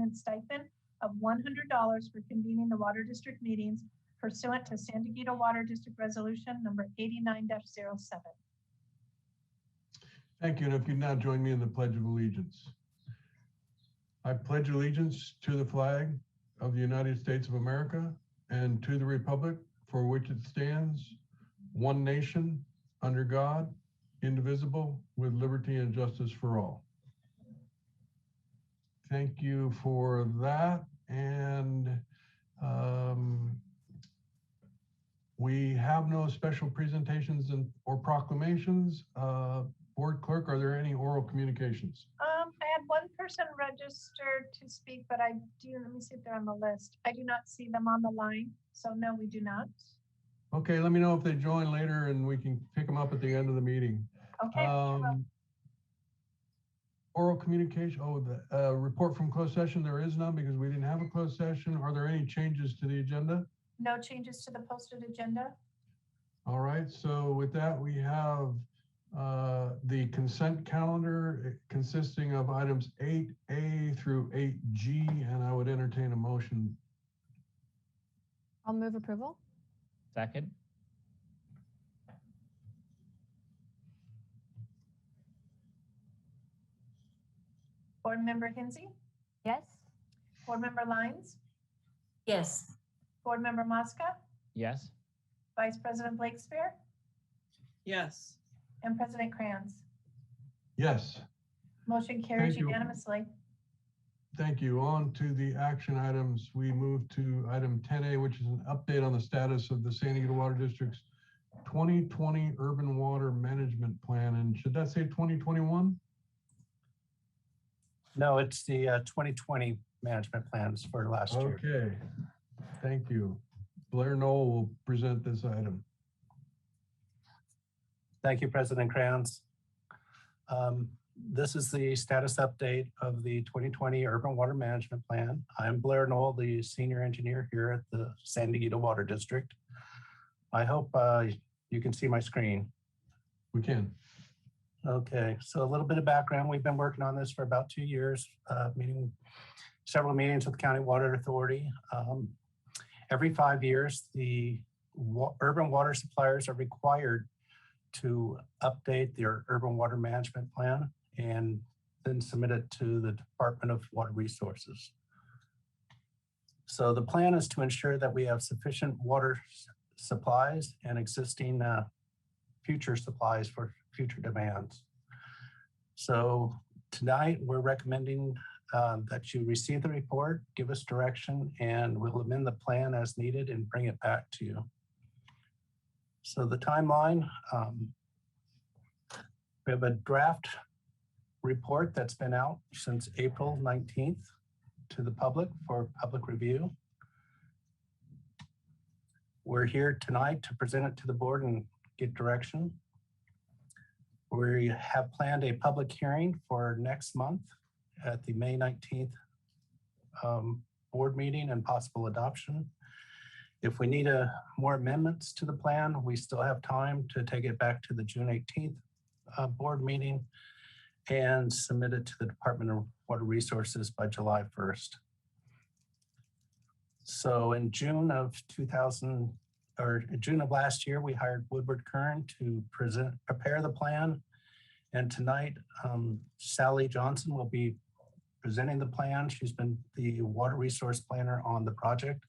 and stipend of $100 for convening the Water District meetings pursuant to San Diego Water District Resolution number 89-07. Thank you. And if you'd now join me in the Pledge of Allegiance. I pledge allegiance to the flag of the United States of America and to the republic for which it stands, one nation, under God, indivisible, with liberty and justice for all. Thank you for that. And we have no special presentations or proclamations. Board Clerk, are there any oral communications? I had one person registered to speak, but let me see if they're on the list. I do not see them on the line, so no, we do not. Okay, let me know if they join later and we can pick them up at the end of the meeting. Okay. Oral communication, the report from closed session, there is none because we didn't have a closed session. Are there any changes to the agenda? No changes to the posted agenda. All right, so with that, we have the consent calendar consisting of items 8A through 8G, and I would entertain a motion. I'll move approval. Second. Board Member Hinsey? Yes. Board Member Lyons? Yes. Board Member Mosca? Yes. Vice President Blakespear? Yes. And President Kranz? Yes. Motion carries Thank you. unanimously. Thank you. On to the action items. We move to item 10A, which is an update on the status of the San Diego Water District's 2020 Urban Water Management Plan. And should that say 2021? No, it's the 2020 management plans for last year. Okay. Thank you. Blair Knoll will present this item. Thank you, President Kranz. This is the status update of the 2020 Urban Water Management Plan. I'm Blair Knoll, the senior engineer here at the San Diego Water District. I hope you can see my screen. We can. Okay, so a little bit of background. We've been working on this for about 2 years, meeting several meetings with the County Water Authority. Every 5 years, the urban water suppliers are required to update their urban water management plan and then submit it to the Department of Water Resources. So the plan is to ensure that we have sufficient water supplies and existing future supplies for future demands. So tonight we're recommending that you receive the report, give us direction, and we'll amend the plan as needed and bring it back to you. So the timeline, we have a draft report that's been out since April 19th to the public for public review. We're here tonight to present it to the board and get direction. We have planned a public hearing for next month at the May 19th board meeting and possible adoption. If we need more amendments to the plan, we still have time to take it back to the June 18th board meeting and submit it to the Department of Water Resources by July 1st. So in June of last year, we hired Woodward Kern to prepare the plan. And tonight, Sally Johnson will be presenting the plan. She's been the water resource planner on the project.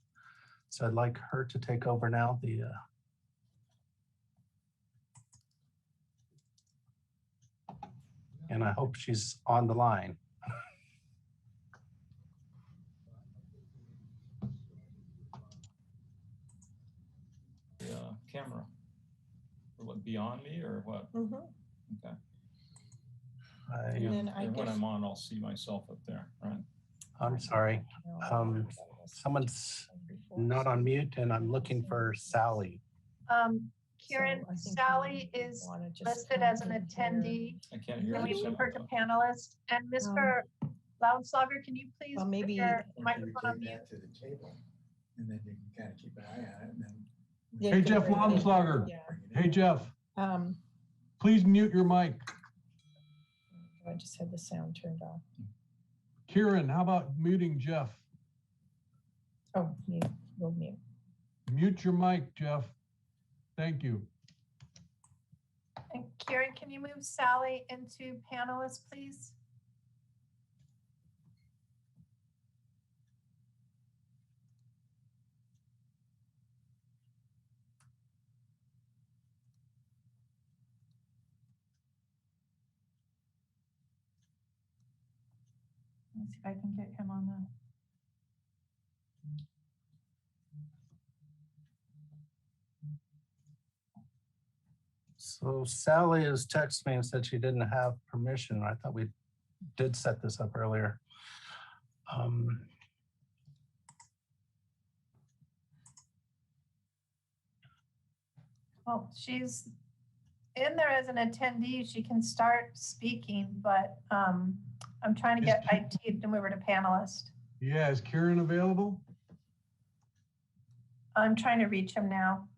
So I'd like her to take over now. And I hope she's on the line. The camera. Will it be on me or what? Mm-hmm. Okay. And I when guess, I'm on, I'll see myself up there, right? I'm sorry. Someone's not on mute and I'm looking for Sally. Kieran, Sally is listed as an attendee. I can't hear Can we you. move her to panelist? And Mr. Loudslogger, can you please well, put maybe your microphone on mute? To the table, and then you can kind of keep an eye on it, and then. Yeah, Hey, you can Jeff bring it in. Loudslogger. Yeah. Hey, Jeff, Um, please mute your mic. I just had the sound turned off. Kieran, how about muting Jeff? Oh, mute, we'll mute. Mute your mic, Jeff. Thank you. And Karen, can you move Sally into panelist, please? Let's see if I can get him on the. So Sally has texted me and said she didn't have permission. I thought we did set this up earlier. Well, she's in there as an attendee. She can start speaking, but I'm trying to get IT to move her to panelist. Yeah, is Kieran available? I'm trying to reach him now.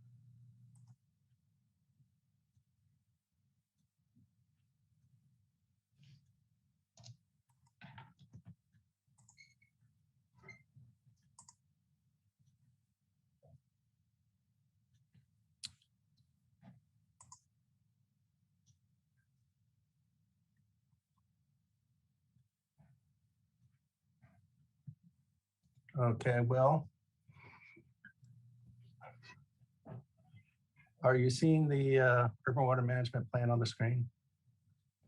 Okay, well, are you seeing the urban water management plan on the screen?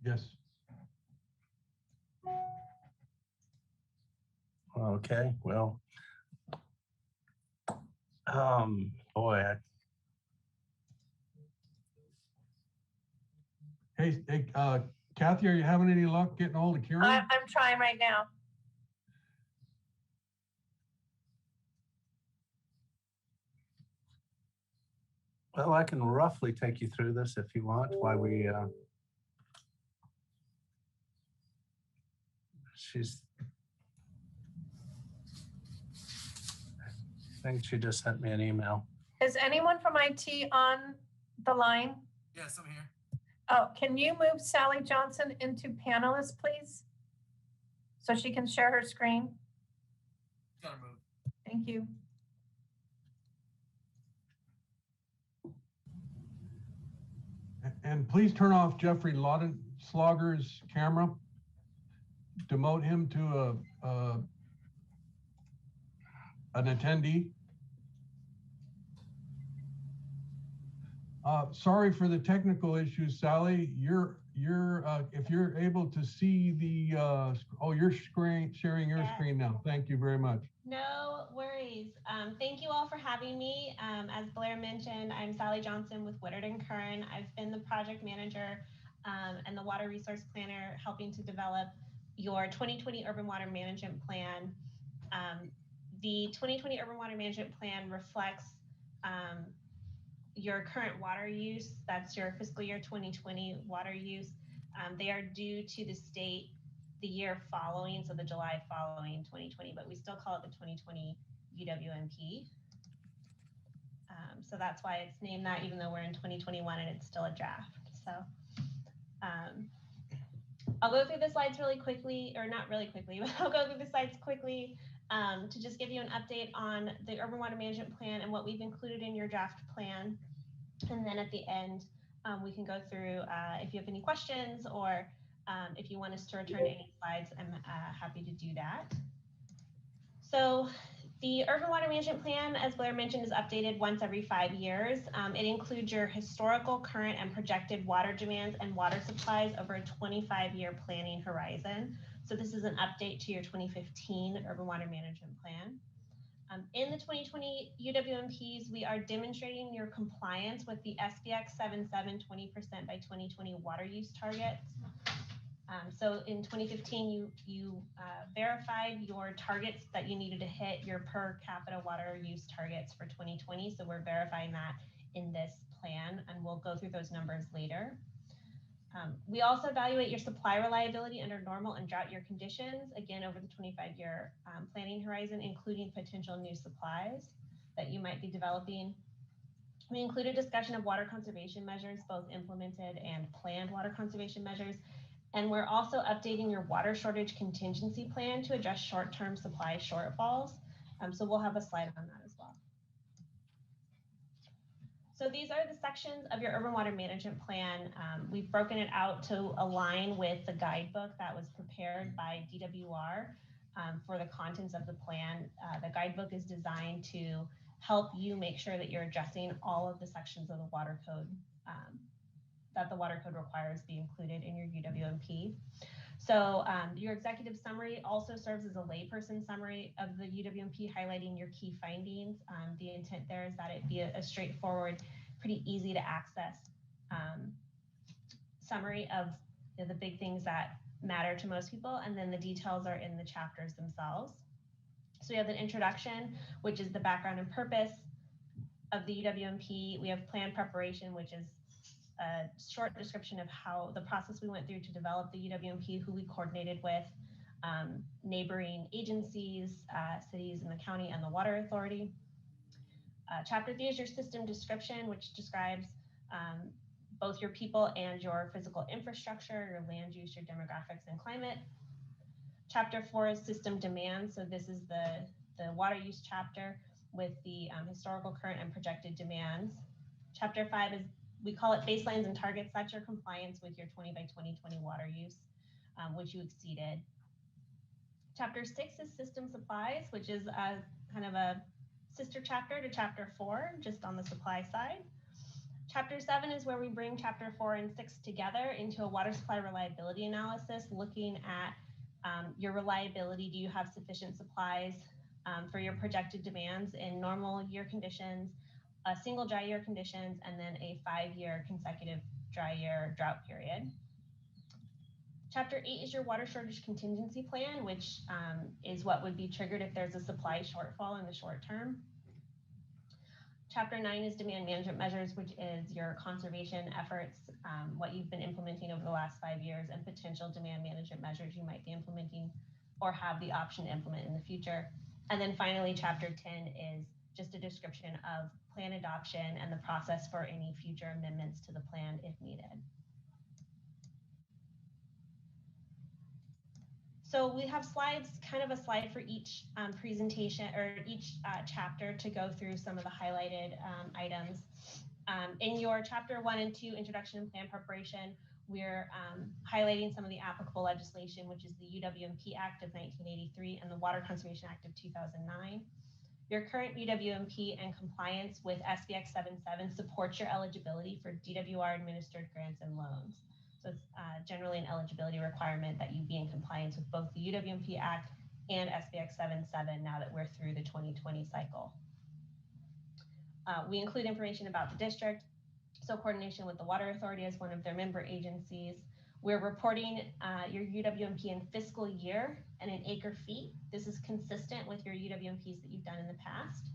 Yes. Okay, well, boy, Hey, Kathy, are you having any luck getting a hold of Kieran? I'm trying right now. well, I can roughly take you through this if you want, why we, I think she just sent me an email. Is anyone from IT on the line? Yes, I'm here. Oh, can you move Sally Johnson into panelist, please? So she can share her screen. Gotta move. Thank you. And please turn off Jeffrey Slogger's camera. Demote him to an attendee. Sorry for the technical issues, Sally. If you're able to see the your screen, sharing your screen now. Thank you very much. No worries. Thank you all for having me. As Blair mentioned, I'm Sally Johnson with Woodard & Curran. I've been the project manager and the water resource planner helping to develop your 2020 Urban Water Management Plan. The 2020 Urban Water Management Plan reflects your current water use. That's your fiscal year 2020 water use. They are due to the state the year following, so the July following 2020, but we still call it the 2020 UWMP. So that's why it's named that, even though we're in 2021 and it's still a draft. So I'll go through the slides really quickly, or not really quickly, but I'll go through the slides quickly to just give you an update on the Urban Water Management Plan and what we've included in your draft plan. And then at the end, we can go through if you have any questions or if you want us to return to any slides, I'm happy to do that. So the Urban Water Management Plan, as Blair mentioned, is updated once every 5 years. It includes your historical, current, and projected water demands and water supplies over a 25-year planning horizon. So this is an update to your 2015 Urban Water Management Plan. In the 2020 UWMPs, we are demonstrating your compliance with the SBX 77 20% by 2020 water use targets. So in 2015, you verified your targets that you needed to hit your per capita water use targets for 2020. So we're verifying that in this plan, and we'll go through those numbers later. We also evaluate your supply reliability under normal and drought year conditions, again, over the 25-year planning horizon, including potential new supplies that you might be developing. We include a discussion of water conservation measures, both implemented and planned water conservation measures, And we're also updating your water shortage contingency plan to address short-term supply shortfalls. So we'll have a slide on that as well. So these are the sections of your urban water management plan. We've broken it out to align with the guidebook that was prepared by DWR for the contents of the plan. The guidebook is designed to help you make sure that you're addressing all of the sections of the water code that the water code requires be included in your UWMP. So your executive summary also serves as a layperson summary of the UWMP, highlighting your key findings. The intent there is that it be a straightforward, pretty easy to access summary of the big things that matter to most people, and then the details are in the chapters themselves. So we have an introduction, which is the background and purpose of the UWMP. We have plan preparation, which is a short description of how the process we went through to develop the UWMP, who we coordinated with, neighboring agencies, cities in the county, and the water authority. Chapter 3 is your system description, which describes both your people and your physical infrastructure, your land use, your demographics, and climate. Chapter 4 is system demand. So this is the water use chapter with the historical, current, and projected demands. Chapter 5 is, we call it baselines and targets. That's your compliance with your 20 by 2020 water use, which you exceeded. Chapter 6 is system supplies, which is kind of a sister chapter to chapter 4, just on the supply side. Chapter 7 is where we bring chapter 4 and 6 together into a water supply reliability analysis, looking at your reliability. Do you have sufficient supplies for your projected demands in normal year conditions, a single dry year conditions, and then a 5-year consecutive dry year drought period. Chapter 8 is your water shortage contingency plan, which is what would be triggered if there's a supply shortfall in the short term. Chapter 9 is demand management measures, which is your conservation efforts, what you've been implementing over the last 5 years, and potential demand management measures you might be implementing or have the option to implement in the future. And then finally, chapter 10 is just a description of plan adoption and the process for any future amendments to the plan if needed. So we have slides, kind of a slide for each presentation or each chapter to go through some of the highlighted items. In your chapter 1 and 2, introduction and plan preparation, we're highlighting some of the applicable legislation, which is the UWMP Act of 1983 and the Water Conservation Act of 2009. Your current UWMP and compliance with SBX 77 supports your eligibility for DWR administered grants and loans. So it's generally an eligibility requirement that you be in compliance with both the UWMP Act and SBX 77 now that we're through the 2020 cycle. We include information about the district, so coordination with the Water Authority as one of their member agencies. We're reporting your UWMP in fiscal year and in acre feet. This is consistent with your UWMPs that you've done in the past.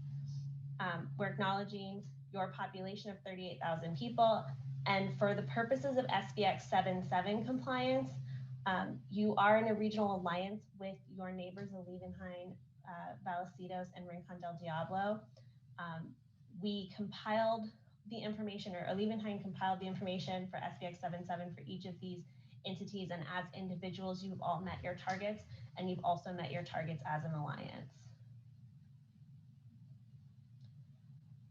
We're acknowledging your population of 38,000 people. And for the purposes of SBX 77 compliance, you are in a regional alliance with your neighbors, Olivenhain, Vallecillos, and Rincon del Diablo. We compiled the information, or Olivenhain compiled the information for SBX 77 for each of these entities, and as individuals, you've all met your targets, and you've also met your targets as an alliance.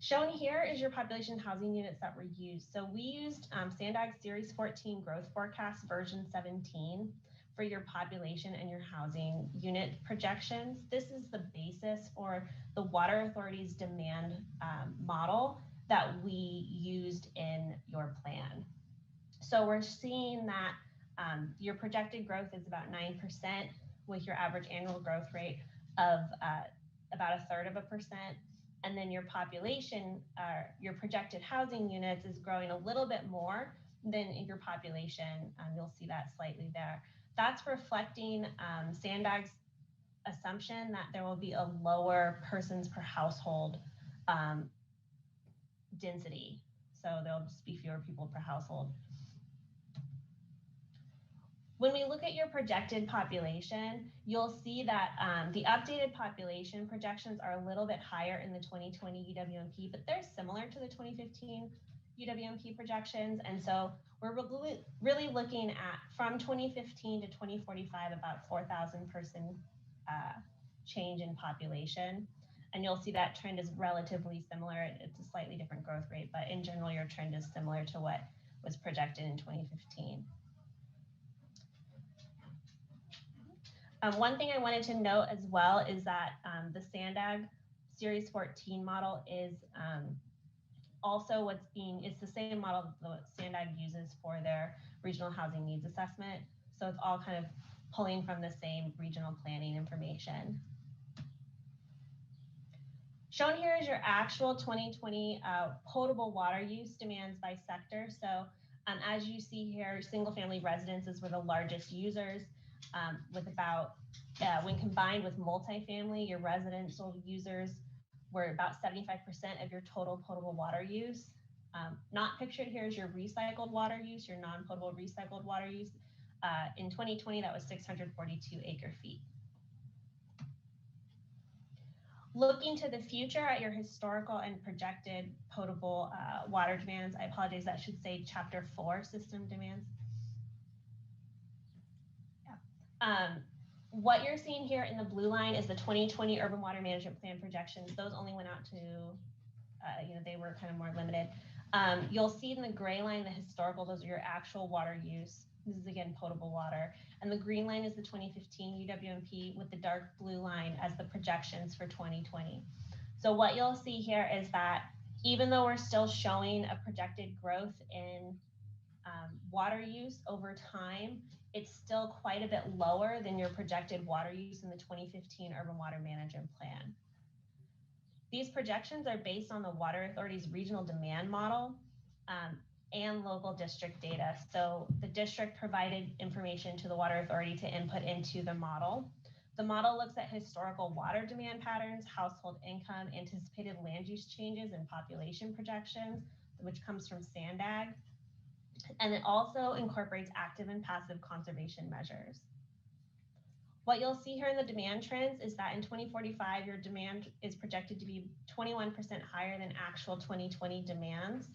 Shown here is your population housing units that were used. So we used SANDAG Series 14 Growth Forecast version 17 for your population and your housing unit projections. This is the basis for the Water Authority's demand model that we used in your plan. So we're seeing that your projected growth is about 9% with your average annual growth rate of about 1/3%. And then your population, your projected housing units is growing a little bit more than your population. You'll see that slightly there. That's reflecting SANDAG's assumption that there will be a lower persons per household density. So there'll just be fewer people per household. When we look at your projected population, you'll see that the updated population projections are a little bit higher in the 2020 UWMP, but they're similar to the 2015 UWMP projections. And so we're really looking at from 2015 to 2045, about 4,000 person change in population. And you'll see that trend is relatively similar. It's a slightly different growth rate, but in general, your trend is similar to what was projected in 2015. One thing I wanted to note as well is that the SANDAG Series 14 model is also it's the same model that SANDAG uses for their regional housing needs assessment. So it's all kind of pulling from the same regional planning information. Shown here is your actual 2020 potable water use demands by sector. So as you see here, single family residences were the largest users with about, when combined with multifamily, your residential users were about 75% of your total potable water use. Not pictured here is your recycled water use, your non-potable recycled water use. In 2020, that was 642 acre feet. Looking to the future at your historical and projected potable water demands, I apologize, that should say Chapter 4 system demands. Yeah. What you're seeing here in the blue line is the 2020 Urban Water Management Plan projections. Those only went out to, they were kind of more limited. You'll see in the gray line, the historical, those are your actual water use. This is again, potable water. And the green line is the 2015 UWMP with the dark blue line as the projections for 2020. So what you'll see here is that even though we're still showing a projected growth in water use over time, it's still quite a bit lower than your projected water use in the 2015 Urban Water Management Plan. These projections are based on the Water Authority's regional demand model and local district data. So the district provided information to the Water Authority to input into the model. The model looks at historical water demand patterns, household income, anticipated land use changes, and population projections, which comes from SANDAG. And it also incorporates active and passive conservation measures. What you'll see here in the demand trends is that in 2045, your demand is projected to be 21% higher than actual 2020 demands.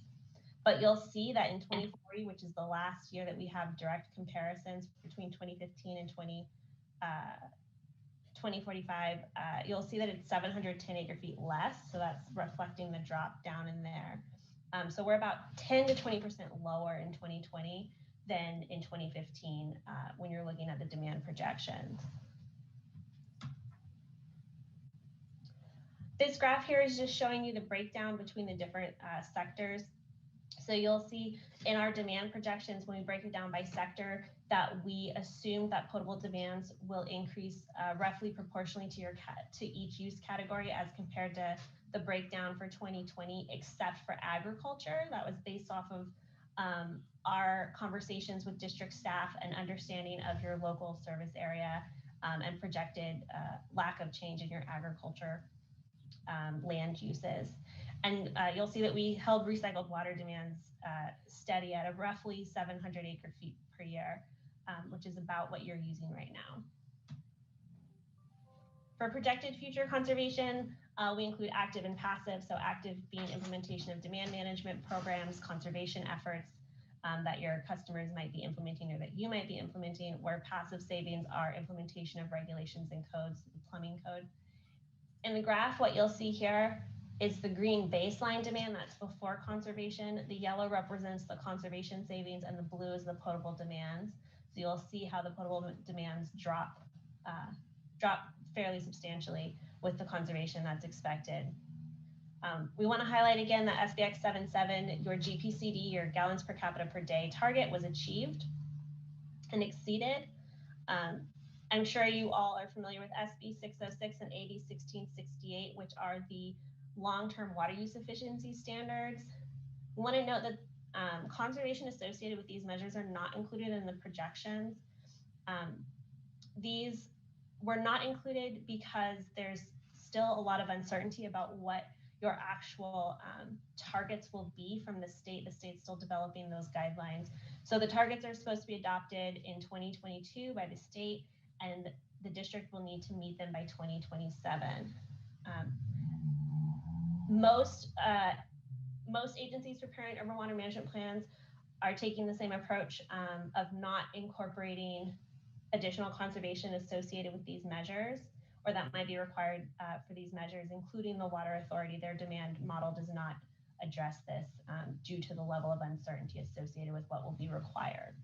But you'll see that in 2040, which is the last year that we have direct comparisons between 2015 and 2045, you'll see that it's 710 acre feet less. So that's reflecting the drop down in there. So we're about 10 to 20% lower in 2020 than in 2015 when you're looking at the demand projections. This graph here is just showing you the breakdown between the different sectors. So you'll see in our demand projections, when we break it down by sector, that we assume that potable demands will increase roughly proportionally to each use category as compared to the breakdown for 2020, except for agriculture. That was based off of our conversations with district staff and understanding of your local service area and projected lack of change in your agriculture land uses. And you'll see that we held recycled water demands steady at a roughly 700 acre feet per year, which is about what you're using right now. For projected future conservation, we include active and passive. So active being implementation of demand management programs, conservation efforts that your customers might be implementing or that you might be implementing, where passive savings are implementation of regulations and codes, the plumbing code. In the graph, what you'll see here is the green baseline demand, that's before conservation. The yellow represents the conservation savings and the blue is the potable demands. So you'll see how the potable demands drop fairly substantially with the conservation that's expected. We want to highlight again that SBX 77, your GPCD, your gallons per capita per day target was achieved and exceeded. I'm sure you all are familiar with SB 606 and AB 1668, which are the long-term water use efficiency standards. We want to note that conservation associated with these measures are not included in the projections. These were not included because there's still a lot of uncertainty about what your actual targets will be from the state. The state's still developing those guidelines. So the targets are supposed to be adopted in 2022 by the state, and the district will need to meet them by most agencies preparing urban water management plans are taking the same approach of not incorporating additional conservation associated with these measures, or that might be required for these measures, including the water authority. Their demand model does not address this due to the level of uncertainty associated with what will be required.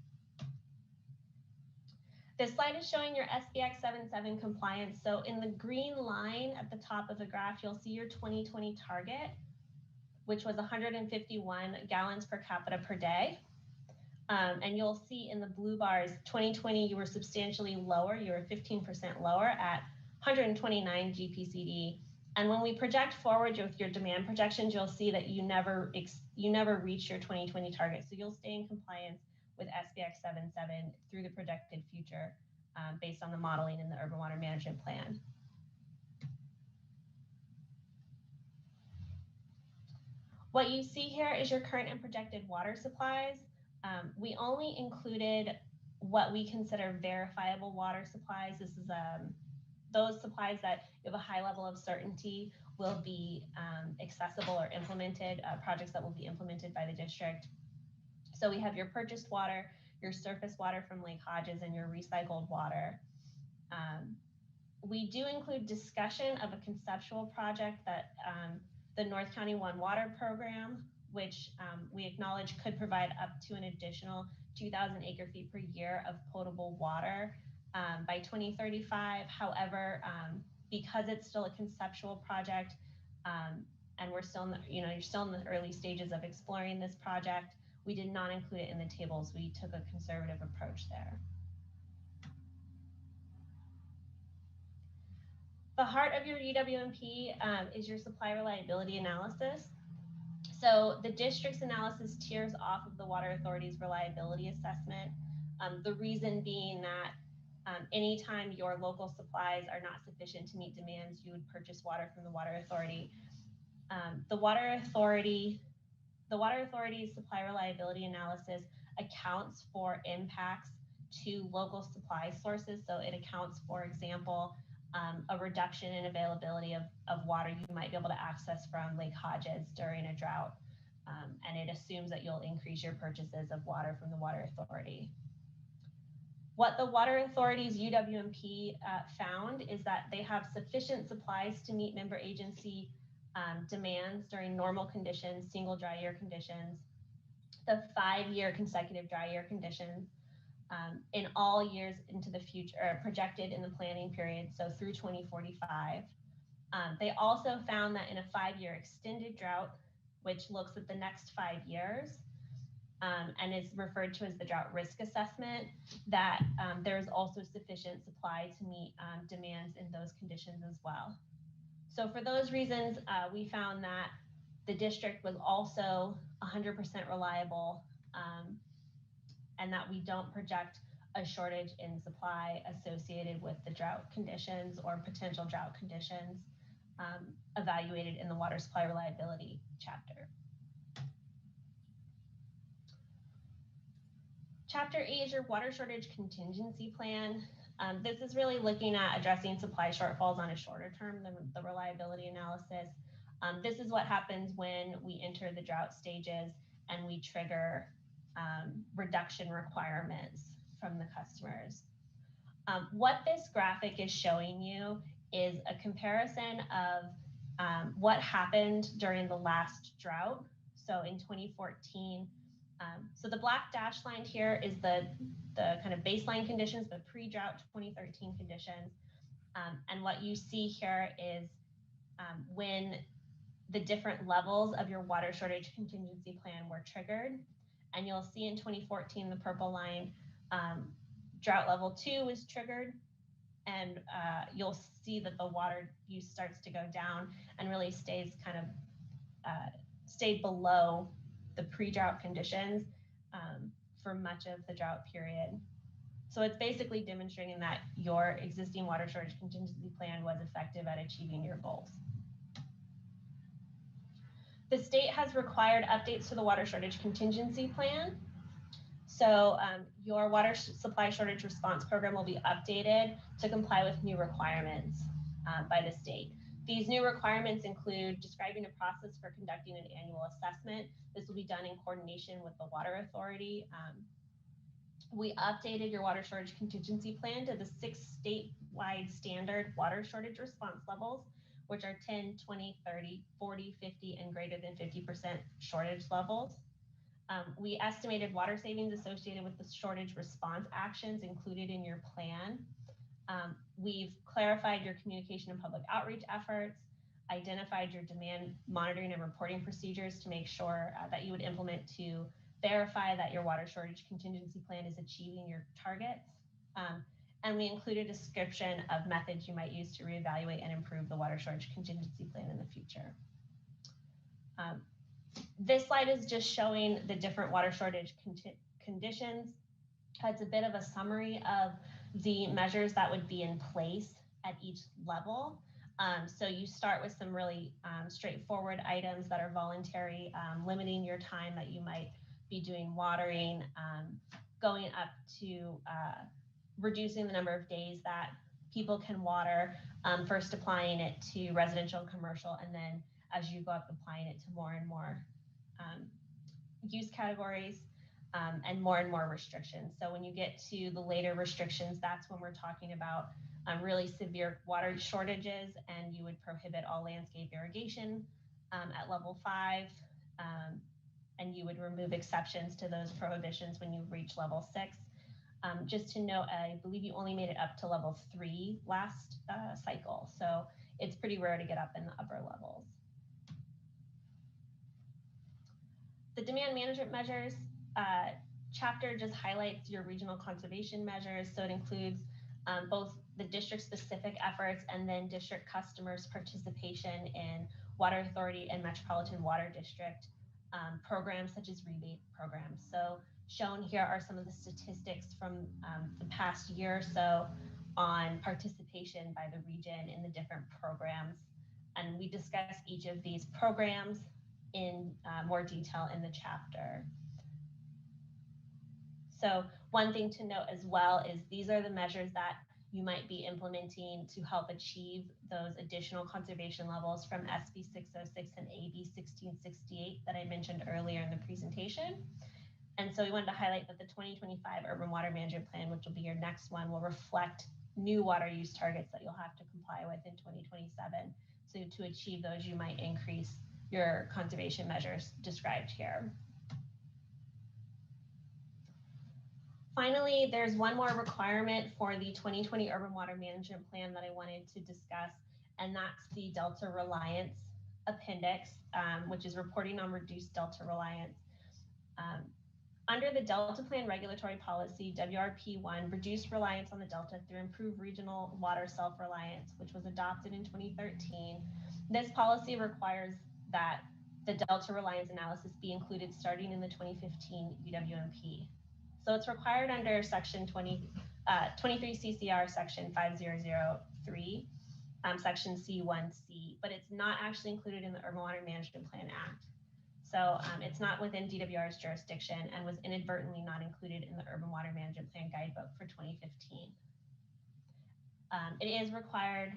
This slide is showing your SBX 77 compliance. So in the green line at the top of the graph, you'll see your 2020 target, which was 151 gallons per capita per day. And you'll see in the blue bars, 2020, you were substantially lower. You were 15% lower at 129 GPCD. And when we project forward with your demand projections, you'll see that you never reach your 2020 target. So you'll stay in compliance with SBX 77 through the projected future based on the modeling in the urban water management plan. What you see here is your current and projected water supplies. We only included what we consider verifiable water supplies. This is those supplies that you have a high level of certainty will be accessible or implemented, projects that will be implemented by the district. So we have your purchased water, your surface water from Lake Hodges, and your recycled water. We do include discussion of a conceptual project that the North County One Water Program, which we acknowledge could provide up to an additional 2,000 acre feet per year of potable water by 2035. However, because it's still a conceptual project and we're still in the, you're still in the early stages of exploring this project, we did not include it in the tables. We took a conservative approach there. The heart of your UWMP is your supply reliability analysis. So the district's analysis tiers off of the Water Authority's reliability assessment. The reason being that anytime your local supplies are not sufficient to meet demands, you would purchase water from the Water Authority. The Water Authority's supply reliability analysis accounts for impacts to local supply sources. So it accounts, for example, a reduction in availability of water you might be able to access from Lake Hodges during a drought. And it assumes that you'll increase your purchases of water from the Water Authority. What the Water Authority's UWMP found is that they have sufficient supplies to meet member agency demands during normal conditions, single dry year conditions, the 5-year consecutive dry year conditions, in all years into the future, projected in the planning period, so through 2045. They also found that in a 5-year extended drought, which looks at the next 5 years, and is referred to as the drought risk assessment, that there is also sufficient supply to meet demands in those conditions as well. So for those reasons, we found that the district was also 100% reliable, and that we don't project a shortage in supply associated with the drought conditions or potential drought conditions evaluated in the water supply reliability chapter. Chapter 8 is your water shortage contingency plan. This is really looking at addressing supply shortfalls on a shorter term than the reliability analysis. This is what happens when we enter the drought stages and we trigger reduction requirements from the customers. What this graphic is showing you is a comparison of what happened during the last drought. So in 2014, so the black dashed line here is the kind of baseline conditions, the pre-drought 2013 conditions. And what you see here is when the different levels of your water shortage contingency plan were triggered. And you'll see in 2014, the purple line, drought level 2 is triggered. And you'll see that the water use starts to go down and really stays kind of stayed below the pre-drought conditions for much of the drought period. So it's basically demonstrating that your existing water shortage contingency plan was effective at achieving your goals. The state has required updates to the water shortage contingency plan. So your water supply shortage response program will be updated to comply with new requirements by the state. These new requirements include describing a process for conducting an annual assessment. This will be done in coordination with the Water Authority. We updated your water shortage contingency plan to the 6 statewide standard water shortage response levels, which are 10, 20, 30, 40, 50, and greater than 50% shortage levels. We estimated water savings associated with the shortage response actions included in your plan. We've clarified your communication and public outreach efforts, identified your demand monitoring and reporting procedures to make sure that you would implement to verify that your water shortage contingency plan is achieving your targets. And we included a description of methods you might use to reevaluate and improve the water shortage contingency plan in the future. This slide is just showing the different water shortage conditions. It's a bit of a summary of the measures that would be in place at each level. So you start with some really straightforward items that are voluntary, limiting your time that you might be doing watering, going up to reducing the number of days that people can water, first applying it to residential and commercial, and then as you go up, applying it to more and more use categories and more restrictions. So when you get to the later restrictions, that's when we're talking about really severe water shortages, and you would prohibit all landscape irrigation at level 5, and you would remove exceptions to those prohibitions when you reach level 6. Just to note, I believe you only made it up to level 3 last cycle, so it's pretty rare to get up in the upper levels. The demand management measures chapter just highlights your regional conservation measures, so it includes both the district-specific efforts and then district customers' participation in Water Authority and Metropolitan Water District programs such as rebate programs. So shown here are some of the statistics from the past year or so on participation by the region in the different programs. And we discuss each of these programs in more detail in the chapter. So one thing to note as well is these are the measures that you might be implementing to help achieve those additional conservation levels from SB 606 and AB 1668 that I mentioned earlier in the presentation. And so we wanted to highlight that the 2025 Urban Water Management Plan, which will be your next one, will reflect new water use targets that you'll have to comply with in 2027. So to achieve those, you might increase your conservation measures described here. Finally, there's one more requirement for the 2020 Urban Water Management Plan that I wanted to discuss, and that's the Delta Reliance Appendix, which is reporting on reduced Delta reliance. Under the Delta Plan regulatory policy, WRP1 reduced reliance on the Delta through improved regional water self-reliance, which was adopted in 2013. This policy requires that the Delta reliance analysis be included starting in the 2015 UWMP. So it's required under section 23 CCR section 5003, section C1C, but it's not actually included in the Urban Water Management Plan Act. So it's not within DWR's jurisdiction and was inadvertently not included in the Urban Water Management Plan Guidebook for 2015. It is required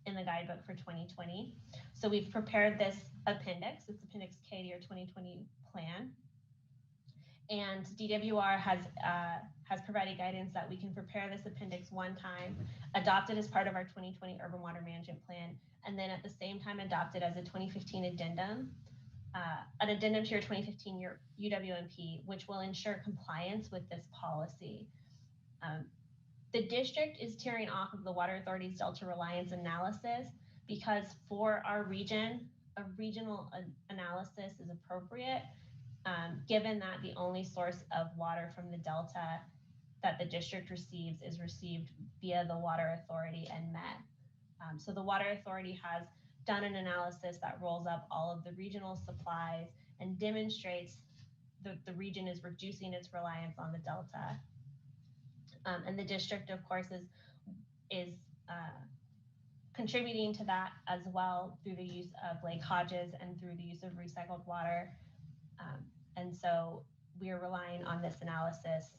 in the guidebook for 2020. So we've prepared this appendix. It's Appendix K to your 2020 plan. And DWR has provided guidance that we can prepare this appendix one time, adopt it as part of our 2020 Urban Water Management Plan, and then at the same time adopt it as a 2015 addendum, an addendum to your 2015 UWMP, which will ensure compliance with this policy. The district is tearing off of the Water Authority's Delta Reliance analysis because for our region, a regional analysis is appropriate. Given that the only source of water from the Delta that the district receives is received via the Water Authority and MET. So the Water Authority has done an analysis that rolls up all of the regional supplies and demonstrates that the region is reducing its reliance on the Delta. And the district, of course, is contributing to that as well through the use of Lake Hodges and through the use of recycled water. And so we are relying on this analysis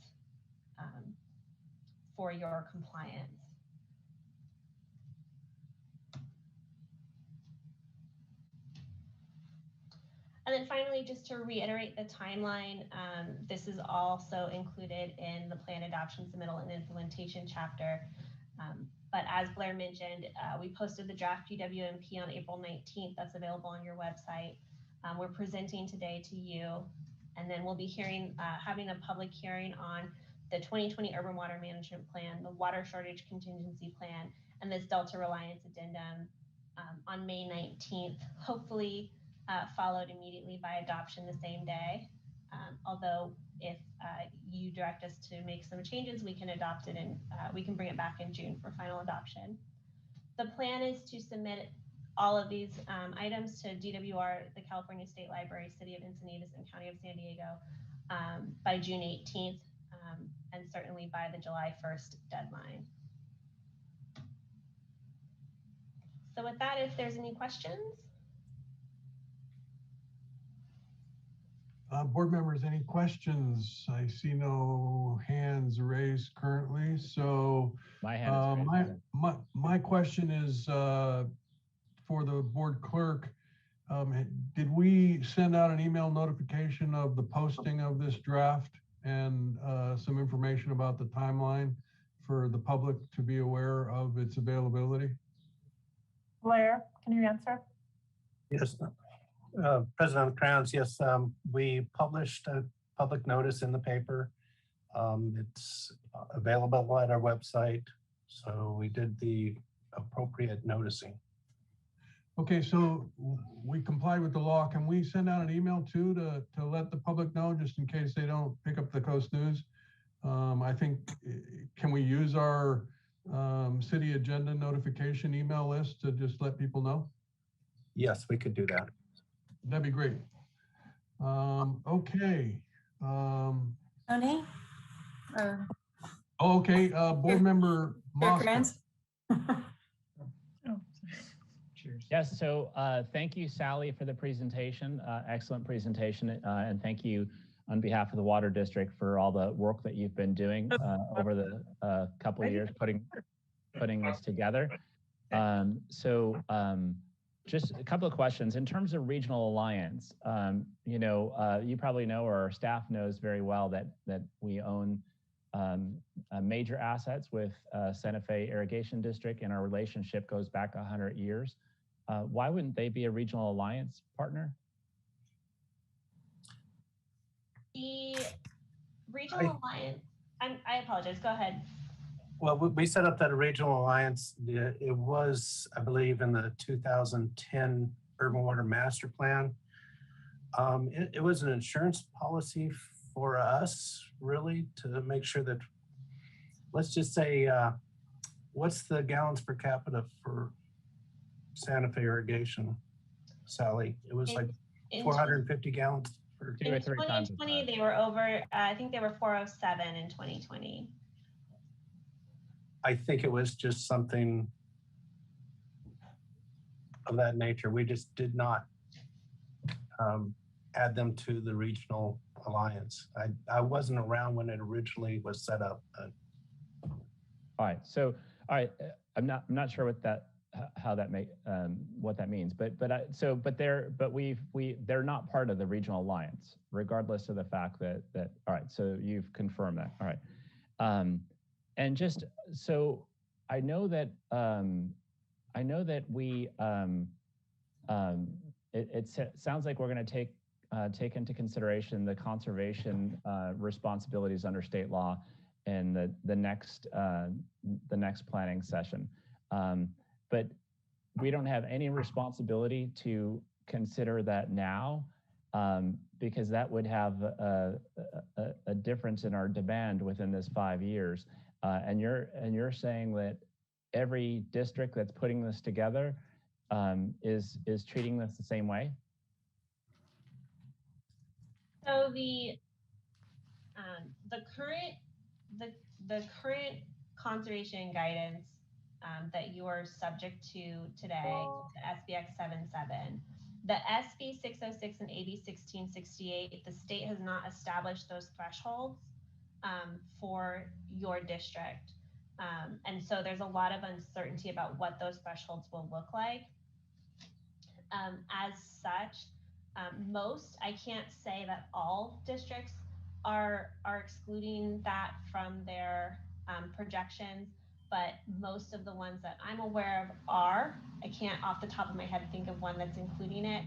for your compliance. And then finally, just to reiterate the timeline, this is also included in the plan adoption, submittal, and implementation chapter. But as Blair mentioned, we posted the draft GWMP on April 19th. That's available on your website. We're presenting today to you, and then we'll be having a public hearing on the 2020 Urban Water Management Plan, the Water Shortage Contingency Plan, and this Delta Reliance Addendum on May 19th, hopefully followed immediately by adoption the same day. Although if you direct us to make some changes, we can adopt it and we can bring it back in June for final adoption. The plan is to submit all of these items to DWR, the California State Library, City of Encinitas, and County of San Diego by June 18th, and certainly by the July 1st deadline. So with that, if there's any questions. Board members, any questions? I see no hands raised currently. So My hand is raised. my question is for the board clerk. Did we send out an email notification of the posting of this draft and some information about the timeline for the public to be aware of its availability? Blair, can you answer? Yes, President Crowns, yes, we published a public notice in the paper. It's available at our website. So we did the appropriate noticing. Okay, so we complied with the law. Can we send out an email too to let the public know, just in case they don't pick up the Coast News? I think, can we use our city agenda notification email list to just let people know? Yes, we could do that. That'd be great. Okay. Tony? Okay, board member Moss. Cheers. Yes, so thank you, Sally, for the presentation. Excellent presentation. And thank you on behalf of the Water District for all the work that you've been doing over the couple of years putting this together. Just a couple of questions. In terms of regional alliance, you probably know, or our staff knows very well, that we own major assets with Santa Fe Irrigation District, and our relationship goes back 100 years. Why wouldn't they be a regional alliance partner? The regional alliance, I apologize, go ahead. Well, we set up that regional alliance. It was, I believe, in the 2010 Urban Water Master Plan. It was an insurance policy for us, really, to make sure that, let's just say, what's the gallons per capita for Santa Fe irrigation, Sally? It was like 450 gallons per. Two or three times. In 2020, they were over, I think they were 407 in 2020. I think it was just something of that nature. We just did not add them to the regional alliance. I wasn't around when it originally was set up. All right. So, all right. I'm not sure what that what that means. But they're not part of the regional alliance, regardless of the fact that all right. So you've confirmed that. All right. And just so I know that we it sounds like we're going to take into consideration the conservation responsibilities under state law in the next planning session, but we don't have any responsibility to consider that now, because that would have a difference in our demand within this 5 years. And you're saying that every district that's putting this together is treating this the same way? So the current conservation guidance that you are subject to today, the SBX 77, the SB 606 and AB 1668, the state has not established those thresholds for your district. And so there's a lot of uncertainty about what those thresholds will look like. As such, Most, I can't say that all districts are excluding that from their projections, but most of the ones that I'm aware of are. I can't off the top of my head think of one that's including it.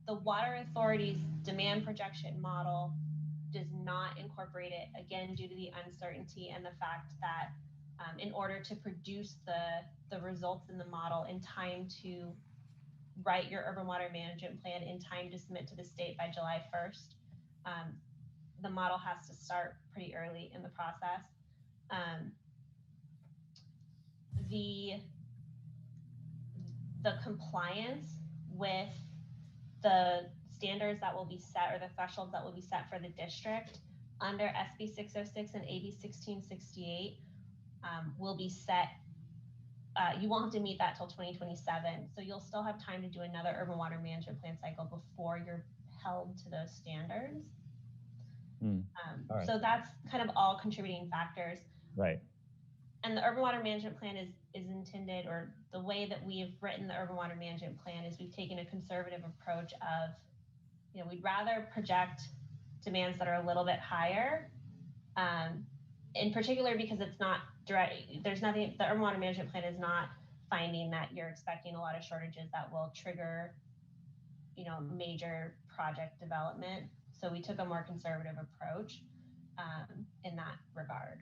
The Water Authority's demand projection model does not incorporate it, again, due to the uncertainty and the fact that in order to produce the results in the model in time to write your urban water management plan in time to submit to the state by July 1st, the model has to start pretty early in the process. The compliance with the standards that will be set, or the thresholds that will be set for the district under SB 606 and AB 1668 will be set. You won't have to meet that till 2027. So you'll still have time to do another urban water management plan cycle before you're held to those standards. Right. So that's kind of all contributing factors. Right. And the urban water management plan is intended, or the way that we have written the urban water management plan is we've taken a conservative approach of, we'd rather project demands that are a little bit higher, in particular because it's not direct, there's nothing, the urban water management plan is not finding that you're expecting a lot of shortages that will trigger, major project development. So we took a more conservative approach in that regard.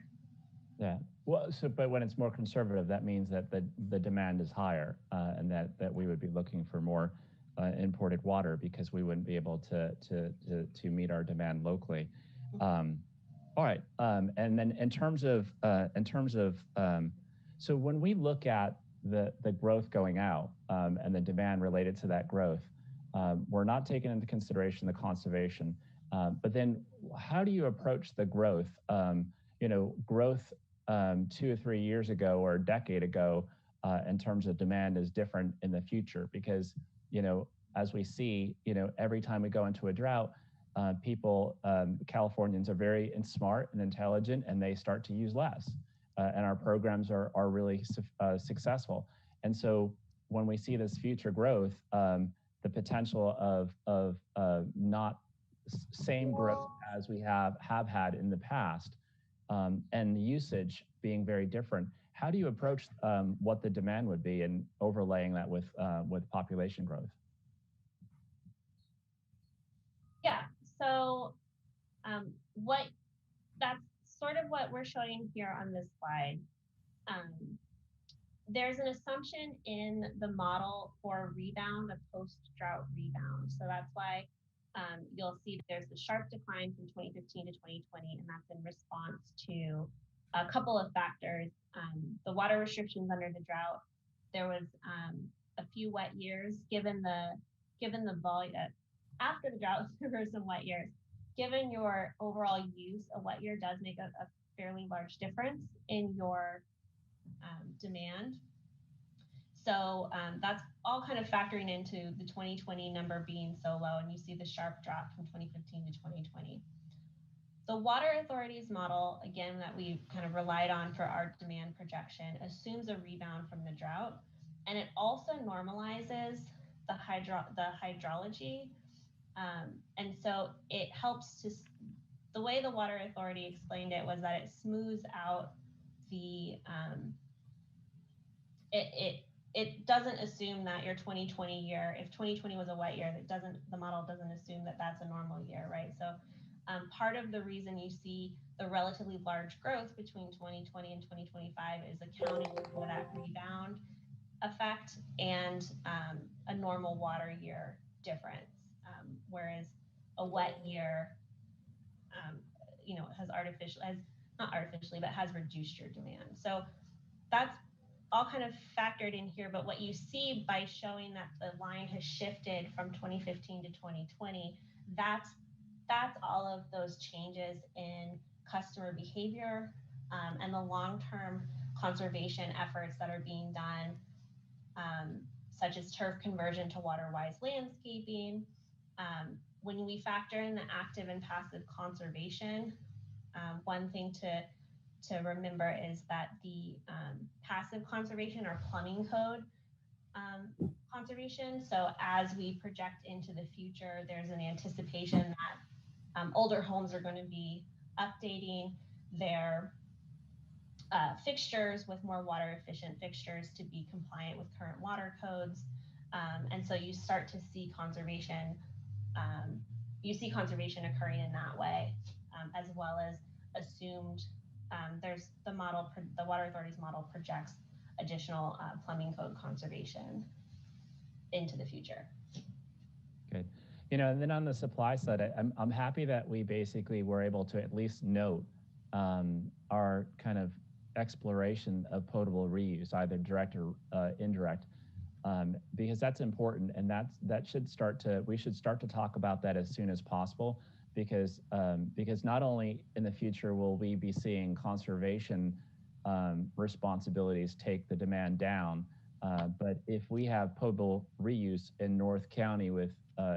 Yeah. Well, but when it's more conservative, that means that the demand is higher, and that we would be looking for more imported water because we wouldn't be able to meet our demand locally. All right. And then in terms of so when we look at the growth going out and the demand related to that growth, we're not taking into consideration the conservation. But then how do you approach the growth? Growth 2 or 3 years ago or a decade ago in terms of demand is different in the future because, as we see, every time we go into a drought, people, Californians are very smart and intelligent, and they start to use less. And our programs are really successful. And so when we see this future growth, the potential of not same growth as we have had in the past, and the usage being very different, how do you approach what the demand would be and overlaying that with population growth? Yeah, so that's sort of what we're showing here on this slide. There's an assumption in the model for rebound, a post-drought rebound. So that's why you'll see there's a sharp decline from 2015 to 2020, and that's in response to a couple of factors. The water restrictions under the drought. There was a few wet years. Given the volume after the drought, there were some wet years. Given your overall use, a wet year does make a fairly large difference in your demand. So that's all kind of factoring into the 2020 number being so low, and you see the sharp drop from 2015 to 2020. The Water Authority's model, again, that we kind of relied on for our demand projection, assumes a rebound from the drought, and it also normalizes the hydrology. And so it helps to, the way the Water Authority explained it was that it smooths out the, it doesn't assume that your 2020 year, if 2020 was a wet year, the model doesn't assume that that's a normal year, right? So part of the reason you see the relatively large growth between 2020 and 2025 is accounting for that rebound effect and a normal water year difference, whereas a wet year, has reduced your demand. So that's all kind of factored in here, but what you see by showing that the line has shifted from 2015 to 2020, that's all of those changes in customer behavior and the long-term conservation efforts that are being done, such as turf conversion to water-wise landscaping. When we factor in the active and passive conservation, one thing to remember is that the passive conservation or plumbing code conservation. So as we project into the future, there's an anticipation that older homes are going to be updating their fixtures with more water efficient fixtures to be compliant with current water codes. And so you start to see conservation, occurring in that way, as well as assumed, there's the Water Authority's model projects additional plumbing code conservation into the future. Good. You know, and then on the supply side, I'm happy that we basically were able to at least note our kind of exploration of potable reuse, either direct or indirect, because that's important, and we should start to talk about that as soon as possible, because not only in the future will we be seeing conservation responsibilities take the demand down, but if we have potable reuse in North County with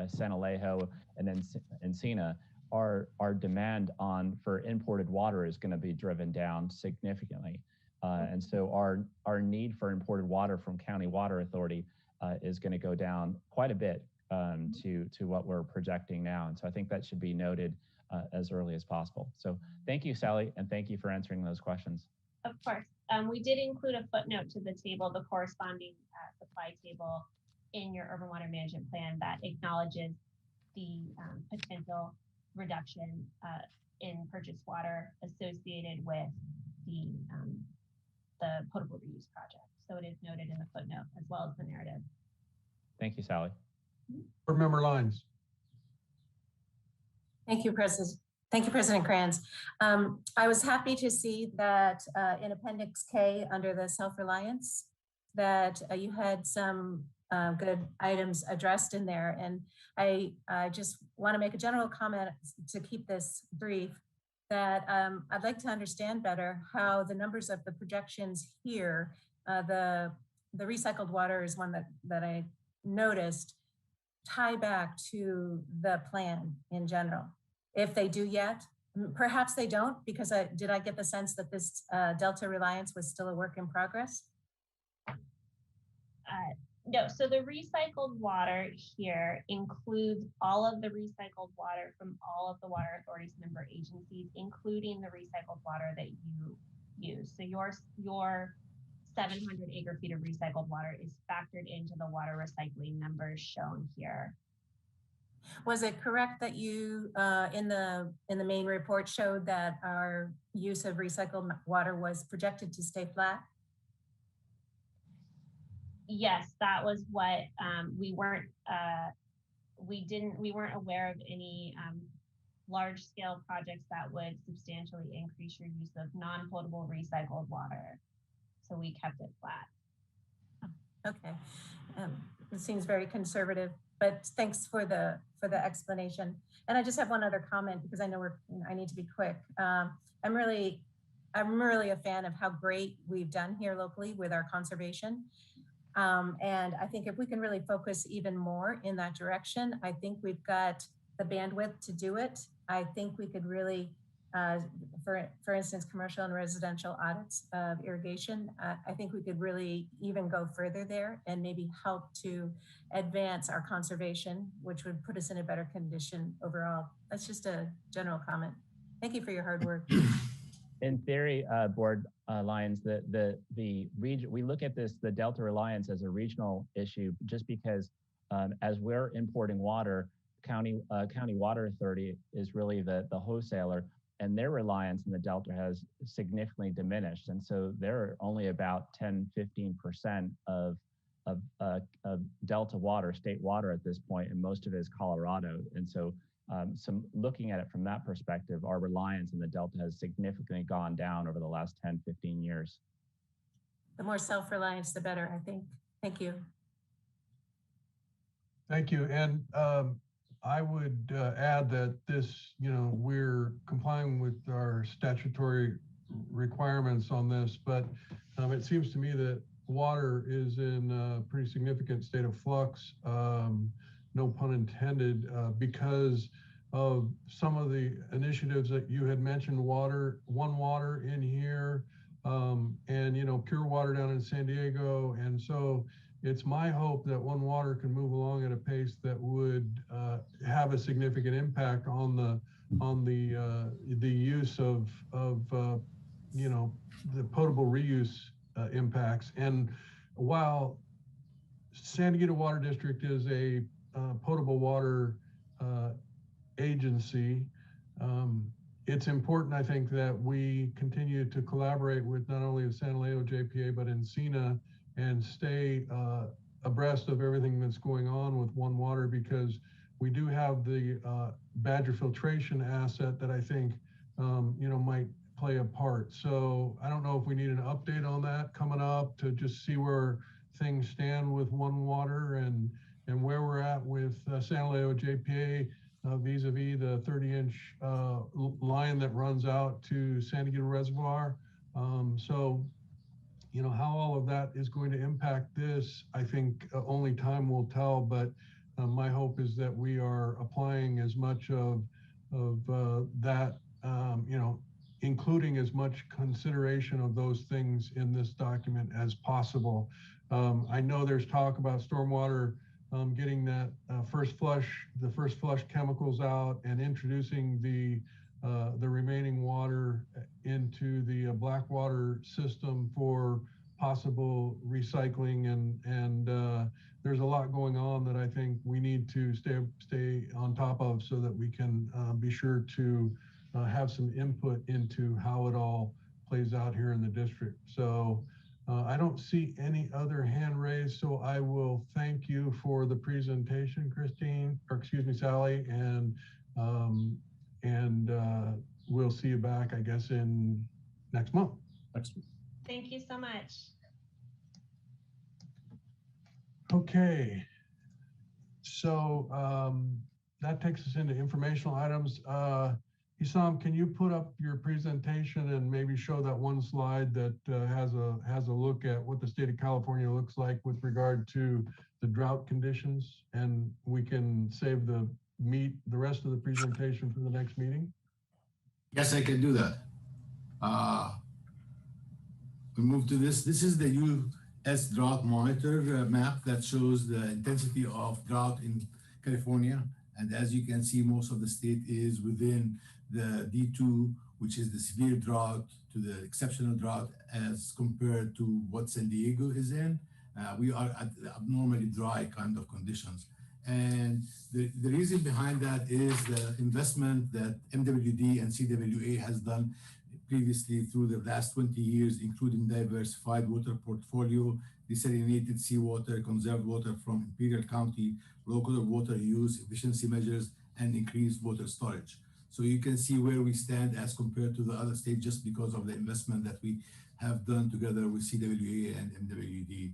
San Alejo and then Encina, our demand for imported water is going to be driven down significantly. And so our need for imported water from County Water Authority is going to go down quite a bit to what we're projecting now. And so I think that should be noted as early as possible. So thank you, Sally, and thank you for answering those questions. Of course. We did include a footnote to the table, the corresponding supply table in your urban water management plan that acknowledges the potential reduction in purchased water associated with the potable reuse project. So it is noted in the footnote as well as the narrative. Thank you, Sally. Board Member Lyons. Thank you, President. Thank you, President Kranz. I was happy to see that in Appendix K under the self-reliance that you had some good items addressed in there. And I just want to make a general comment to keep this brief, that I'd like to understand better how the numbers of the projections here, the recycled water is one that I noticed, tie back to the plan in general. If they do yet, perhaps they don't, because did I get the sense that this Delta Reliance was still a work in progress? No, so the recycled water here includes all of the recycled water from all of the Water Authority's member agencies, including the recycled water that you use. So your 700 acre feet of recycled water is factored into the water recycling numbers shown here. Was it correct that you in the main report showed that our use of recycled water was projected to stay flat? Yes, that was what we weren't aware of any large scale projects that would substantially increase your use of non-potable recycled water. So we kept it flat. Okay, it seems very conservative, but thanks for the explanation. And I just have one other comment, because I know I need to be quick. I'm really a fan of how great we've done here locally with our conservation. And I think if we can really focus even more in that direction, I think we've got the bandwidth to do it. I think we could really, for instance, commercial and residential audits of irrigation, I think we could really even go further there and maybe help to advance our conservation, which would put us in a better condition overall. That's just a general comment. Thank you for your hard work. In theory, Board Lyons, the region, we look at the Delta Reliance as a regional issue, just because as we're importing water, County Water Authority is really the wholesaler, and their reliance in the Delta has significantly diminished. And so they're only about 10–15% of Delta water, state water at this point, and most of it is Colorado. And so looking at it from that perspective, our reliance in the Delta has significantly gone down over the last 10–15 years. The more self-reliance, the better, I think. Thank you. Thank you. And I would add that this, we're complying with our statutory requirements on this, but it seems to me that water is in a pretty significant state of flux, no pun intended, because of some of the initiatives that you had mentioned, One Water in here, and Pure Water down in San Diego. And so it's my hope that One Water can move along at a pace that would have a significant impact on the use of you know, the potable reuse impacts. And while San Diego Water District is a potable water agency, it's important, I think, that we continue to collaborate with not only the San Leo JPA, but Encina, and stay abreast of everything that's going on with One Water, because we do have the Badger filtration asset that I think, you know, might play a part. So I don't know if we need an update on that coming up to just see where things stand with One Water and where we're at with San Leo JPA vis-a-vis the 30-inch line that runs out to San Diego Reservoir. So, you know, how all of that is going to impact this, I think only time will tell, but my hope is that we are applying as much of that, you know, including as much consideration of those things in this document as possible. I know there's talk about stormwater getting that first flush chemicals out and introducing the remaining water into the black water system for possible recycling, and there's a lot going on that I think we need to stay on top of so that we can be sure to have some input into how it all plays out here in the district. So I don't see any other hand raised, so I will thank you for the presentation, Christine, or excuse me, Sally, and we'll see you back, I guess, in next month. Thank you so much. Okay, so that takes us into informational items. Isam, can you put up your presentation and maybe show that one slide that has a look at what the state of California looks like with regard to the drought conditions, and we can save the rest of the presentation for the next meeting? Yes, I can do that. We move to this. This is the U.S. drought monitor map that shows the intensity of drought in California. And as you can see, most of the state is within the D2, which is the severe drought, to the exceptional drought as compared to what San Diego is in. We are at abnormally dry kind of conditions. And the reason behind that is the investment that MWD and CWA has done previously through the last 20 years, including diversified water portfolio, desalinated seawater, conserved water from Imperial County, local water use, efficiency measures, and increased water storage. So you can see where we stand as compared to the other states just because of the investment that we have done together with CWA and MWD.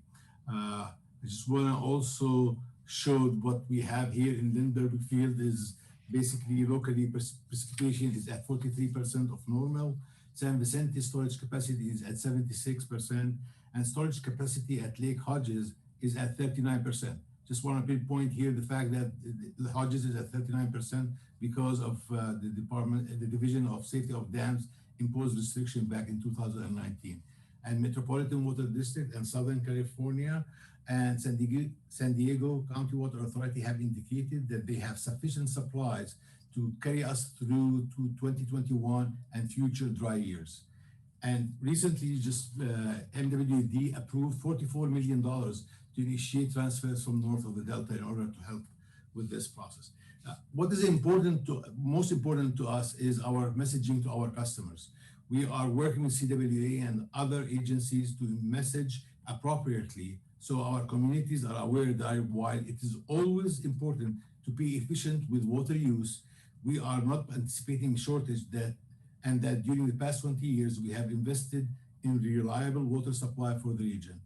I just want to also show what we have here in Lindbergh Field is basically locally precipitation is at 43% of normal. San Vicente storage capacity is at 76%, and storage capacity at Lake Hodges is at 39%. Just want to pinpoint here the fact that the Hodges is at 39% because of the Division of Safety of Dams imposed restriction back in 2019. And Metropolitan Water District and Southern California and San Diego County Water Authority have indicated that they have sufficient supplies to carry us through to 2021 and future dry years. And recently, just MWD approved $44 million to initiate transfers from north of the Delta in order to help with this process. What is most important to us is our messaging to our customers. We are working with CWA and other agencies to message appropriately so our communities are aware that while it is always important to be efficient with water use, we are not anticipating shortage and that during the past 20 years, we have invested in reliable water supply for the region.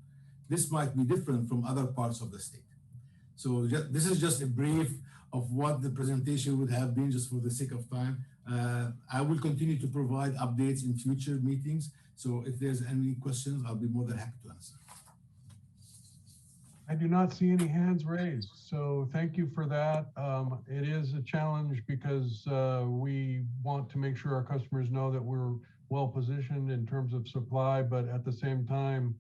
This might be different from other parts of the state. So this is just a brief of what the presentation would have been, just for the sake of time. I will continue to provide updates in future meetings. So if there's any questions, I'll be more than happy to answer. I do not see any hands raised, so thank you for that. It is a challenge because we want to make sure our customers know that we're well positioned in terms of supply, but at the same time,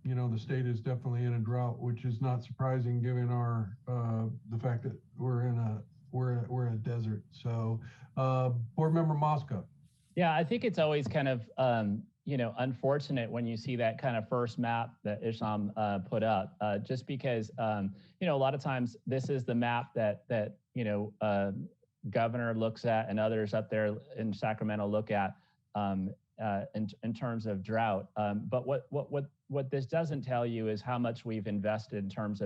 you know, the state is definitely in a drought, which is not surprising given our the fact that we're in a desert. So, Board Member Mosca. Yeah, I think it's always kind of you know, unfortunate when you see that kind of first map that Isham put up, just because you know, a lot of times this is the map that you know, governor looks at and others up there in Sacramento look at in terms of drought. But what this doesn't tell you is how much we've invested in terms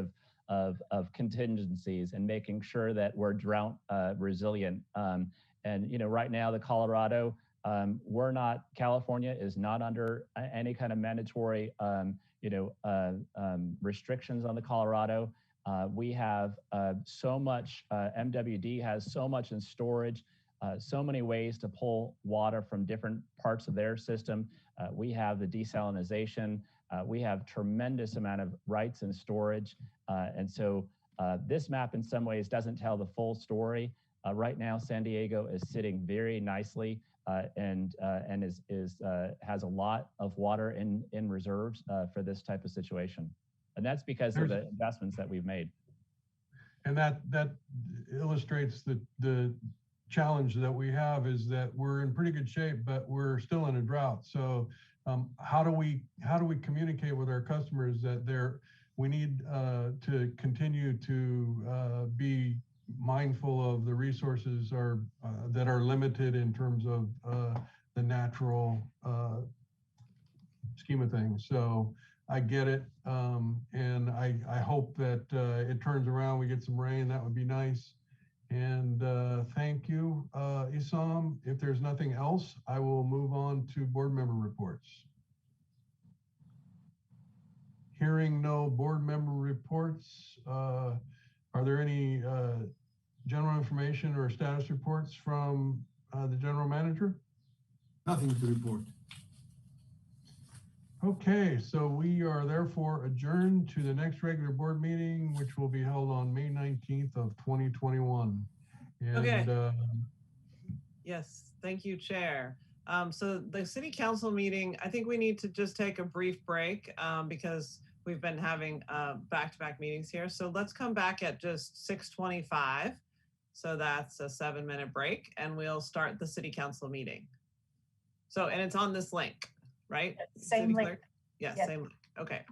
of contingencies and making sure that we're drought resilient. And you know, right now the Colorado, California is not under any kind of mandatory you know, restrictions on the Colorado. We have so much, MWD has so much in storage, so many ways to pull water from different parts of their system. We have the desalinization. We have tremendous amount of rights in storage. And so this map in some ways doesn't tell the full story. Right now, San Diego is sitting very nicely and has a lot of water in reserves for this type of situation. And that's because of the investments that we've made. And that illustrates the challenge that we have is that we're in pretty good shape, but we're still in a drought. So how do we communicate with our customers that we need to continue to be mindful of the resources that are limited in terms of the natural scheme of things. So I get it, and I hope that it turns around, we get some rain, that would be nice. And thank you, Isam. If there's nothing else, I will move on to board member reports. Hearing no board member reports, are there any general information or status reports from the general manager? Nothing to report. Okay, so we are therefore adjourned to the next regular board meeting, which will be held on May 19th of 2021. And, okay. Yes, thank you, Chair. So the city council meeting, I think we need to just take a brief break because we've been having back-to-back meetings here. So let's come back at just 6:25. So that's a 7-minute break and we'll start the city council meeting. So, and it's on this link, right? Same link. Yes, same link. Okay.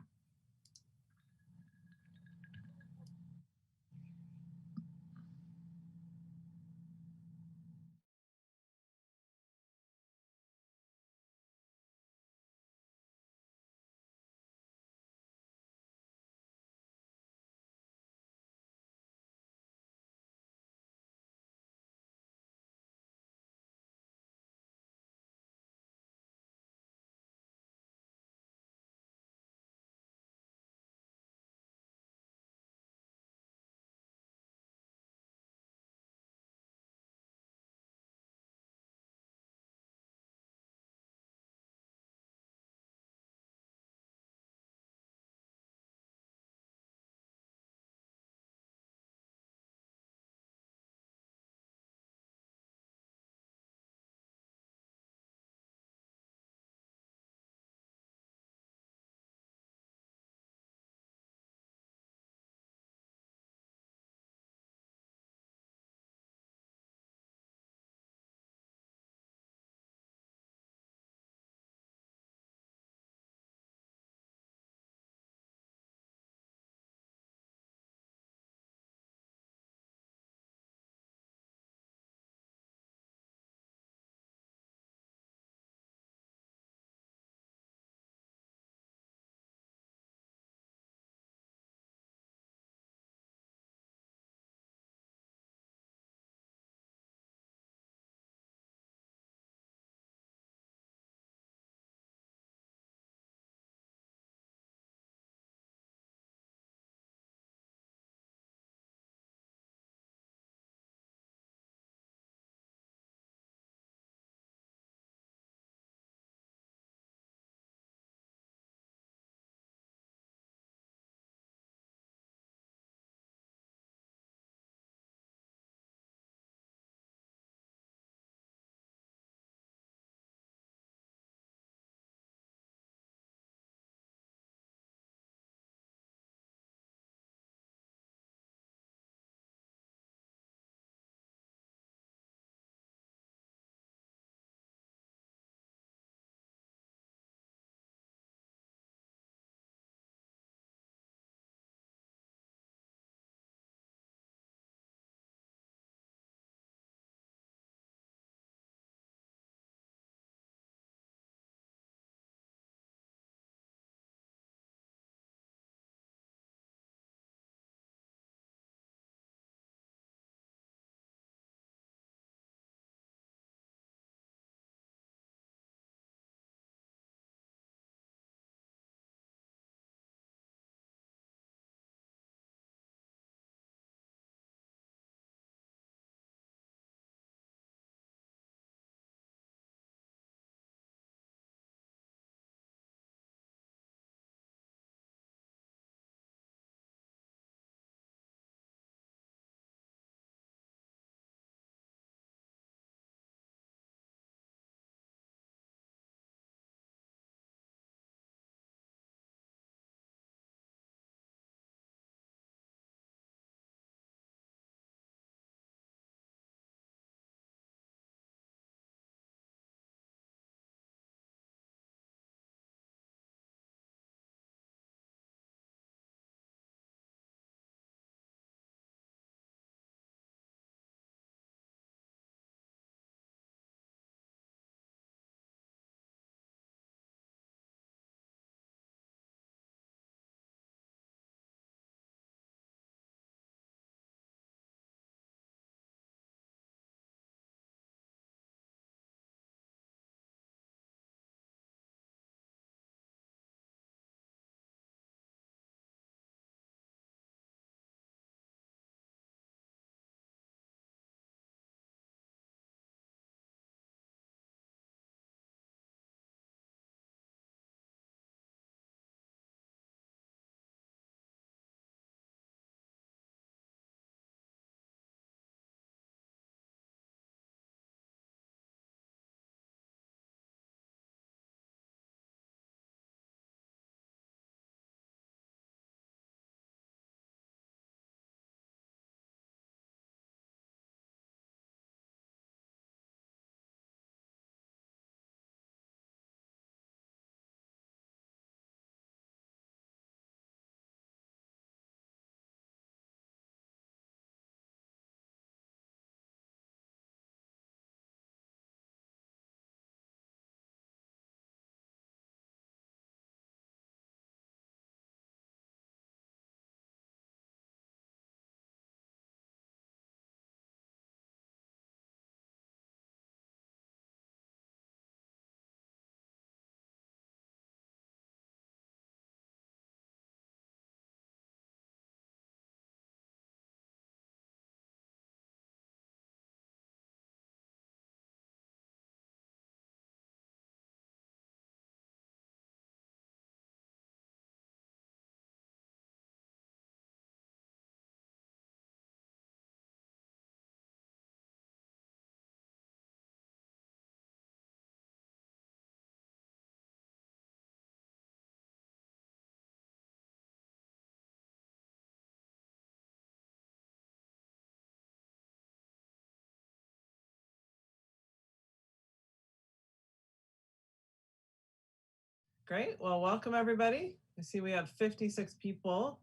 Great. Well, welcome everybody. I see we have 56 people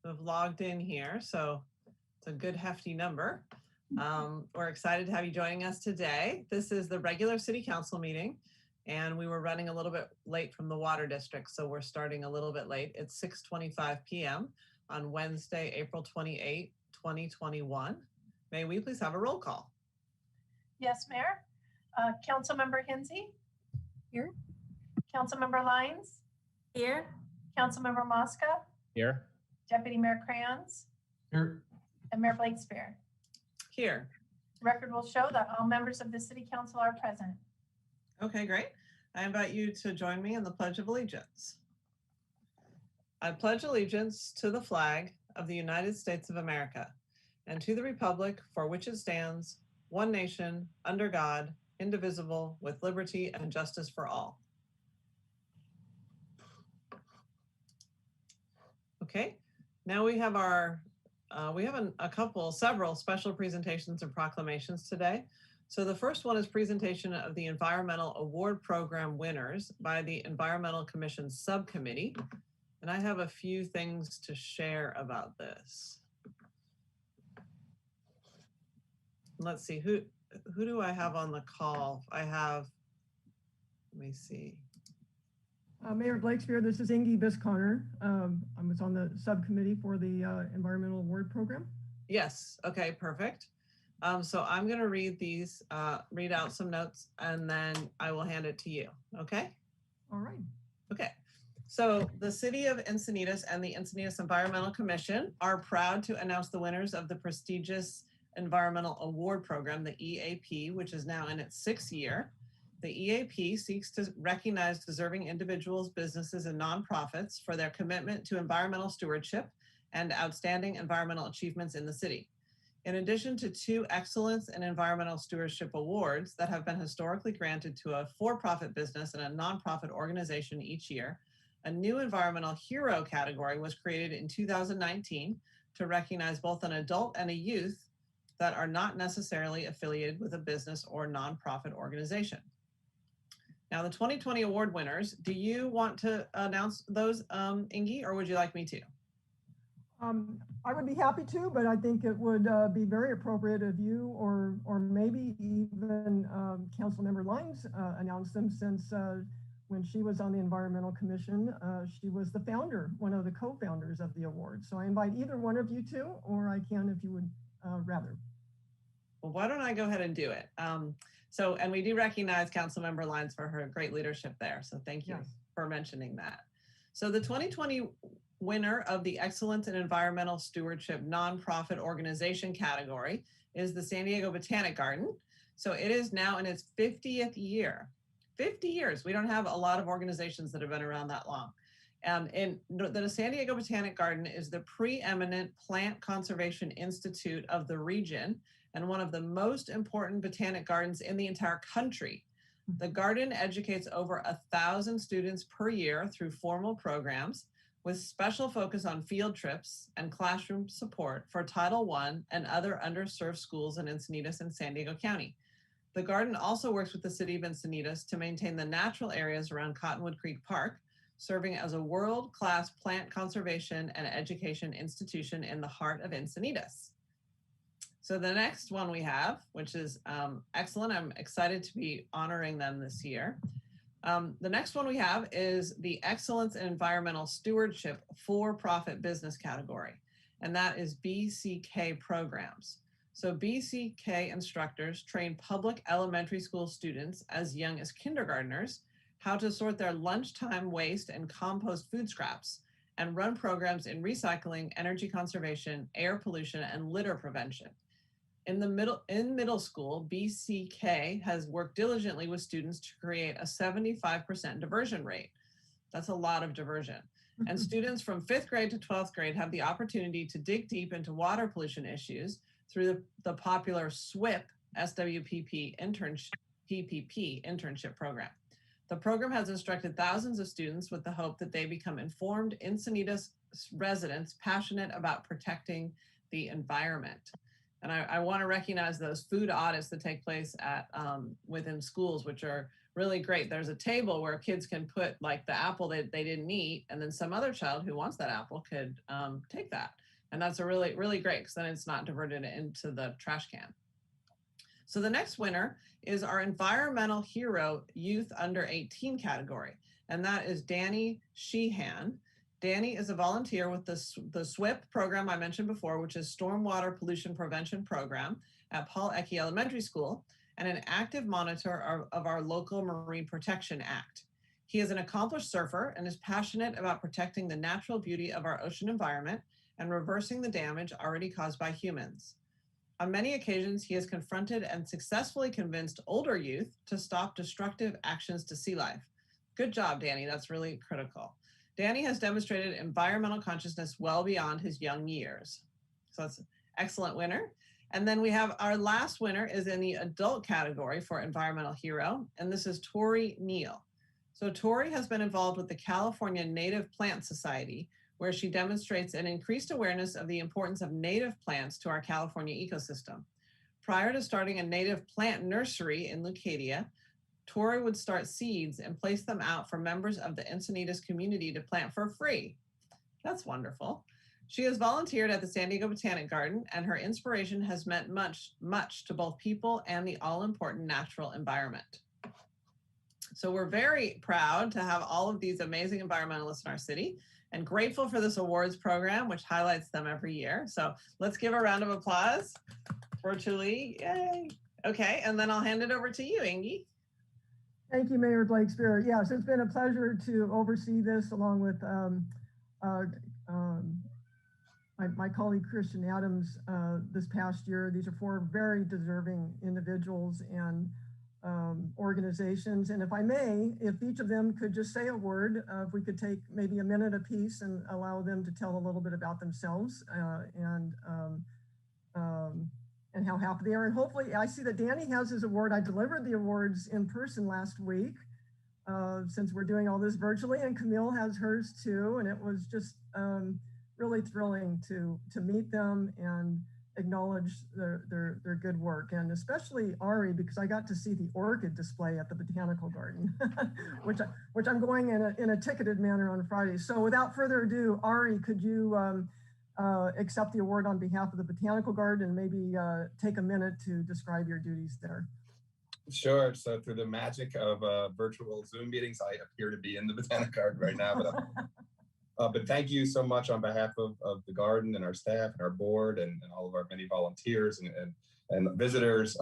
who have logged in here, so it's a good hefty number. We're excited to have you joining us today. This is the regular city council meeting, and we were running a little bit late from the water district, so we're starting a little bit late. It's 6:25 p.m. on Wednesday, April 28, 2021. May we please have a roll call? Yes, Mayor. Councilmember Hensy. Here. Councilmember Lyons. Here. Councilmember Mosca. Here. Deputy Mayor Crayons. Here. And Mayor Blakespear. Here. Record will show that all members of the city council are present. Okay, great. I invite you to join me in the Pledge of Allegiance. I pledge allegiance to the flag of the United States of America and to the republic for which it stands, one nation, under God, indivisible, with liberty and justice for all. Okay, now we have several special presentations and proclamations today. So the first one is presentation of the Environmental Award Program winners by the Environmental Commission Subcommittee. And I have a few things to share about this. Let's see, who do I have on the call? I have, let me see. Mayor Blakespear, this is Ingy Bisconner. I was on the subcommittee for the Environmental Award Program. Yes, okay, perfect. So I'm gonna read these, read out some notes, and then I will hand it to you, okay? All right. Okay, so the City of Encinitas and the Encinitas Environmental Commission are proud to announce the winners of the prestigious Environmental Award Program, the EAP, which is now in its 6th year. The EAP seeks to recognize deserving individuals, businesses, and nonprofits for their commitment to environmental stewardship and outstanding environmental achievements in the city. In addition to 2 Excellence in Environmental Stewardship Awards that have been historically granted to a for-profit business and a nonprofit organization each year, a new Environmental Hero category was created in 2019 to recognize both an adult and a youth that are not necessarily affiliated with a business or nonprofit organization. Now, the 2020 award winners, do you want to announce those, Ingy, or would you like me to? I would be happy to, but I think it would be very appropriate if you or maybe even Councilmember Lyons announced them, since when she was on the Environmental Commission, she was the founder, one of the co-founders of the award. So I invite either one of you to, or I can if you would rather. Well, why don't I go ahead and do it? And we do recognize Councilmember Lyons for her great leadership there. So thank you for mentioning that. So the 2020 winner of the Excellence in Environmental Stewardship Nonprofit Organization category is the San Diego Botanic Garden. So it is now in its 50th year. 50 years. We don't have a lot of organizations that have been around that long. And the San Diego Botanic Garden is the preeminent plant conservation institute of the region and one of the most important botanic gardens in the entire country. The garden educates over 1,000 students per year through formal programs with special focus on field trips and classroom support for Title I and other underserved schools in Encinitas and San Diego County. The garden also works with the City of Encinitas to maintain the natural areas around Cottonwood Creek Park, serving as a world-class plant conservation and education institution in the heart of Encinitas. So the next one we have, which is excellent, I'm excited to be honoring them this year. The next one we have is the Excellence in Environmental Stewardship for-profit business category, and that is BCK programs. So BCK instructors train public elementary school students as young as kindergartners how to sort their lunchtime waste and compost food scraps, and run programs in recycling, energy conservation, air pollution, and litter prevention. In middle school, BCK has worked diligently with students to create a 75% diversion rate. That's a lot of diversion. And students from 5th grade to 12th grade have the opportunity to dig deep into water pollution issues through the popular SWIP, SWPP internship program. The program has instructed thousands of students with the hope that they become informed Encinitas residents passionate about protecting the environment. And I want to recognize those food audits that take place at within schools, which are really great. There's a table where kids can put like the apple that they didn't eat, and then some other child who wants that apple could take that. And that's a really, really great, because then it's not diverted into the trash can. So the next winner is our Environmental Hero Youth Under 18 category, and that is Danny Sheehan. Danny is a volunteer with the SWIP program I mentioned before, which is Stormwater Pollution Prevention Program at Paul Ecke Elementary School, and an active monitor of our local Marine Protection Act. He is an accomplished surfer and is passionate about protecting the natural beauty of our ocean environment and reversing the damage already caused by humans. On many occasions, he has confronted and successfully convinced older youth to stop destructive actions to sea life. Good job, Danny. That's really critical. Danny has demonstrated environmental consciousness well beyond his young years. So that's an excellent winner. And then we have our last winner is in the adult category for Environmental Hero, and this is Tori Neal. So Tori has been involved with the California Native Plant Society, where she demonstrates an increased awareness of the importance of native plants to our California ecosystem. Prior to starting a native plant nursery in Leucadia, Tori would start seeds and place them out for members of the Encinitas community to plant for free. That's wonderful. She has volunteered at the San Diego Botanic Garden, and her inspiration has meant much, much to both people and the all-important natural environment. So we're very proud to have all of these amazing environmentalists in our city, and grateful for this awards program, which highlights them every year. So let's give a round of applause virtually. Yay. Okay, and then I'll hand it over to you, Angie. Thank you, Mayor Blakespear. Yes, it's been a pleasure to oversee this along with my colleague Christian Adams this past year. These are 4 very deserving individuals and organizations. And if I may, if each of them could just say a word, if we could take maybe a minute apiece and allow them to tell a little bit about themselves and how happy they are. And hopefully, I see that Danny has his award. I delivered the awards in person last week since we're doing all this virtually, and Camille has hers too. And it was just really thrilling to meet them and acknowledge their good work, and especially Ari, because I got to see the orchid display at the Botanical Garden, which I'm going in a ticketed manner on Friday. So without further ado, Ari, could you accept the award on behalf of the Botanical Garden and maybe take a minute to describe your duties there? Sure. So through the magic of virtual Zoom meetings, I appear to be in the Botanic Garden right now, but thank you so much on behalf of the garden and our staff and our board and all of our many volunteers and visitors.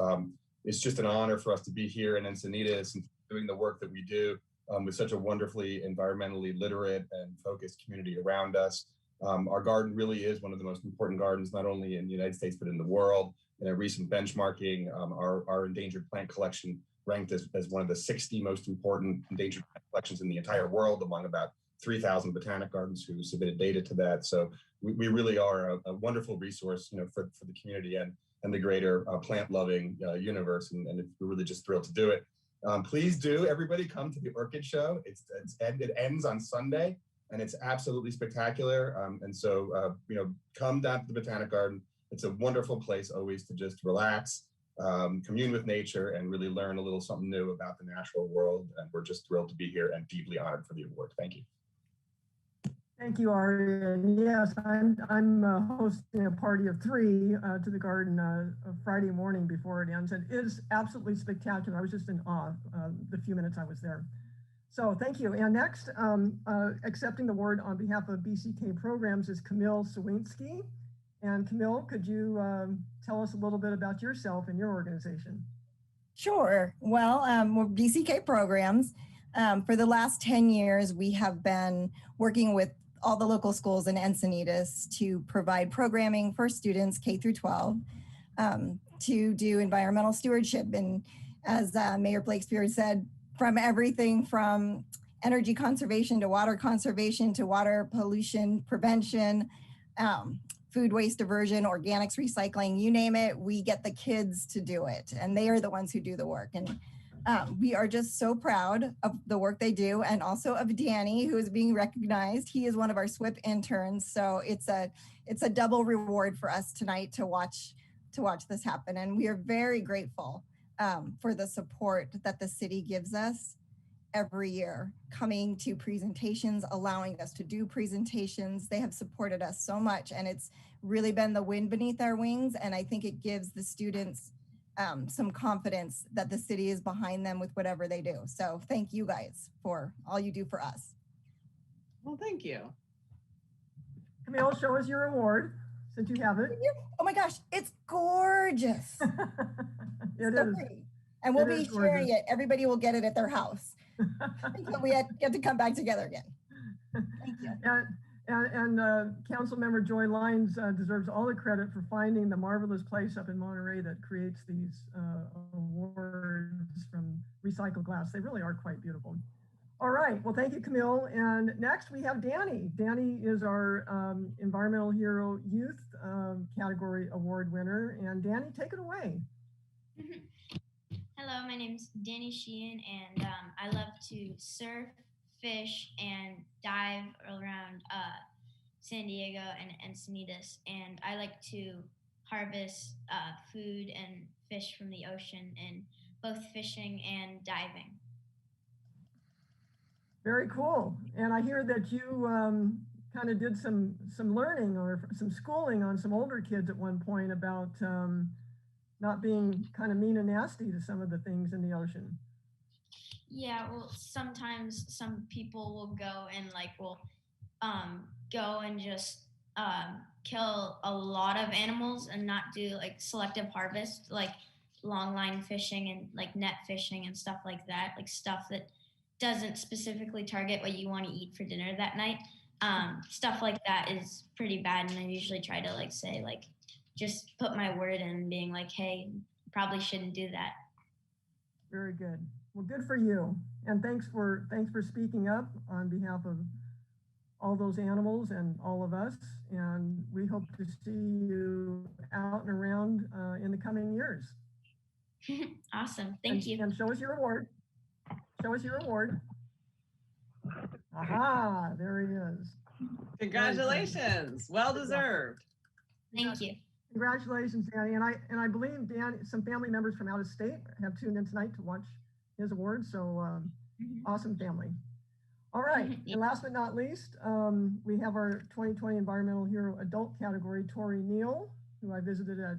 It's just an honor for us to be here in Encinitas and doing the work that we do with such a wonderfully environmentally literate and focused community around us. Our garden really is one of the most important gardens, not only in the United States, but in the world. In a recent benchmarking, our endangered plant collection ranked as one of the 60 most important endangered plant collections in the entire world, among about 3,000 botanic gardens who submitted data to that. So we really are a wonderful resource, for the community and the greater plant-loving universe, and we're really just thrilled to do it. Please do, everybody, come to the Orchid Show. It ends on Sunday, and it's absolutely spectacular. And so, come down to the Botanic Garden. It's a wonderful place always to just relax, commune with nature, and really learn a little something new about the natural world. And we're just thrilled to be here and deeply honored for the award. Thank you. Thank you, Ari. And yes, I'm hosting a party of 3 to the garden Friday morning before it ends. And it is absolutely spectacular. I was just in awe the few minutes I was there. So thank you. And next, accepting the award on behalf of BCK Programs is Camille Sawinski. And Camille, could you tell us a little bit about yourself and your organization? Sure. Well, we're BCK Programs. For the last 10 years, we have been working with all the local schools in Encinitas to provide programming for students K through 12 to do environmental stewardship. And as Mayor Blakespear said, from everything from energy conservation to water pollution prevention, food waste diversion, organics recycling, you name it, we get the kids to do it. And they are the ones who do the work. And we are just so proud of the work they do, and also of Danny, who is being recognized. He is one of our SWIP interns. So it's a double reward for us tonight to watch to watch this happen. And we are very grateful for the support that the city gives us every year, coming to presentations, allowing us to do presentations. They have supported us so much, and it's really been the wind beneath our wings. And I think it gives the students some confidence that the city is behind them with whatever they do. So thank you guys for all you do for us. Well, thank you. Camille, show us your award since you have it. Oh my gosh, it's gorgeous. It So is. pretty. And we'll It be is sharing gorgeous. it. Everybody will get it at their house. Until we get to come back together again. Thank you. And Councilmember Joy Lyons deserves all the credit for finding the marvelous place up in Monterey that creates these awards from recycled glass. They really are quite beautiful. All right, well, thank you, Camille. And next we have Danny. Danny is our Environmental Hero Youth category award winner. And Danny, take it away. Hello, my name's Danny Sheehan, and I love to surf, fish, and dive around San Diego and Encinitas. And I like to harvest food and fish from the ocean in both fishing and diving. Very cool. And I hear that you kind of did some learning or some schooling on some older kids at one point about not being kind of mean and nasty to some of the things in the ocean. Yeah, well, sometimes some people will go and go and just kill a lot of animals and not do like selective harvest, like long line fishing and like net fishing and stuff like that, like stuff that doesn't specifically target what you want to eat for dinner that night. Stuff like that is pretty bad, and I usually try to like say like just put my word in, being like, hey, probably shouldn't do that. Very good. Well, good for you. And thanks for speaking up on behalf of all those animals and all of us. And we hope to see you out and around in the coming years. Awesome. Thank you. And show us your award. Show us your award. Aha, there he is. Congratulations. Well deserved. Thank you. Congratulations, Danny. And I believe Danny, some family members from out of state have tuned in tonight to watch his award. So awesome family. All right. And last but not least, we have our 2020 Environmental Hero Adult category, Tori Neal, who I visited at.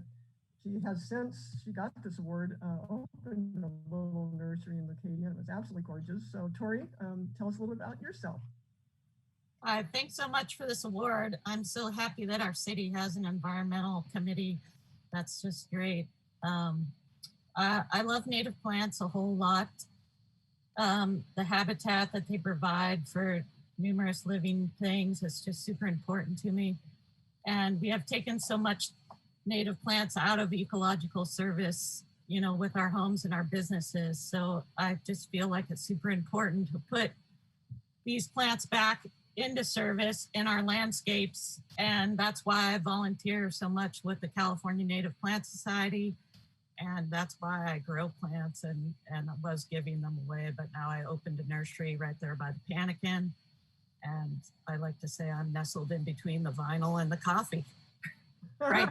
She has since she got this award opened a little nursery in Leucadia. It was absolutely gorgeous. So Tori, tell us a little bit about yourself. Thanks so much for this award. I'm so happy that our city has an environmental committee. That's just great. I love native plants a whole lot. The habitat that they provide for numerous living things is just super important to me. And we have taken so much native plants out of ecological service, you know, with our homes and our businesses. So I just feel like it's super important to put these plants back into service in our landscapes. And that's why I volunteer so much with the California Native Plant Society. And that's why I grow plants and I was giving them away, but now I opened a nursery right there by the Panikin. And I like to say I'm nestled in between the vinyl and the coffee. Right.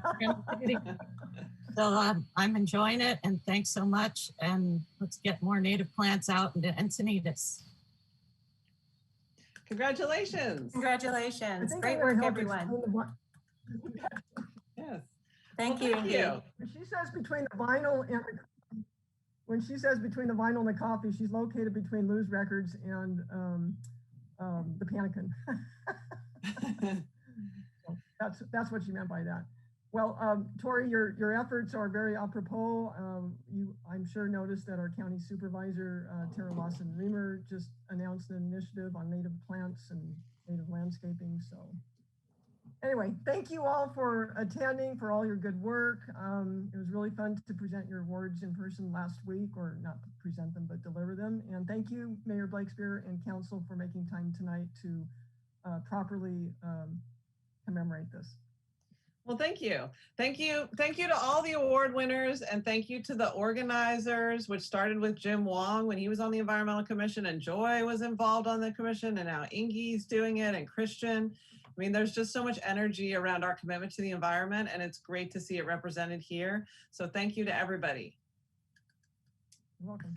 So I'm enjoying it, and thanks so much. And let's get more native plants out into Encinitas. Congratulations. Congratulations. Great work, everyone. Yes. Thank you. When she says between the vinyl and the coffee, she's located between Lou's Records and the Panikin. So that's what she meant by that. Well, Tori, your efforts are very apropos. You, I'm sure, noticed that our county supervisor, Tara Lawson-Reamer, just announced an initiative on native plants and native landscaping. So anyway, thank you all for attending, for all your good work. It was really fun to present your awards in person last week, or not present them, but deliver them. And thank you, Mayor Blakespear and Council, for making time tonight to properly commemorate this. Well, thank you. Thank you. Thank you to all the award winners, and thank you to the organizers, which started with Jim Wong when he was on the Environmental Commission, and Joy was involved on the commission, and now Ingy's doing it, and Christian. mean, there's just so much energy around our commitment to the environment, and it's great to see it represented here. So thank you to everybody. You're welcome.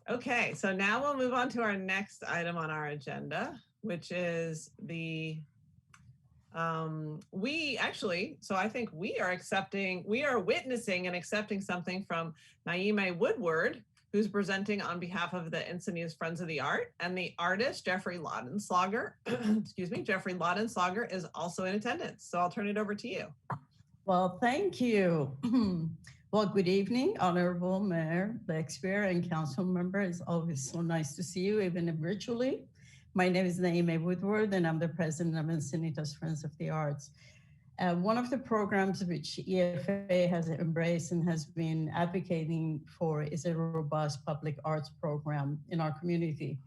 Okay, so now we'll move on to our next item on our agenda, which is the, I think we are witnessing and accepting something from Naima Woodward, who's presenting on behalf of the Encinitas Friends of the Art, and the artist, Jeffrey Laudenslager, excuse me, Jeffrey Laudenslager is also in attendance. So I'll turn it over to you. Well, thank you. Well, good evening, Honorable Mayor Bexper and council members. It's always so nice to see you, even virtually. My name is Naima Woodward, and I'm the president of Encinitas Friends of the Arts. One of the programs which EFA has embraced and has been advocating for is a robust public arts program in our community.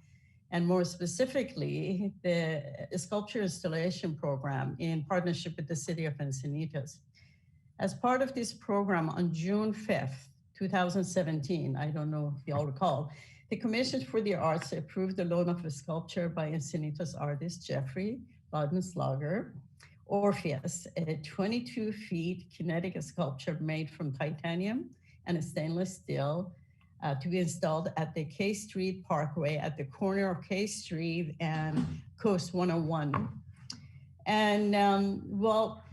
And more specifically, the sculpture installation program in partnership with the city of Encinitas. As part of this program on June 5th, 2017, I don't know if you all recall, the Commission for the Arts approved the loan of a sculpture by Encinitas artist Jeffrey Laudenslager, Orpheus, a 22 feet kinetic sculpture made from titanium and stainless steel to be installed at the K Street Parkway at the corner of K Street and Coast 101. And well,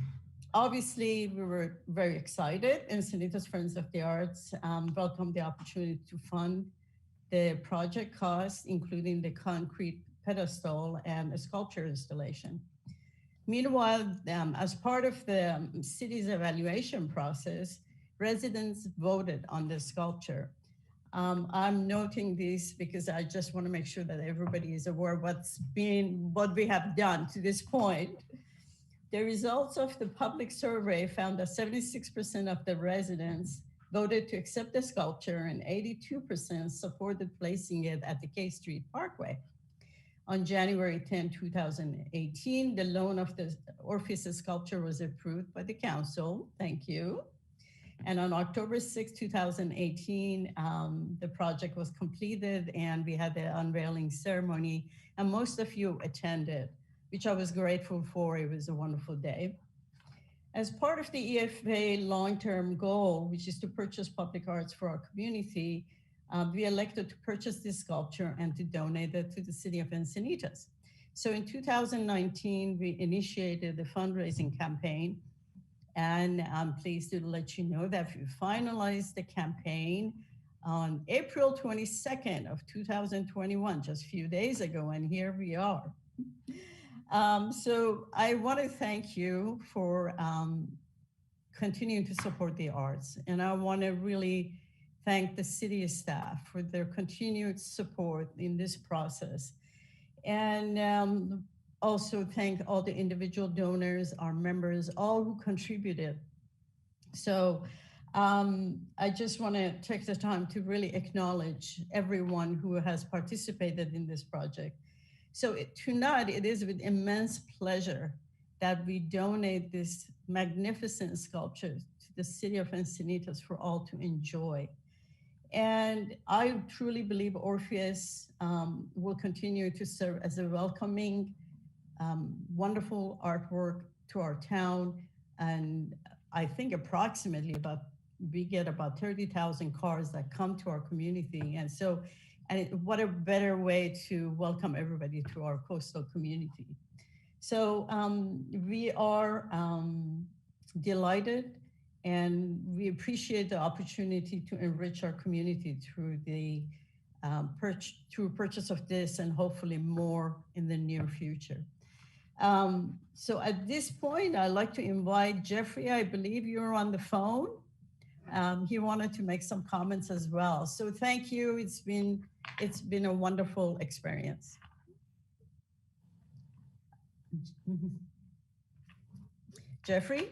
obviously we were very excited. Encinitas Friends of the Arts welcomed the opportunity to fund the project costs, including the concrete pedestal and a sculpture installation. Meanwhile, as part of the city's evaluation process, residents voted on the sculpture. I'm noting this because I just want to make sure that everybody is aware of what we have done to this point. The results of the public survey found that 76% of the residents voted to accept the sculpture and 82% supported placing it at the K Street Parkway. On January 10, 2018, the loan of the Orpheus sculpture was approved by the council. Thank you. And on October 6, 2018, the project was completed and we had the unveiling ceremony, and most of you attended, which I was grateful for. It was a wonderful day. As part of the EFA long-term goal, which is to purchase public arts for our community, we elected to purchase this sculpture and to donate it to the city of Encinitas. So in 2019, we initiated the fundraising campaign, and I'm pleased to let you know that we finalized the campaign on April 22nd of 2021, just a few days ago, and here we are. So I want to thank you for continuing to support the arts, and I want to really thank the city staff for their continued support in this process. And also thank all the individual donors, our members, all who contributed. So I just want to take the time to really acknowledge everyone who has participated in this project. So tonight, it is with immense pleasure that we donate this magnificent sculpture to the city of Encinitas for all to enjoy. And I truly believe Orpheus will continue to serve as a welcoming, wonderful artwork to our town. And I think approximately we get about 30,000 cars that come to our community. And so, what a better way to welcome everybody to our coastal community. So we are delighted, and we appreciate the opportunity to enrich our community through the purchase of this, and hopefully more in the near future. So at this point, I'd like to invite Jeffrey. I believe you're on the phone. He wanted to make some comments as well. So thank you. It's been a wonderful experience. Jeffrey?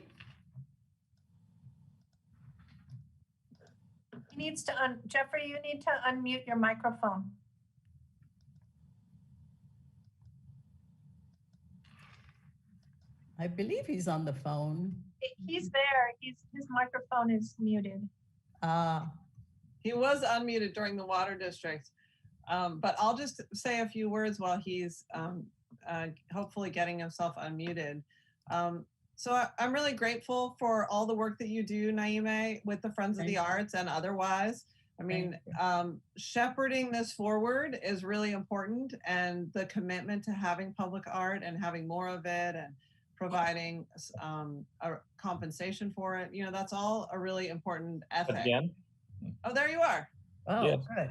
He needs to Jeffrey, you need to unmute your microphone. I believe he's on the phone. He's there. His microphone is muted. He was unmuted during the water district, but I'll just say a few words while he's hopefully getting himself unmuted. So I'm really grateful for all the work that you do, Naime, with the Friends of the Arts and otherwise. I mean, shepherding this forward is really important, and the commitment to having public art and having more of it and providing a compensation for it, you know, that's all a really important ethic. Again? Oh, there you are. Oh, Yes. good.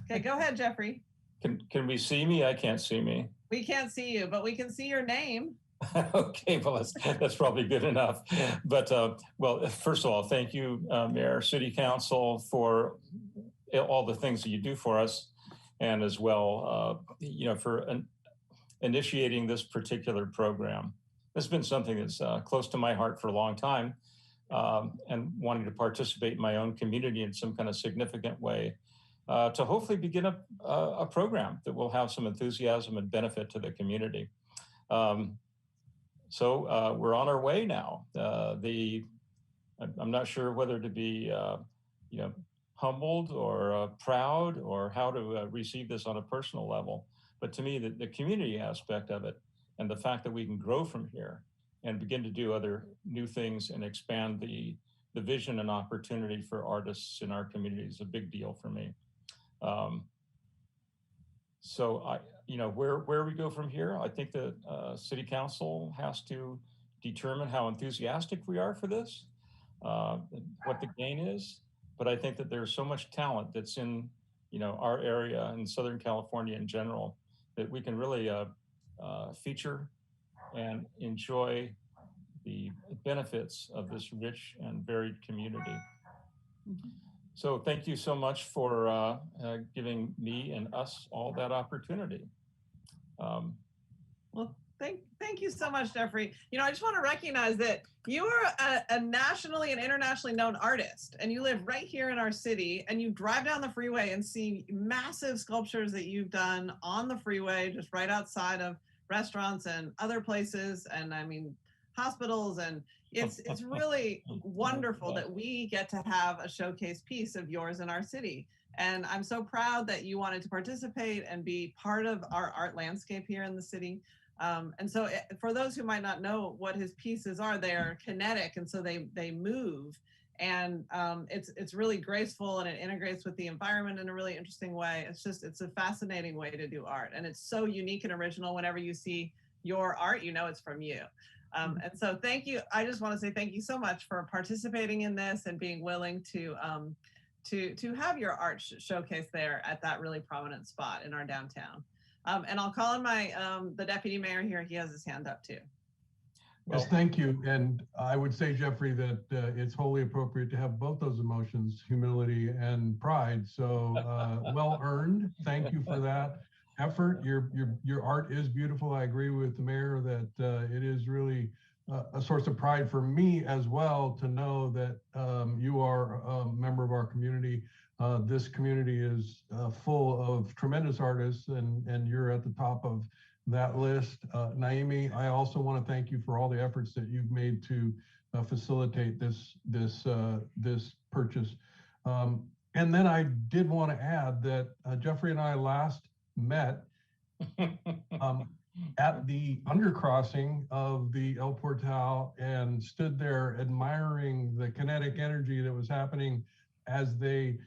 Okay, go ahead, Jeffrey. Can we see me? I can't see me. We can't see you, but we can see your name. Okay, well, that's probably good enough. But well, first of all, thank you, Mayor, City Council, for all the things that you do for us, and as well, you know, for initiating this particular program. This has been something that's close to my heart for a long time, and wanting to participate in my own community in some kind of significant way, to hopefully begin a program that will have some enthusiasm and benefit to the community. So we're on our way now. I'm not sure whether to be, you know, humbled or proud, or how to receive this on a personal level. But to me, the community aspect of it, and the fact that we can grow from here and begin to do other new things and expand the vision and opportunity for artists in our community is a big deal for me. So you know, where we go from here, I think the City Council has to determine how enthusiastic we are for this, what the gain is. But I think that there's so much talent that's in, you know, our area in Southern California in general, that we can really feature and enjoy the benefits of this rich and varied community. So thank you so much for giving me and us all that opportunity. Well, thank you so much, Jeffrey. You know, I just want to recognize that you are a nationally and internationally known artist, and you live right here in our city, and you drive down the freeway and see massive sculptures that you've done on the freeway, just right outside of restaurants and other places, and I mean, hospitals, and it's really wonderful that we get to have a showcase piece of yours in our city. And I'm so proud that you wanted to participate and be part of our art landscape here in the city. And so for those who might not know what his pieces are, they are kinetic, and so they move. And it's really graceful, and it integrates with the environment in a really interesting way. It's a fascinating way to do art. And it's so unique and original. Whenever you see your art, you know it's from you. And so thank you. I just want to say thank you so much for participating in this and being willing to have your art showcase there at that really prominent spot in our downtown. And I'll call on the deputy mayor here. He has his hand up too. Yes, thank you. And I would say, Jeffrey, that it's wholly appropriate to have both those emotions, humility and pride. So well earned. Thank you for that effort. Your art is beautiful. I agree with the mayor that it is really a source of pride for me as well to know that you are a member of our community. This community is full of tremendous artists, and you're at the top of that list. Naomi, I also want to thank you for all the efforts that you've made to facilitate this purchase. And then I did want to add that Jeffrey and I last met at the undercrossing of the El Portal and stood there admiring the kinetic energy that was happening as they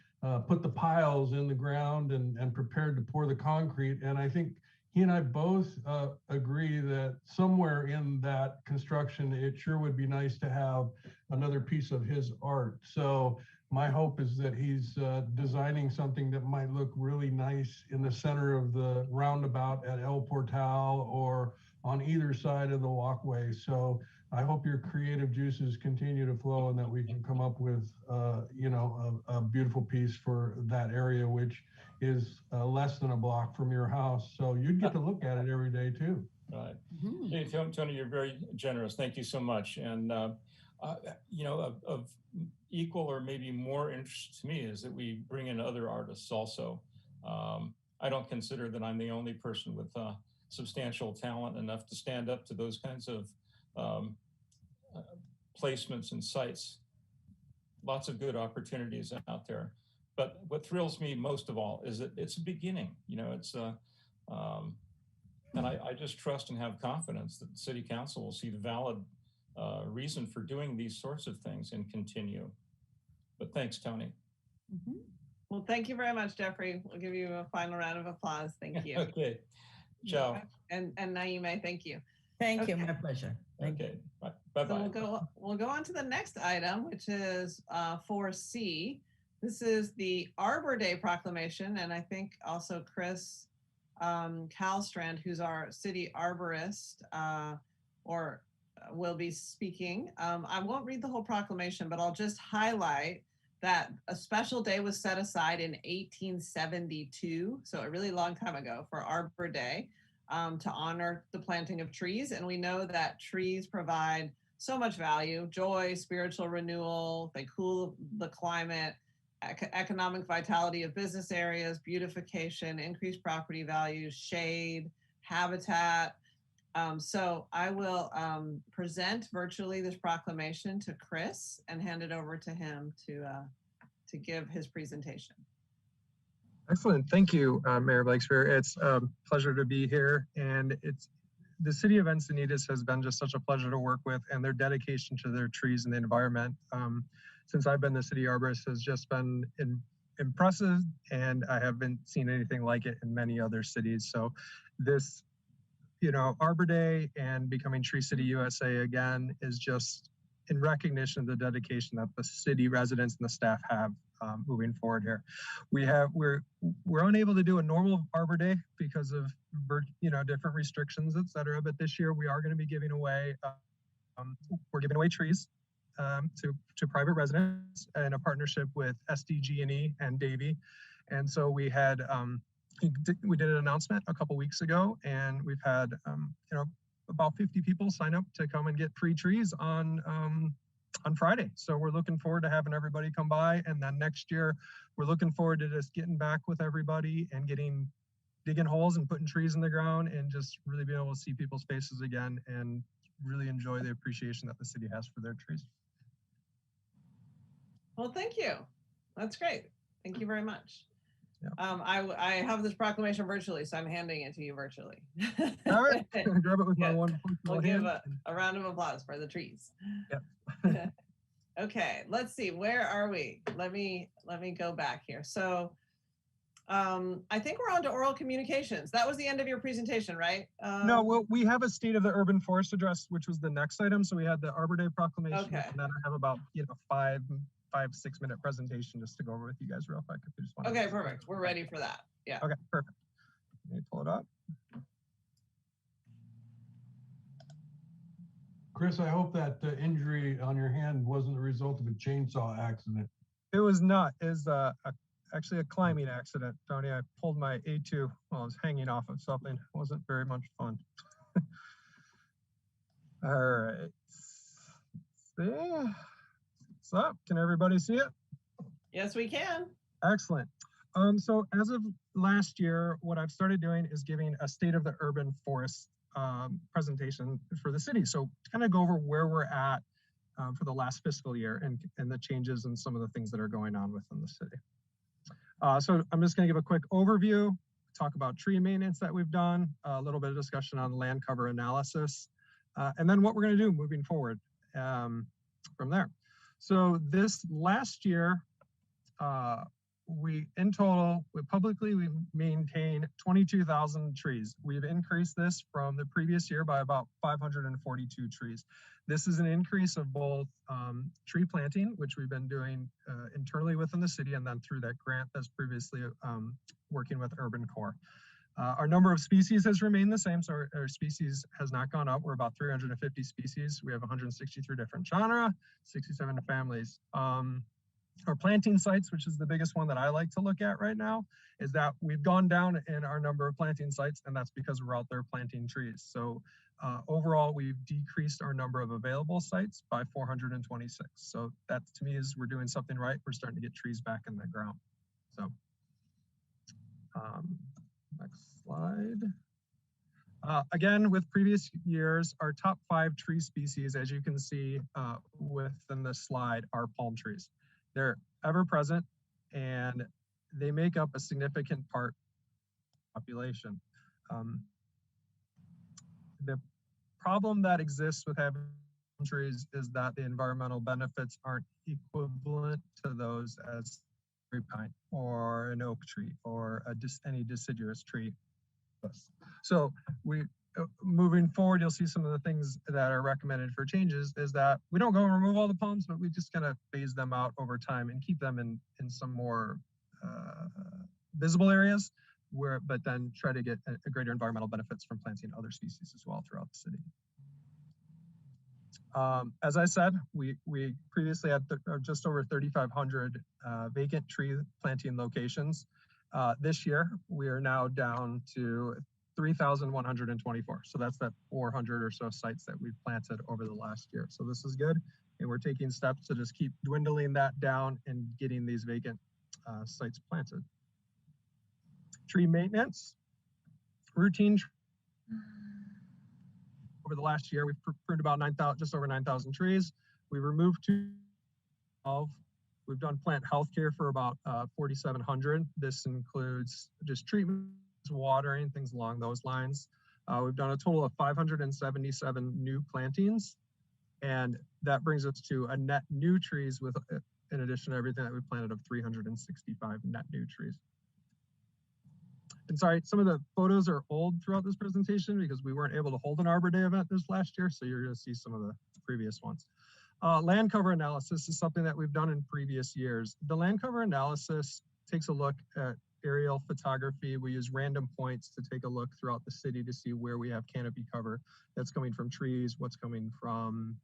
put the piles in the ground and prepared to pour the concrete. And I think he and I both agree that somewhere in that construction, it sure would be nice to have another piece of his art. So my hope is that he's designing something that might look really nice in the center of the roundabout at El Portal or on either side of the walkway. So I hope your creative juices continue to flow and that we can come up with, you know, a beautiful piece for that area, which is less than a block from your house. So you'd get to look at it every day too. Right. Hey, Tony, you're very generous. Thank you so much. And, you know, of equal or maybe more interest to me is that we bring in other artists also. I don't consider that I'm the only person with substantial talent enough to stand up to those kinds of placements and sites. Lots of good opportunities out there. But what thrills me most of all is that it's a beginning. You know, it's And I just trust and have confidence that the city council will see the valid reason for doing these sorts of things and continue. But thanks, Tony. Well, thank you very much, Jeffrey. We'll give you a final round of applause. Thank you. Okay. Ciao. And Naime, thank you. Thank you. My pleasure. Okay. Bye-bye. So we'll go on to the next item, which is 4C. This is the Arbor Day proclamation, and I think also Chris Kalstrand, who's our city arborist, will be speaking. I won't read the whole proclamation, but I'll just highlight that a special day was set aside in 1872, so a really long time ago, for Arbor Day, to honor the planting of trees. And we know that trees provide so much value: joy, spiritual renewal, they cool the climate, economic vitality of business areas, beautification, increased property values, shade, habitat. So I will present virtually this proclamation to Chris and hand it over to him to give his presentation. Excellent. Thank you, Mayor Blakespeare. It's a pleasure to be here. And the city of Encinitas has been just such a pleasure to work with, and their dedication to their trees and the environment since I've been the city arborist has just been impressive, and I haven't seen anything like it in many other cities. So this, Arbor Day and becoming Tree City USA again is just in recognition of the dedication that the city residents and the staff have moving forward here. We're unable to do a normal Arbor Day because of different restrictions, et cetera. But this year we are going to be giving away we're giving away trees to private residents in a partnership with SDWD and Davy. And so we did an announcement a couple weeks ago, and we've had about 50 people sign up to come and get free trees on Friday. So we're looking forward to having everybody come by. And then next year, we're looking forward to just getting back with everybody and digging holes and putting trees in the ground and just really being able to see people's faces again and really enjoy the appreciation that the city has for their trees. Well, thank you. That's great. Thank you very much. Yeah. I have this proclamation virtually, so I'm handing it to you virtually. All right, grab it with my one. We'll give a round of applause for the trees. Yep. Okay, let's see. Where are we? Let me go back here. So I think we're on to oral communications. That was the end of your presentation, right? No, well, we have a State of the Urban Forest Address, which was the next item. So we had the Arbor Day proclamation, okay. And then I have about 5-6 minute presentation just to go over with you guys real quick. If you just want. Okay, perfect. We're ready for that. Yeah. Okay, perfect. Let me pull it up. Chris, I hope that injury on your hand wasn't the result of a chainsaw accident. It was not. It was actually a climbing accident, Tony. I pulled my A2 while I was hanging off of something. It wasn't very much fun. All right. Let's see. What's up? Can everybody see it? Yes, we can. Excellent. So as of last year, what I've started doing is giving a State of the Urban Forest presentation for the city. So to kind of go over where we're at for the last fiscal year and the changes and some of the things that are going on within the city. So I'm just going to give a quick overview, talk about tree maintenance that we've done, a little bit of discussion on land cover analysis, and then what we're going to do moving forward from there. So this last year, we maintain 22,000 trees. We've increased this from the previous year by about 542 trees. This is an increase of both tree planting, which we've been doing internally within the city, and then through that grant that's previously working with Urban Core. Our number of species has remained the same, so our species has not gone up. We're about 350 species. We have 163 different genera, 67 families. Our planting sites, which is the biggest one that I like to look at right now, is that we've gone down in our number of planting sites, and that's because we're out there planting trees. So overall, we've decreased our number of available sites by 426. So that to me is we're doing something right. We're starting to get trees back in the ground. So next slide. Again, with previous years, our top 5 tree species, as you can see within the slide, are palm trees. They're ever present, and they make up a significant part of the population. the problem that exists with having trees is that the environmental benefits aren't equivalent to those as a pine or an oak tree or any deciduous tree. So moving forward, you'll see some of the things that are recommended for changes is that we don't go and remove all the palms, but we just kind of phase them out over time and keep them in some more visible areas but then try to get a greater environmental benefits from planting other species as well throughout the city. As I said, we previously had just over 3,500 vacant tree planting locations. This year, we are now down to 3,124. So that's that 400 or so sites that we've planted over the last year. So this is good. And we're taking steps to just keep dwindling that down and getting these vacant sites planted. Tree maintenance, routine. Over the last year, we've pruned about just over 9,000 trees. We removed 12. We've done plant healthcare for about 4,700. This includes just treatment, watering, things along those lines. We've done a total of 577 new plantings, and that brings us to a net new trees with, in addition to everything that we planted, of 365 net new trees. And sorry, some of the photos are old throughout this presentation because we weren't able to hold an Arbor Day event this last year, so you're going to see some of the previous ones. Land cover analysis is something that we've done in previous years. The land cover analysis takes a look at aerial photography. We use random points to take a look throughout the city to see where we have canopy cover that's coming from trees, what's coming from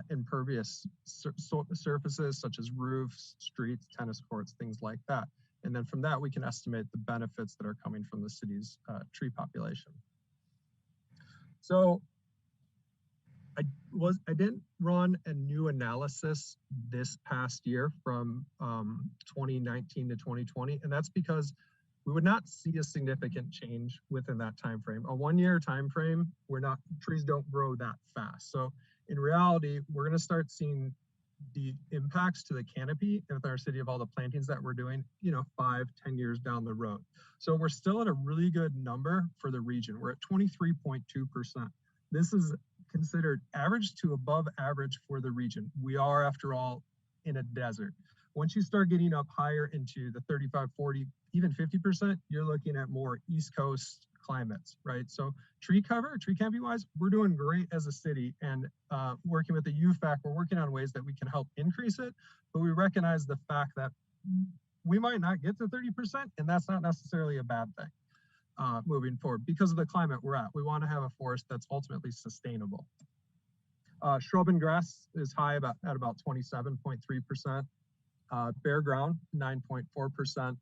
impervious surfaces such as roofs, streets, tennis courts, things like that. And then from that, we can estimate the benefits that are coming from the city's tree population. So I didn't run a new analysis this past year from 2019 to 2020, and that's because we would not see a significant change within that time frame. A one-year time frame, trees don't grow that fast. So in reality, we're going to start seeing the impacts to the canopy with our city of all the plantings that we're doing, 5-10 years down the road. So we're still at a really good number for the region. We're at 23.2%. This is considered average to above average for the region. We are, after all, in a desert. Once you start getting up higher into the 35, 40, even 50%, you're looking at more East Coast climates, right? So tree canopy wise, we're doing great as a city, and working with the UFAC, we're working on ways that we can help increase it, but we recognize the fact that we might not get to 30%, and that's not necessarily a bad thing moving forward because of the climate we're at. We want to have a forest that's ultimately sustainable. Shrub and grass is high at about 27.3%, bare ground 9.4%,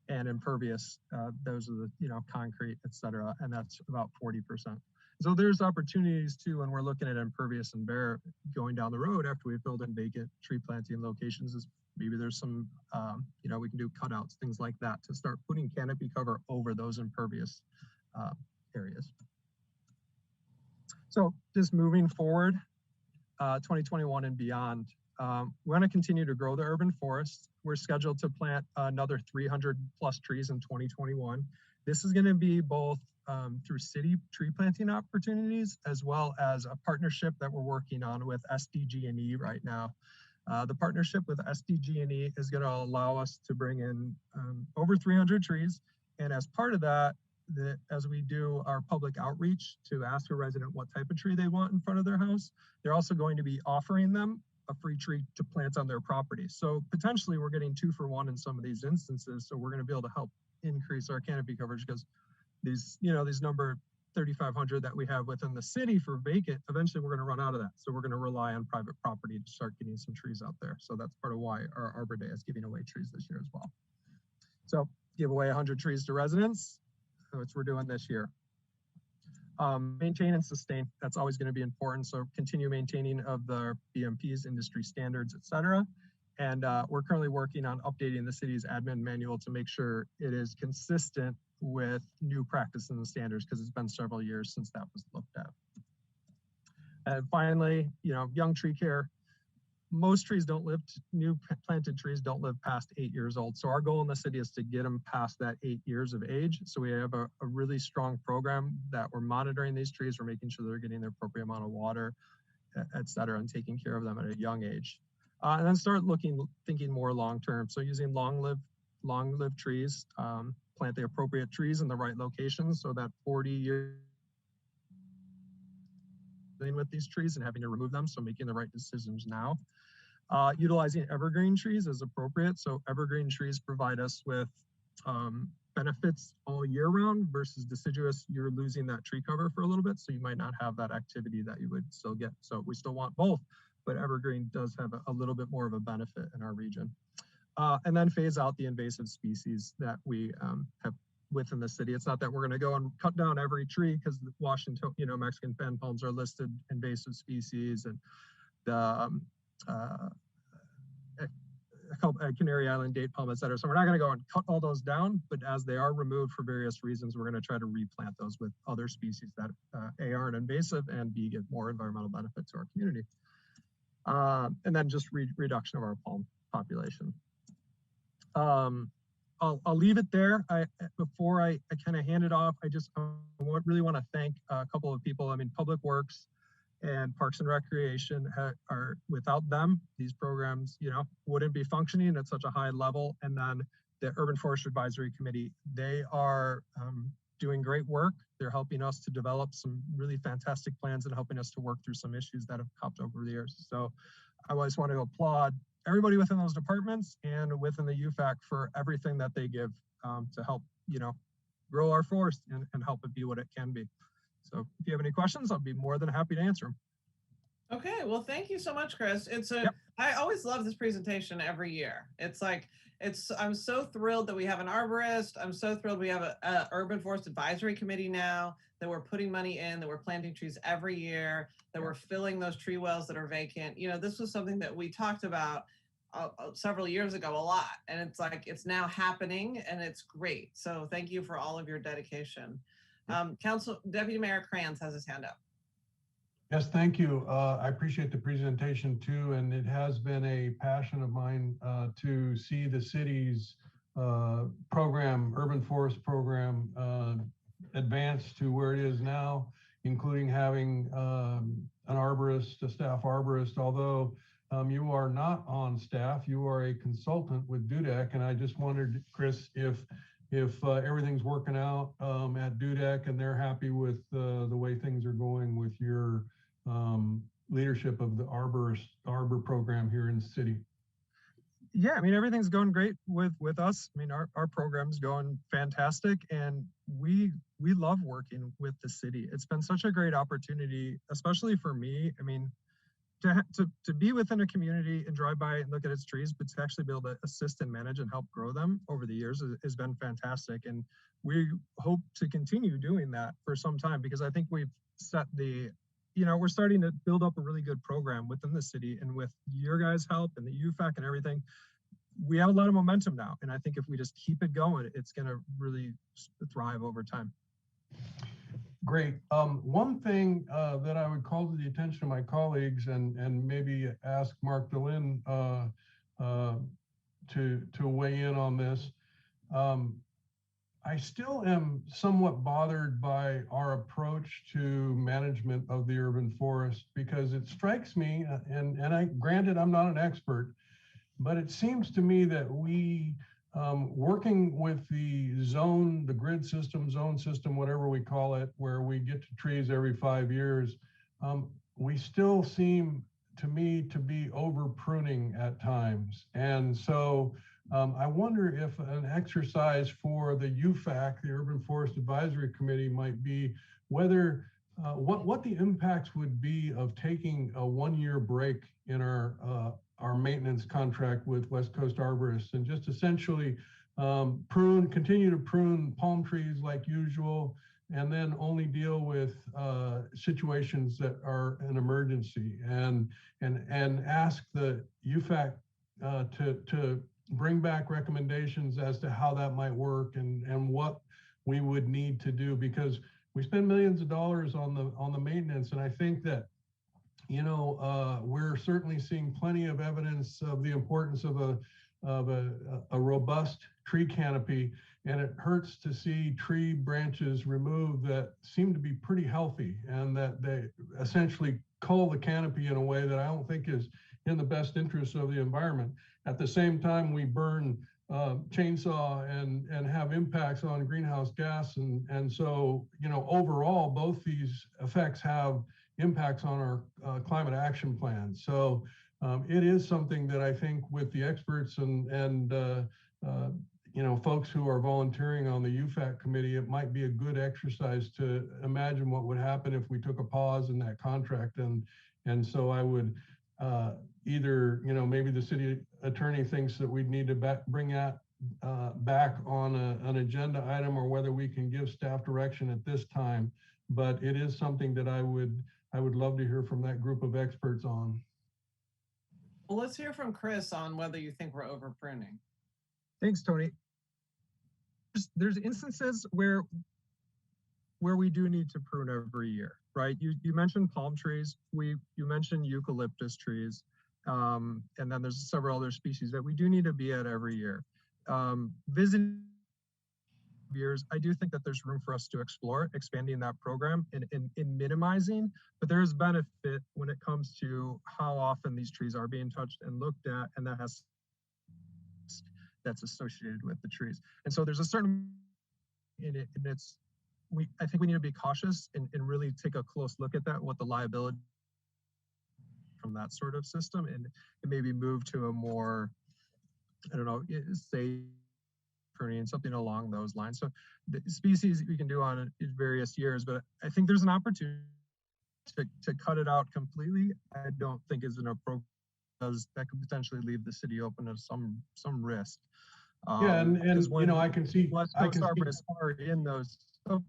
and impervious, those are the concrete, etc., and that's about 40%. So there's opportunities too when we're looking at impervious and bare going down the road after we build in vacant tree planting locations. Is maybe there's some we can do cutouts, things like that, to start putting canopy cover over those impervious areas. So just moving forward, 2021 and beyond, we're going to continue to grow the urban forest. We're scheduled to plant another 300 plus trees in 2021. This is going to be both through city tree planting opportunities, as well as a partnership that we're working on with SDWD right now. The partnership with SDWD is going to allow us to bring in over 300 trees. And as part of that, as we do our public outreach to ask a resident what type of tree they want in front of their house, they're also going to be offering them a free tree to plant on their property. So potentially we're getting 2 for 1 in some of these instances. So we're going to be able to help increase our canopy coverage, because these number 3,500 that we have within the city for vacant, eventually we're going to run out of that. So we're going to rely on private property to start getting some trees out there. So that's part of why our Arbor Day is giving away trees this year as well. So give away 100 trees to residents, which we're doing this year. Maintain and sustain, that's always going to be important. So continue maintaining of the BMPs, industry standards, etc. And we're currently working on updating the city's admin manual to make sure it is consistent with new practices and standards, because it's been several years since that was looked at. And finally, young tree care. most trees don't live, new planted trees don't live past 8 years old. So our goal in the city is to get them past that 8 years of age. So we have a really strong program that we're monitoring these trees. We're making sure they're getting their appropriate amount of water, et cetera, and taking care of them at a young age. And then start thinking more long-term. So using long-lived trees, plant the appropriate trees in the right locations so that 40 years with these trees and having to remove them. So making the right decisions now. Utilizing evergreen trees as appropriate. So evergreen trees provide us with benefits all year round versus deciduous, you're losing that tree cover for a little bit. So you might not have that activity that you would still get. So we still want both, but evergreen does have a little bit more of a benefit in our region. And then phase out the invasive species that we have within the city. It's not that we're going to go and cut down every tree, because Washington, Mexican fan palms are listed invasive species, and the Canary Island date palm, et cetera. So we're not going to go and cut all those down, but as they are removed for various reasons, we're going to try to replant those with other species that A, aren't invasive, and B, give more environmental benefit to our community. And then just reduction of our palm population. I'll leave it there. Before I kind of hand it off, I really want to thank a couple of people. I mean, Public Works and Parks and Recreation are, without them, these programs, wouldn't be functioning at such a high level. And then the Urban Forest Advisory Committee, they are doing great work. They're helping us to develop some really fantastic plans and helping us to work through some issues that have popped over the years. So I always want to applaud everybody within those departments and within the UFAC for everything that they give to help, grow our forest and help it be what it can be. So if you have any questions, I'll be more than happy to answer them. Okay, well, thank you so much, Chris. I always love this presentation every year. I'm so thrilled that we have an arborist. I'm so thrilled we have a Urban Forest Advisory Committee now, that we're putting money in, that we're planting trees every year, that we're filling those tree wells that are vacant. This was something that we talked about several years ago a lot, and it's now happening, and it's great. So thank you for all of your dedication. Deputy Mayor Kranz has his hand up. Yes, thank you. I appreciate the presentation too, and it has been a passion of mine to see the city's program, urban forest program, advance to where it is now, including having an arborist, a staff arborist, although you are not on staff, you are a consultant with DUDEC, and I just wondered, Chris, if everything's working out at DUDEC and they're happy with the way things are going with your leadership of the arbor program here in the city. Yeah, I mean, everything's going great with us. I mean, our program's going fantastic, and we love working with the city. It's been such a great opportunity, especially for me. I mean, to be within a community and drive by and look at its trees, but to actually be able to assist and manage and help grow them over the years has been fantastic. And we hope to continue doing that for some time, because I think we've set we're starting to build up a really good program within the city, and with your guys' help and the UFAC and everything, we have a lot of momentum now. And I think if we just keep it going, it's going to really thrive over time. Great. One thing that I would call to the attention of my colleagues and maybe ask Mark Delin to weigh in on this. I still am somewhat bothered by our approach to management of the urban forest, because it strikes me, and granted, I'm not an expert, but it seems to me that we, working with the grid system, zone system, whatever we call it, where we get to trees every 5 years, we still seem to me to be over pruning at times. And so I wonder if an exercise for the UFAC, the Urban Forest Advisory Committee, might be whether what the impacts would be of taking a 1-year break in our maintenance contract with West Coast Arborists, and just essentially continue to prune palm trees like usual, and then only deal with situations that are an emergency, and ask the UFAC to bring back recommendations as to how that might work and what we would need to do, because we spend millions of dollars on the maintenance, and I think that we're certainly seeing plenty of evidence of the importance of a robust tree canopy, and it hurts to see tree branches removed that seem to be pretty healthy and that they essentially cull the canopy in a way that I don't think is in the best interest of the environment. At the same time, we burn chainsaw and have impacts on greenhouse gas. And so, overall, both these effects have impacts on our climate action plan. So it is something that I think with the experts and folks who are volunteering on the UFAC committee, it might be a good exercise to imagine what would happen if we took a pause in that contract. And so I would either, maybe the city attorney thinks that we'd need to bring that back on an agenda item, or whether we can give staff direction at this time. But it is something that I would love to hear from that group of experts on. Well, let's hear from Chris on whether you think we're over pruning. Thanks, Tony. There's instances where we do need to prune every year, right? You mentioned palm trees. You mentioned eucalyptus trees, and then there's several other species that we do need to be at every year. Visiting years, I do think that there's room for us to explore expanding that program in minimizing, but there is benefit when it comes to how often these trees are being touched and looked at, and that's associated with the trees. And so there's a certain in it, and I think we need to be cautious and really take a close look at that, what the liability from that sort of system, and maybe move to a more, I don't know, say pruning, something along those lines. So the species we can do on various years, but I think there's an opportunity to cut it out completely. I don't think is an approach, because that could potentially leave the city open to some risk. Yeah, and I can see West Coast arborists are in those. Oh,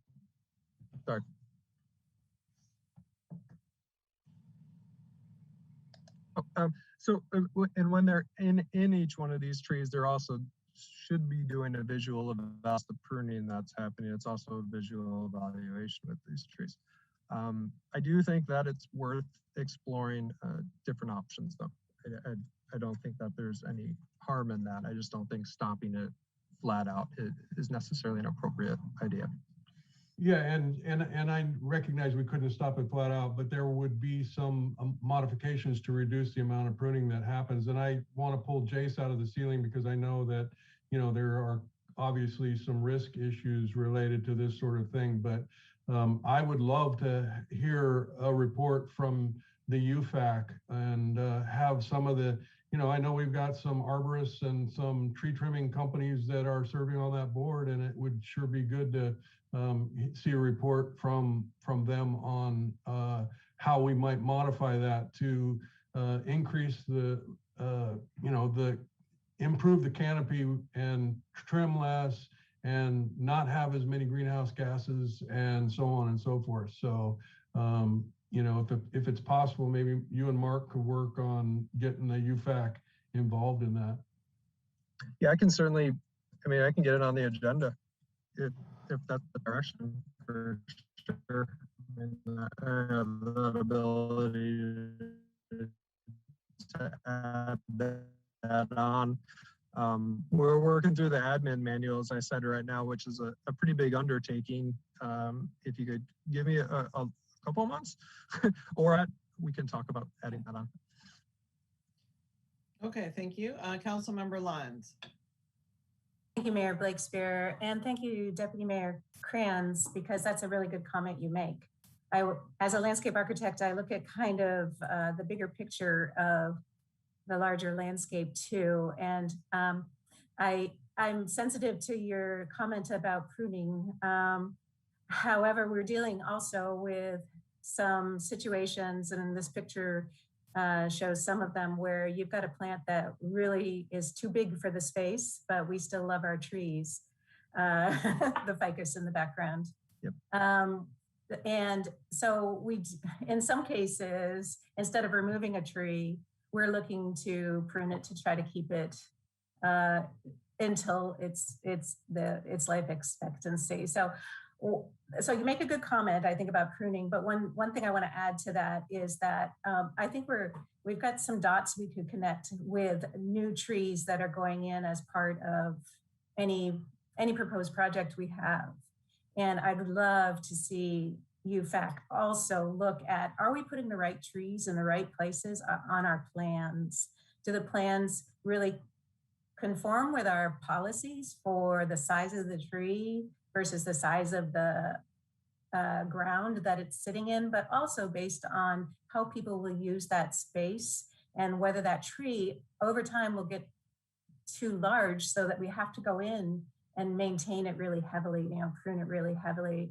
sorry. And when they're in each one of these trees, they're also should be doing a visual about the pruning that's happening. It's also a visual evaluation with these trees. I do think that it's worth exploring different options, though. I don't think that there's any harm in that. I just don't think stopping it flat out is necessarily an appropriate idea. Yeah, and I recognize we couldn't stop it flat out, but there would be some modifications to reduce the amount of pruning that happens. And I want to pull Jace out of the ceiling, because I know that, there are obviously some risk issues related to this sort of thing. But I would love to hear a report from the UFAC and have some of the, I know we've got some arborists and some tree trimming companies that are serving on that board, and it would sure be good to see a report from them on how we might modify that to increase improve the canopy and trim less and not have as many greenhouse gases and so on and so forth. So, if it's possible, maybe you and Mark could work on getting the UFAC involved in that. Yeah, I can certainly, I can get it on the agenda if that's the direction, for sure. I have the ability to add that on. We're working through the admin manual, as I said, right now, which is a pretty big undertaking. If you could give me a couple of months, or we can talk about adding that on. Okay, thank you. Councilmember Lyons. Thank you, Mayor Blakespear, and thank you, Deputy Mayor Kranz, because that's a really good comment you make. As a landscape architect, I look at kind of the bigger picture of the larger landscape too. And I'm sensitive to your comment about pruning. However, we're dealing also with some situations, and this picture shows some of them, where you've got a plant that really is too big for the space, but we still love our trees. The ficus in the background. Yep. And so in some cases, instead of removing a tree, we're looking to prune it to try to keep it until its life expectancy. So so you make a good comment, I think, about pruning, but one thing I want to add to that is that I think we've got some dots we could connect with new trees that are going in as part of any proposed project we have. And I'd love to see UFAC also look at, are we putting the right trees in the right places on our plans? Do the plans really conform with our policies for the size of the tree versus the size of the ground that it's sitting in, but also based on how people will use that space and whether that tree over time will get too large so that we have to go in and maintain it really heavily, prune it really heavily.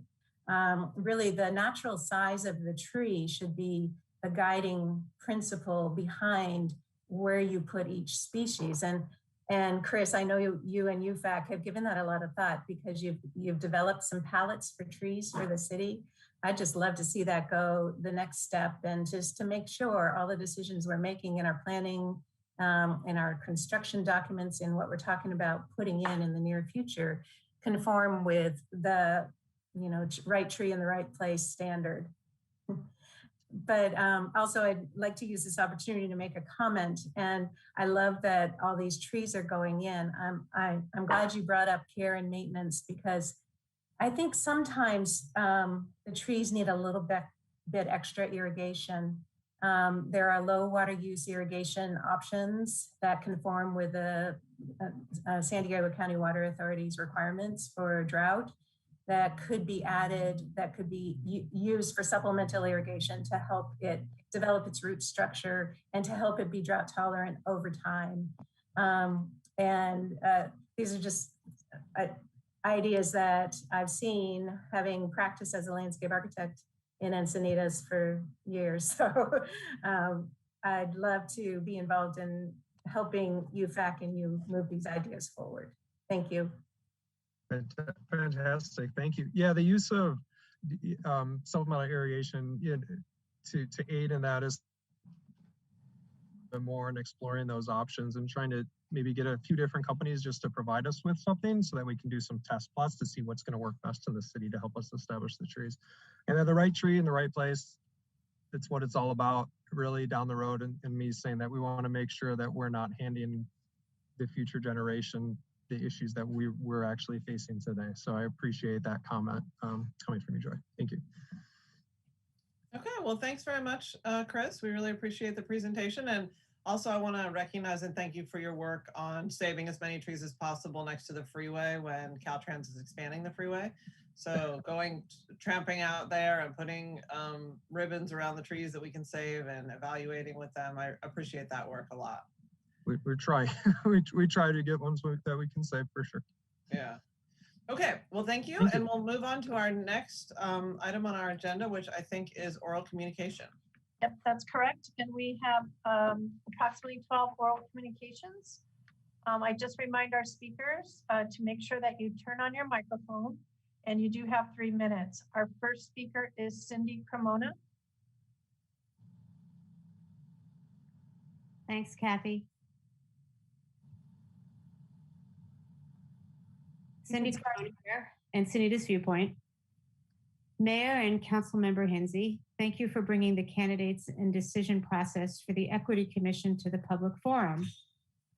Really, the natural size of the tree should be the guiding principle behind where you put each species. And Chris, I know you and UFAC have given that a lot of thought because you've developed some palettes for trees for the city. I'd just love to see that go the next step, and just to make sure all the decisions we're making in our planning, in our construction documents, and what we're talking about putting in the near future conform with the right tree in the right place standard. But also I'd like to use this opportunity to make a comment, and I love that all these trees are going in. I'm glad you brought up care and maintenance, because I think sometimes the trees need a little bit extra irrigation. There are low water use irrigation options that conform with the San Diego County Water Authority's requirements for drought that could be added, that could be used for supplemental irrigation to help it develop its root structure and to help it be drought tolerant over time. These are just ideas that I've seen, having practiced as a landscape architect in Encinitas for years. So I'd love to be involved in helping UFAC and you move these ideas forward. Thank you. Fantastic, thank you. Yeah, the use of supplemental irrigation to aid in that is more in exploring those options and trying to maybe get a few different companies just to provide us with something so that we can do some test plots to see what's going to work best in the city to help us establish the trees. And then the right tree in the right place, that's what it's all about really down the road. And me saying that we want to make sure that we're not handing the future generation the issues that we're actually facing today. So I appreciate that comment coming from you, Joy. Thank you. Okay, well, thanks very much, Chris. We really appreciate the presentation. And also I want to recognize and thank you for your work on saving as many trees as possible next to the freeway when Caltrans is expanding the freeway. So tramping out there and putting ribbons around the trees that we can save and evaluating with them. I appreciate that work a lot. We try. we try to get ones that we can save for sure. Yeah. Okay. Well, thank you. And we'll move on to our next item on our agenda, which I think is oral communication. Yep, that's correct. And we have approximately 12 oral communications. I just remind our speakers to make sure that you turn on your microphone, and you do have 3 minutes. Our first speaker is Cindy Cremona. Thanks, Kathy. Cindy Cremona here, Encinitas Viewpoint. Mayor and Councilmember Hinsey, thank you for bringing the candidates and decision process for the Equity Commission to the public forum.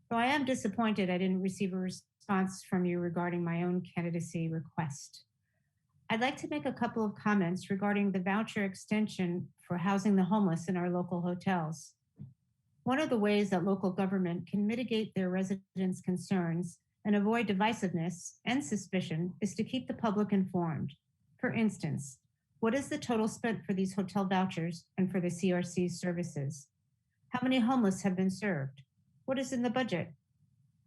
Though I am disappointed I didn't receive a response from you regarding my own candidacy request. I'd like to make a couple of comments regarding the voucher extension for housing the homeless in our local hotels. One of the ways that local government can mitigate their residents' concerns and avoid divisiveness and suspicion is to keep the public informed. For instance, what is the total spent for these hotel vouchers and for the CRC services? How many homeless have been served? What is in the budget?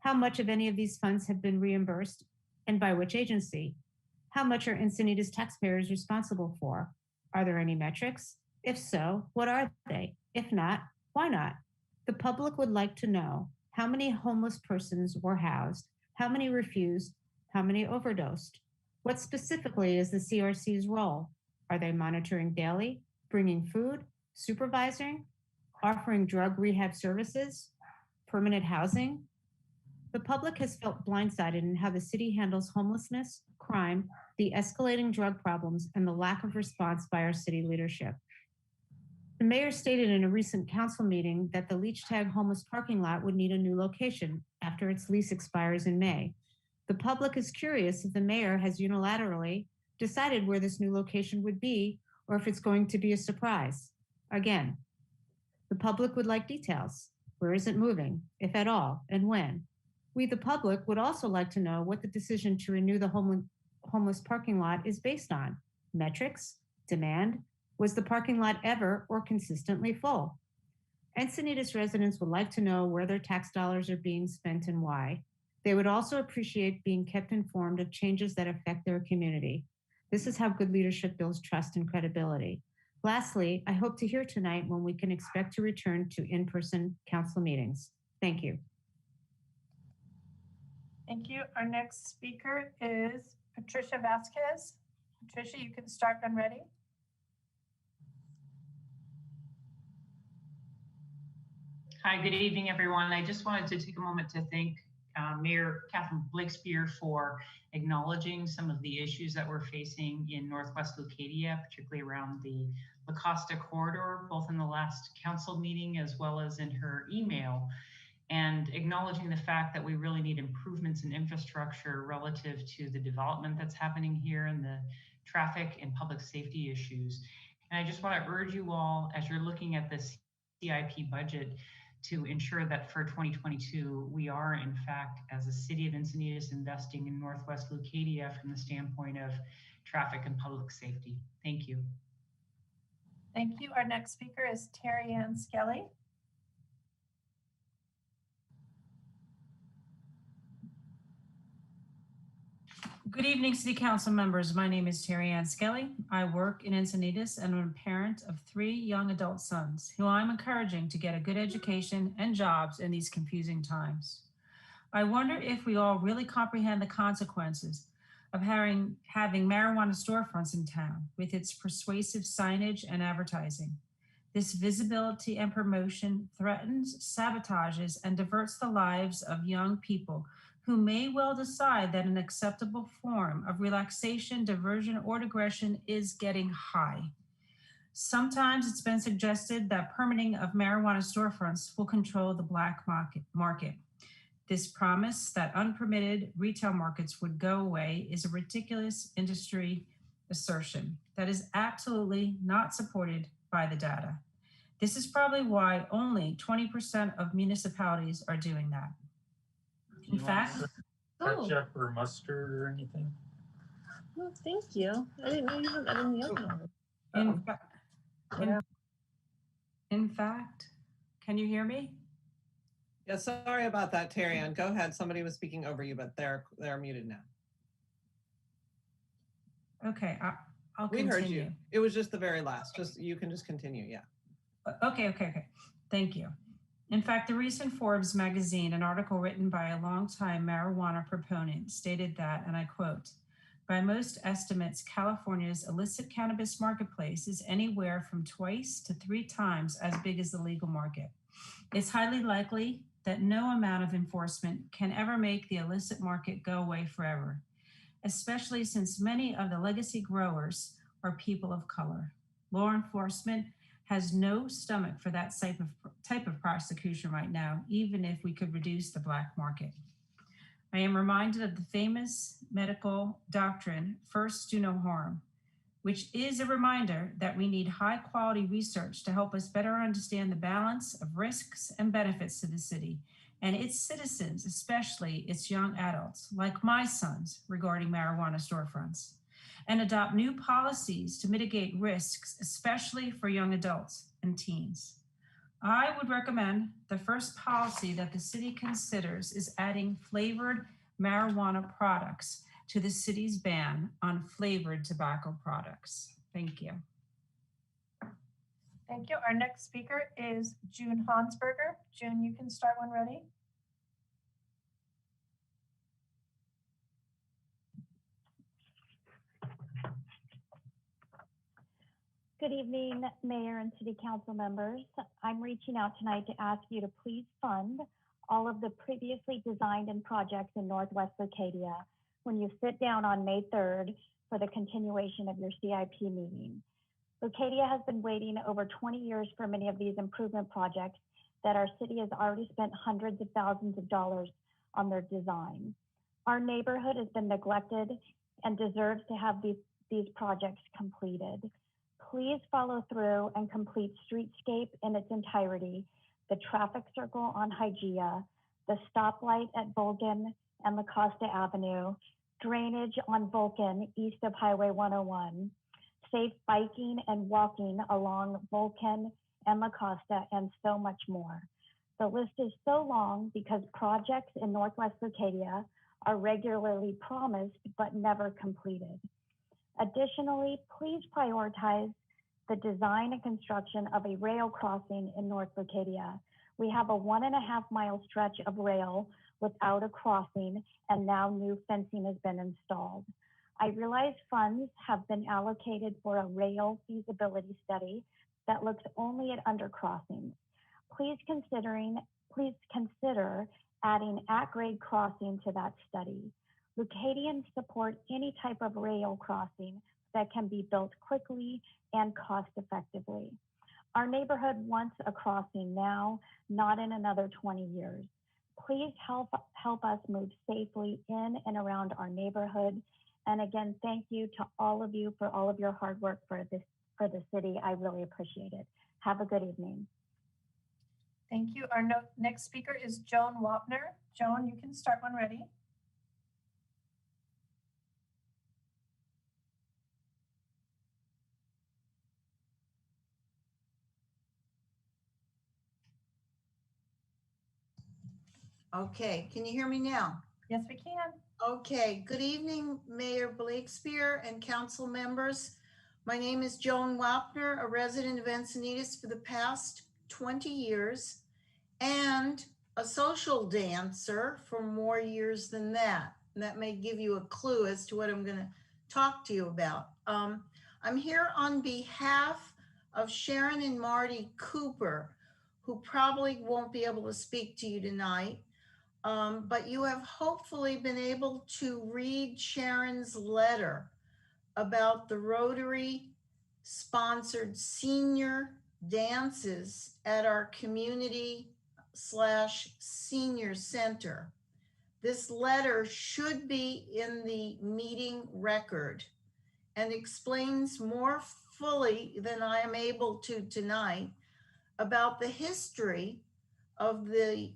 How much of any of these funds have been reimbursed and by which agency? How much are Encinitas taxpayers responsible for? Are there any metrics? If so, what are they? If not, why not? The public would like to know how many homeless persons were housed, how many refused, how many overdosed. What specifically is the CRC's role? Are they monitoring daily, bringing food, supervising, offering drug rehab services, permanent housing? The public has felt blindsided in how the city handles homelessness, crime, the escalating drug problems, and the lack of response by our city leadership. The mayor stated in a recent council meeting that the Leech Tag homeless parking lot would need a new location after its lease expires in May. The public is curious if the mayor has unilaterally decided where this new location would be or if it's going to be a surprise. Again, the public would like details. Where is it moving, if at all, and when? We, the public, would also like to know what the decision to renew the homeless parking lot is based on. Metrics, demand, was the parking lot ever or consistently full? Encinitas residents would like to know where their tax dollars are being spent and why. They would also appreciate being kept informed of changes that affect their community. This is how good leadership builds trust and credibility. Lastly, I hope to hear tonight when we can expect to return to in-person council meetings. Thank you. Thank you. Our next speaker is Patricia Vasquez. Patricia, you can start when ready. Hi, good evening, everyone. I just wanted to take a moment to thank Mayor Catherine Blakespear for acknowledging some of the issues that we're facing in Northwest Leucadia, particularly around the La Costa corridor, both in the last council meeting as well as in her email, and acknowledging the fact that we really need improvements in infrastructure relative to the development that's happening here and the traffic and public safety issues. And I just want to urge you all, as you're looking at this CIP budget, to ensure that for 2022, we are in fact, as a city of Encinitas, investing in Northwest Leucadia from the standpoint of traffic and public safety. Thank you. Thank you. Our next speaker is Terry Ann Skelly. Good evening, City Council members. My name is Terry Ann Skelly. I work in Encinitas and I'm a parent of 3 young adult sons who I'm encouraging to get a good education and jobs in these confusing times. I wonder if we all really comprehend the consequences of having marijuana storefronts in town with its persuasive signage and advertising. This visibility and promotion threatens, sabotages, and diverts the lives of young people who may well decide that an acceptable form of relaxation, diversion, or digression is getting high. Sometimes it's been suggested that permitting of marijuana storefronts will control the black market. This promise that unpermitted retail markets would go away is a ridiculous industry assertion that is absolutely not supported by the data. This is probably why only 20% of municipalities are doing that. In fact, ketchup or mustard or anything? Well, thank you. I didn't know you had that in the oven. In fact, can you hear me? Yeah, sorry about that, Terry Ann. Go ahead. Somebody was speaking over you, but they're muted now. Okay, I'll We continue. heard you. It was just the very last. You can just continue. Yeah. Okay. Thank you. In fact, the recent Forbes magazine, an article written by a longtime marijuana proponent, stated that, and I quote, "By most estimates, California's illicit cannabis marketplace is anywhere from 2 to 3 times as big as the legal market. It's highly likely that no amount of enforcement can ever make the illicit market go away forever, especially since many of the legacy growers are people of color. Law enforcement has no stomach for that type of prosecution right now, even if we could reduce the black market. I am reminded of the famous medical doctrine, first do no harm, which is a reminder that we need high quality research to help us better understand the balance of risks and benefits to the city and its citizens, especially its young adults, like my sons, regarding marijuana storefronts, and adopt new policies to mitigate risks, especially for young adults and teens. I would recommend the first policy that the city considers is adding flavored marijuana products to the city's ban on flavored tobacco products." Thank you. Thank you. Our next speaker is June Hansberger. June, you can start when ready. Good evening, Mayor and City Council members. I'm reaching out tonight to ask you to please fund all of the previously designed and projects in Northwest Leucadia when you sit down on May 3rd for the continuation of your CIP meeting. Leucadia has been waiting over 20 years for many of these improvement projects that our city has already spent hundreds of thousands of dollars on their design. Our neighborhood has been neglected and deserves to have these projects completed. Please follow through and complete streetscape in its entirety, the traffic circle on Hygeia, the stoplight at Vulcan and La Costa Avenue, drainage on Vulcan east of Highway 101, safe biking and walking along Vulcan and La Costa, and so much more. The list is so long because projects in Northwest Leucadia are regularly promised but never completed. Additionally, please prioritize the design and construction of a rail crossing in North Leucadia. We have a 1.5 mile stretch of rail without a crossing, and now new fencing has been installed. I realize funds have been allocated for a rail feasibility study that looks only at undercrossings. Please consider adding at-grade crossing to that study. Leucadians support any type of rail crossing that can be built quickly and cost effectively. Our neighborhood wants a crossing now, not in another 20 years. Please help us move safely in and around our neighborhood. And again, thank you to all of you for all of your hard work for the city. I really appreciate it. Have a good evening. Thank you. Our next speaker is Joan Wapner. Joan, you can start when ready. Okay, can you hear me now? Yes, we can. Okay, good evening, Mayor Blakespear and council members. My name is Joan Wapner, a resident of Encinitas for the past 20 years and a social dancer for more years than that. And that may give you a clue as to what I'm going to talk to you about. I'm here on behalf of Sharon and Marty Cooper, who probably won't be able to speak to you tonight. But you have hopefully been able to read Sharon's letter about the Rotary sponsored senior dances at our community/senior center. This letter should be in the meeting record and explains more fully than I am able to tonight about the history of the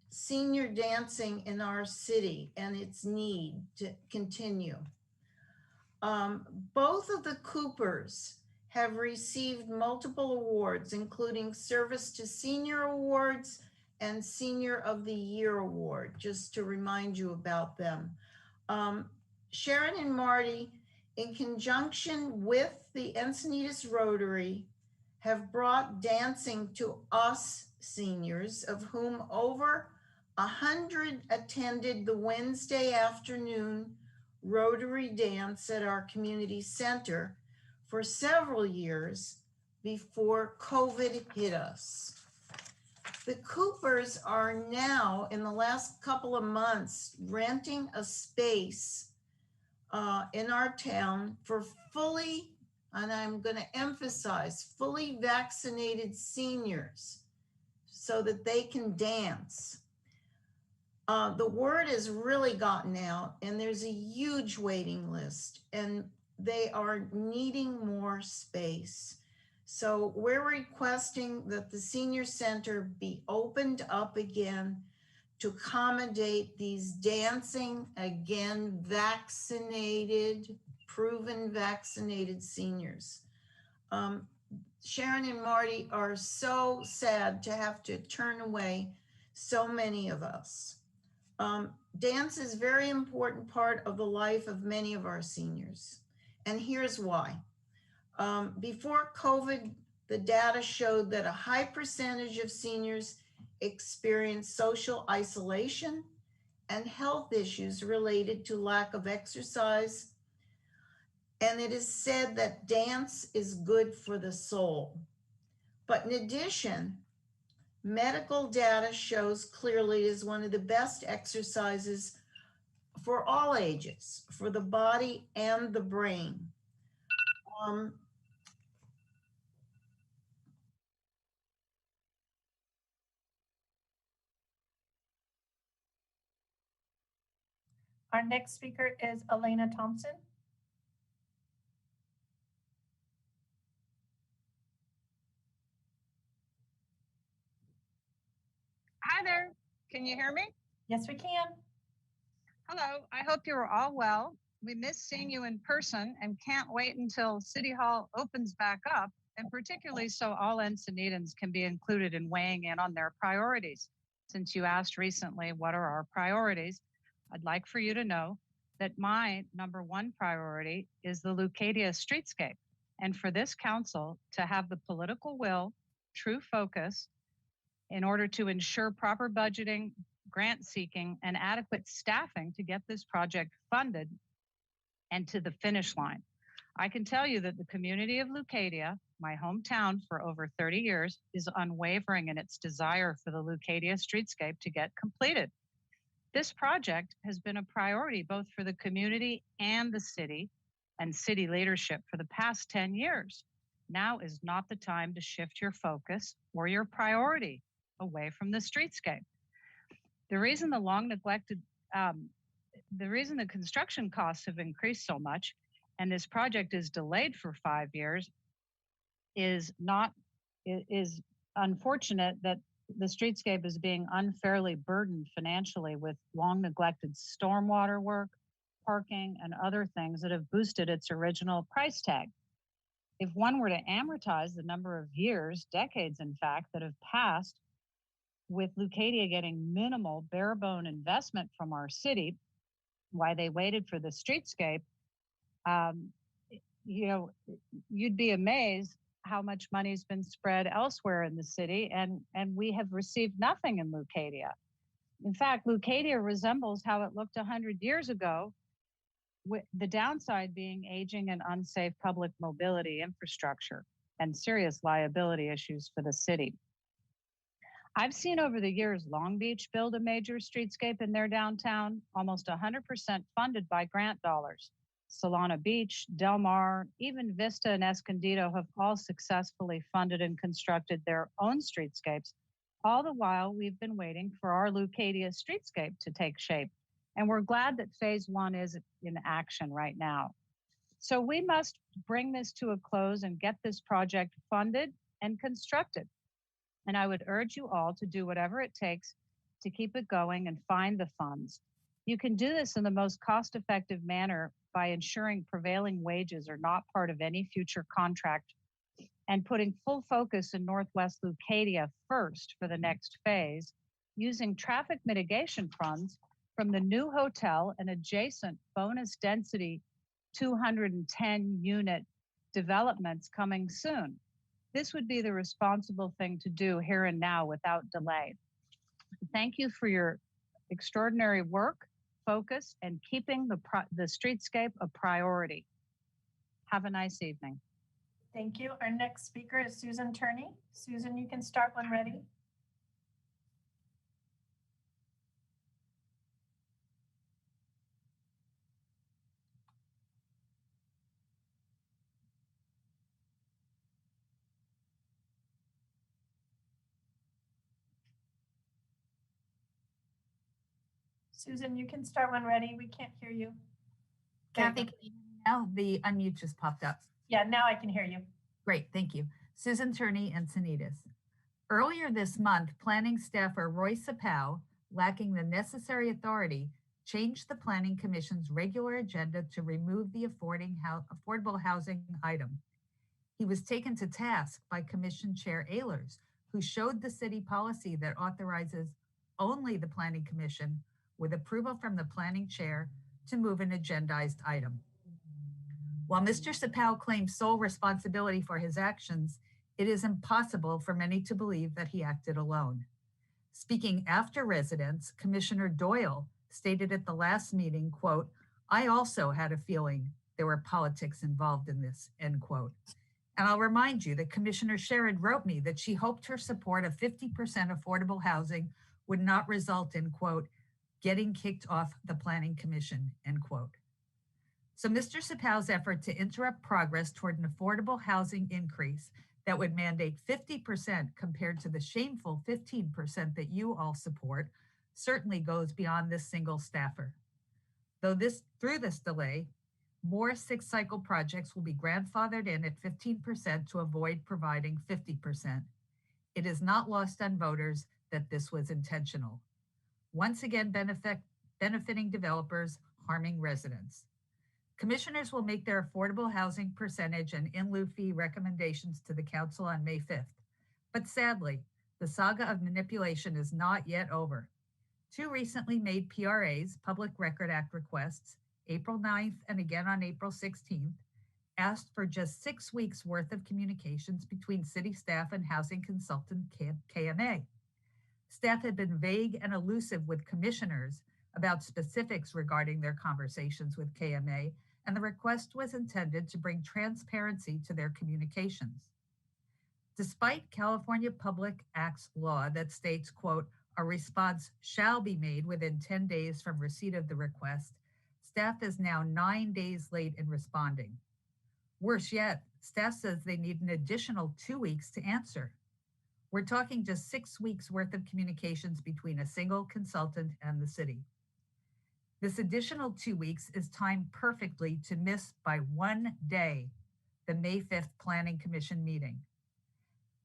senior dancing in our city and its need to continue. Both of the Coopers have received multiple awards, including Service to Senior Awards and Senior of the Year Award, just to remind you about them. Sharon and Marty, in conjunction with the Encinitas Rotary, have brought dancing to us seniors, of whom over 100 attended the Wednesday afternoon Rotary dance at our community center for several years before COVID hit us. The Coopers are now, in the last couple of months, renting a space in our town for fully, and I'm going to emphasize, fully vaccinated seniors so that they can dance. The word has really gotten out and there's a huge waiting list and they are needing more space. So we're requesting that the senior center be opened up again to accommodate these dancing, again, vaccinated, proven vaccinated seniors. Sharon and Marty are so sad to have to turn away so many of us. Dance is a very important part of the life of many of our seniors. And here's why. Before COVID, the data showed that a high percentage of seniors experience social isolation and health issues related to lack of exercise. And it is said that dance is good for the soul. But in addition, medical data shows clearly it is one of the best exercises for all ages, for the body and the brain. Our next speaker is Elena Thompson. Hi there. Can you hear me? Yes, we can. Hello. I hope you are all well. We miss seeing you in person and can't wait until City Hall opens back up, and particularly so all Encinitans can be included in weighing in on their priorities. Since you asked recently, what are our priorities? I'd like for you to know that my number one priority is the Leucadia streetscape, and for this council to have the political will, true focus, in order to ensure proper budgeting, grant seeking, and adequate staffing to get this project funded and to the finish line. I can tell you that the community of Leucadia, my hometown for over 30 years, is unwavering in its desire for the Leucadia streetscape to get completed. This project has been a priority both for the community and the city and city leadership for the past 10 years. Now is not the time to shift your focus or your priority away from the streetscape. The reason the reason the construction costs have increased so much and this project is delayed for 5 years is unfortunate that the streetscape is being unfairly burdened financially with long neglected stormwater work, parking, and other things that have boosted its original price tag. If one were to amortize the number of years, decades in fact, that have passed with Leucadia getting minimal bare bone investment from our city, why they waited for the streetscape, you'd be amazed how much money's been spread elsewhere in the city, and we have received nothing in Leucadia. In fact, Leucadia resembles how it looked 100 years ago, with the downside being aging and unsafe public mobility infrastructure and serious liability issues for the city. I've seen over the years Long Beach build a major streetscape in their downtown, almost 100% funded by grant dollars. Solana Beach, Del Mar, even Vista and Escondido have all successfully funded and constructed their own streetscapes. All the while, we've been waiting for our Leucadia streetscape to take shape. And we're glad that phase one is in action right now. So we must bring this to a close and get this project funded and constructed. And I would urge you all to do whatever it takes to keep it going and find the funds. You can do this in the most cost-effective manner by ensuring prevailing wages are not part of any future contract and putting full focus in Northwest Leucadia first for the next phase, using traffic mitigation funds from the new hotel and adjacent bonus density 210 unit developments coming soon. This would be the responsible thing to do here and now without delay. Thank you for your extraordinary work, focus, and keeping the streetscape a priority. Have a nice evening. Thank you. Our next speaker is Susan Turney. Susan, you can start when ready. Susan, you can start when ready. We can't hear you. Kathy, can you hear me now? The unmute just popped up. Yeah, now I can hear you. Great, thank you. Susan Turney, Encinitas. Earlier this month, planning staffer Roy Sapow, lacking the necessary authority, changed the Planning Commission's regular agenda to remove the affordable housing item. He was taken to task by Commission Chair Ehlers, who showed the city policy that authorizes only the Planning Commission with approval from the planning chair to move an agendized item. While Mr. Sapow claims sole responsibility for his actions, it is impossible for many to believe that he acted alone. Speaking after residents, Commissioner Doyle stated at the last meeting, quote, "I also had a feeling there were politics involved in this," end quote. And I'll remind you that Commissioner Sherrod wrote me that she hoped her support of 50% affordable housing would not result in, quote, getting kicked off the Planning Commission, end quote. So Mr. Sapau's effort to interrupt progress toward an affordable housing increase that would mandate 50% compared to the shameful 15% that you all support certainly goes beyond this single staffer. Through this delay, more six-cycle projects will be grandfathered in at 15% to avoid providing 50%. It is not lost on voters that this was intentional. Once again, benefiting developers, harming residents. Commissioners will make their affordable housing percentage and in lieu fee recommendations to the council on May 5th. But sadly, the saga of manipulation is not yet over. Two recently made PRAs, Public Record Act requests, April 9th and again on April 16th, asked for just 6 weeks worth of communications between city staff and housing consultant KMA. Staff had been vague and elusive with commissioners about specifics regarding their conversations with KMA, and the request was intended to bring transparency to their communications. Despite California Public Acts law that states, quote, a response shall be made within 10 days from receipt of the request, staff is now 9 days late in responding. Worse yet, staff says they need an additional 2 weeks to answer. We're talking just 6 weeks worth of communications between a single consultant and the city. This additional 2 weeks is timed perfectly to miss by 1 day the May 5th Planning Commission meeting.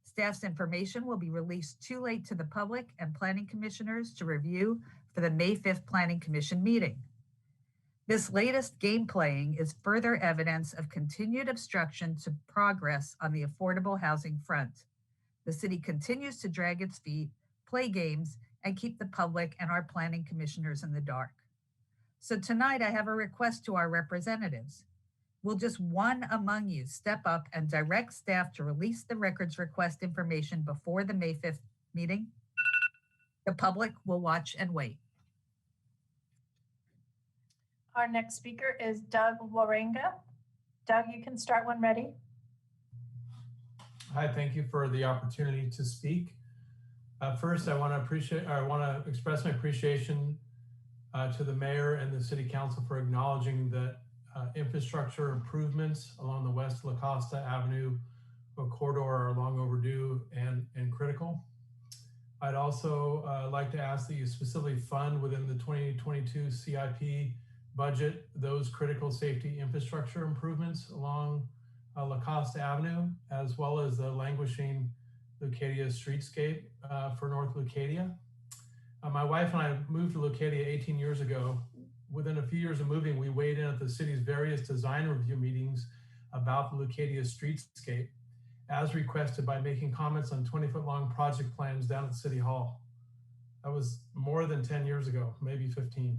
Staff's information will be released too late to the public and planning commissioners to review for the May 5th Planning Commission meeting. This latest game playing is further evidence of continued obstruction to progress on the affordable housing front. The city continues to drag its feet, play games, and keep the public and our planning commissioners in the dark. So tonight I have a request to our representatives. Will just one among you step up and direct staff to release the records request information before the May 5th meeting? The public will watch and wait. Our next speaker is Doug Waringa. Doug, you can start when ready. Hi, thank you for the opportunity to speak. First, I want to express my appreciation to the mayor and the city council for acknowledging that infrastructure improvements along the West La Costa Avenue corridor are long overdue and critical. I'd also like to ask that you specifically fund within the 2022 CIP budget those critical safety infrastructure improvements along La Costa Avenue, as well as the languishing Leucadia streetscape for North Leucadia. My wife and I moved to Leucadia 18 years ago. Within a few years of moving, we weighed in at the city's various design review meetings about the Leucadia streetscape, as requested by making comments on 20-foot long project plans down at City Hall. That was more than 10 years ago, maybe 15.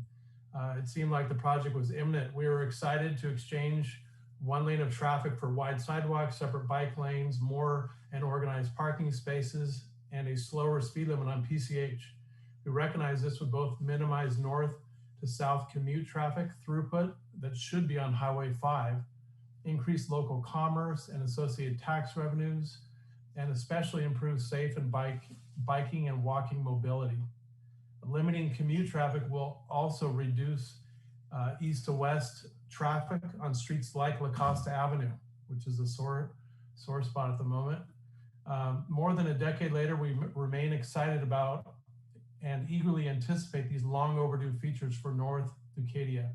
It seemed like the project was imminent. We were excited to exchange 1 lane of traffic for wide sidewalks, separate bike lanes, more and organized parking spaces, and a slower speed limit on PCH. We recognize this would both minimize north to south commute traffic throughput that should be on Highway 5, increase local commerce and associated tax revenues, and especially improve safe and biking and walking mobility. Limiting commute traffic will also reduce east to west traffic on streets like La Costa Avenue, which is a sore spot at the moment. More than a decade later, we remain excited about and eagerly anticipate these long overdue features for North Leucadia.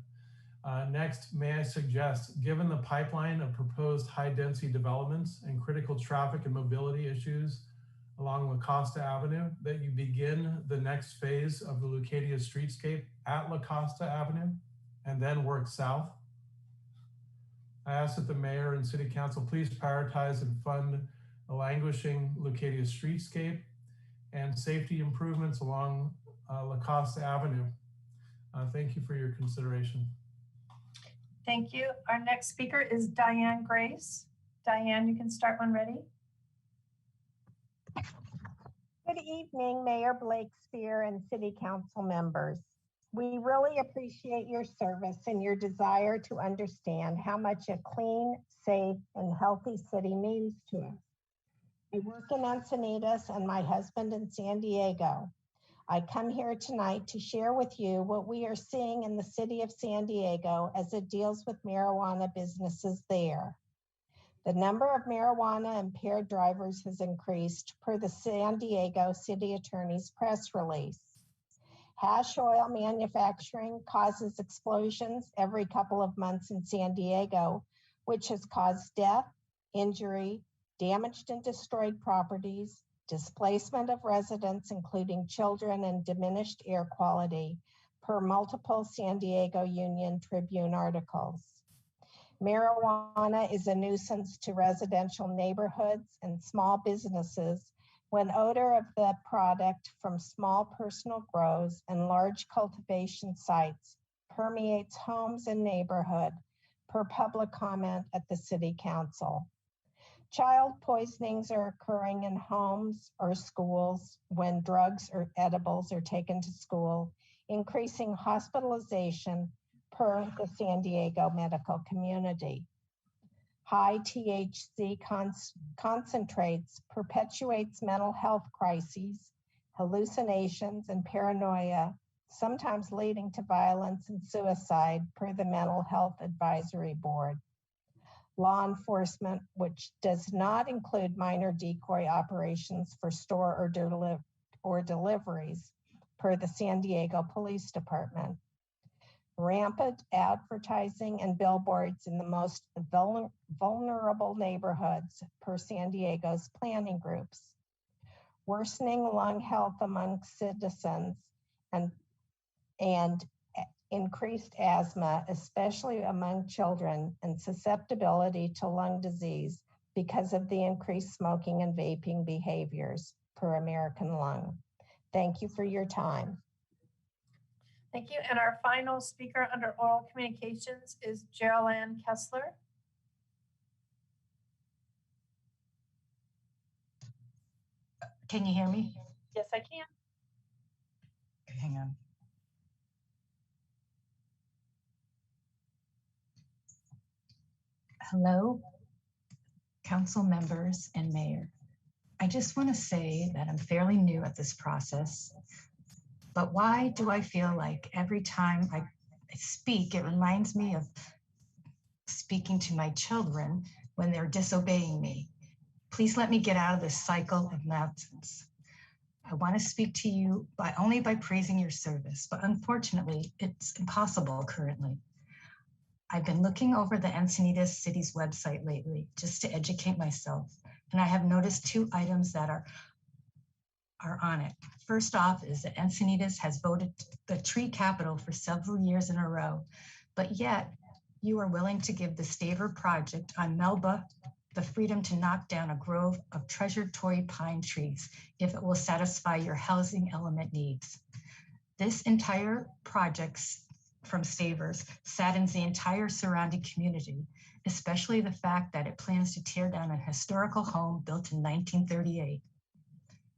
Next, may I suggest, given the pipeline of proposed high density developments and critical traffic and mobility issues along La Costa Avenue, that you begin the next phase of the Leucadia streetscape at La Costa Avenue and then work south. I ask that the mayor and city council please prioritize and fund the languishing Leucadia streetscape and safety improvements along La Costa Avenue. Thank you for your consideration. Thank you. Our next speaker is Diane Grace. Diane, you can start when ready. Good evening, Mayor Blakespear and City Council members. We really appreciate your service and your desire to understand how much a clean, safe, and healthy city means to us. I work in Encinitas and my husband in San Diego. I come here tonight to share with you what we are seeing in the city of San Diego as it deals with marijuana businesses there. The number of marijuana impaired drivers has increased per the San Diego City Attorney's press release. Hash oil manufacturing causes explosions every couple of months in San Diego, which has caused death, injury, damaged and destroyed properties, displacement of residents, including children, and diminished air quality, per multiple San Diego Union Tribune articles. Marijuana is a nuisance to residential neighborhoods and small businesses when odor of the product from small personal grows and large cultivation sites permeates homes and neighborhood, per public comment at the City Council. Child poisonings are occurring in homes or schools when drugs or edibles are taken to school, increasing hospitalization per the San Diego medical community. High THC concentrates perpetuates mental health crises, hallucinations, and paranoia, sometimes leading to violence and suicide per the Mental Health Advisory Board. Law enforcement, which does not include minor decoy operations for store or deliveries, per the San Diego Police Department. Rampant advertising and billboards in the most vulnerable neighborhoods, per San Diego's planning groups. Worsening lung health among citizens and increased asthma, especially among children, and susceptibility to lung disease because of the increased smoking and vaping behaviors, per American Lung. Thank you for your time. Thank you. And our final speaker under oral communications is Geraldine Kessler. Can you hear me? Yes, I can. Hang on. Hello, council members and mayor. I just want to say that I'm fairly new at this process, but why do I feel like every time I speak, it reminds me of speaking to my children when they're disobeying me? Please let me get out of this cycle of nonsense. I want to speak to you only by praising your service, but unfortunately, it's impossible currently. I've been looking over the Encinitas City's website lately just to educate myself, and I have noticed two items that are on it. First off is that Encinitas has voted the tree capital for several years in a row, but yet you are willing to give the Staver project on Melba the freedom to knock down a grove of treasured Torrey pine trees if it will satisfy your housing element needs. This entire project from Stavers saddens the entire surrounding community, especially the fact that it plans to tear down a historical home built in 1938.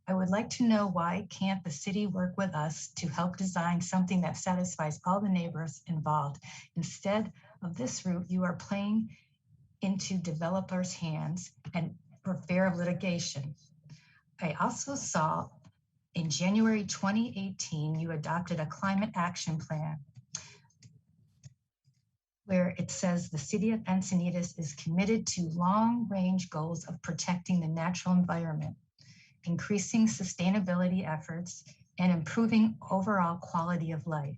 I would like to know why can't the city work with us to help design something that satisfies all the neighbors involved? Instead of this route, you are playing into developers' hands and for fear of litigation. I also saw in January 2018, you adopted a climate action plan where it says the city of Encinitas is committed to long-range goals of protecting the natural environment, increasing sustainability efforts, and improving overall quality of life,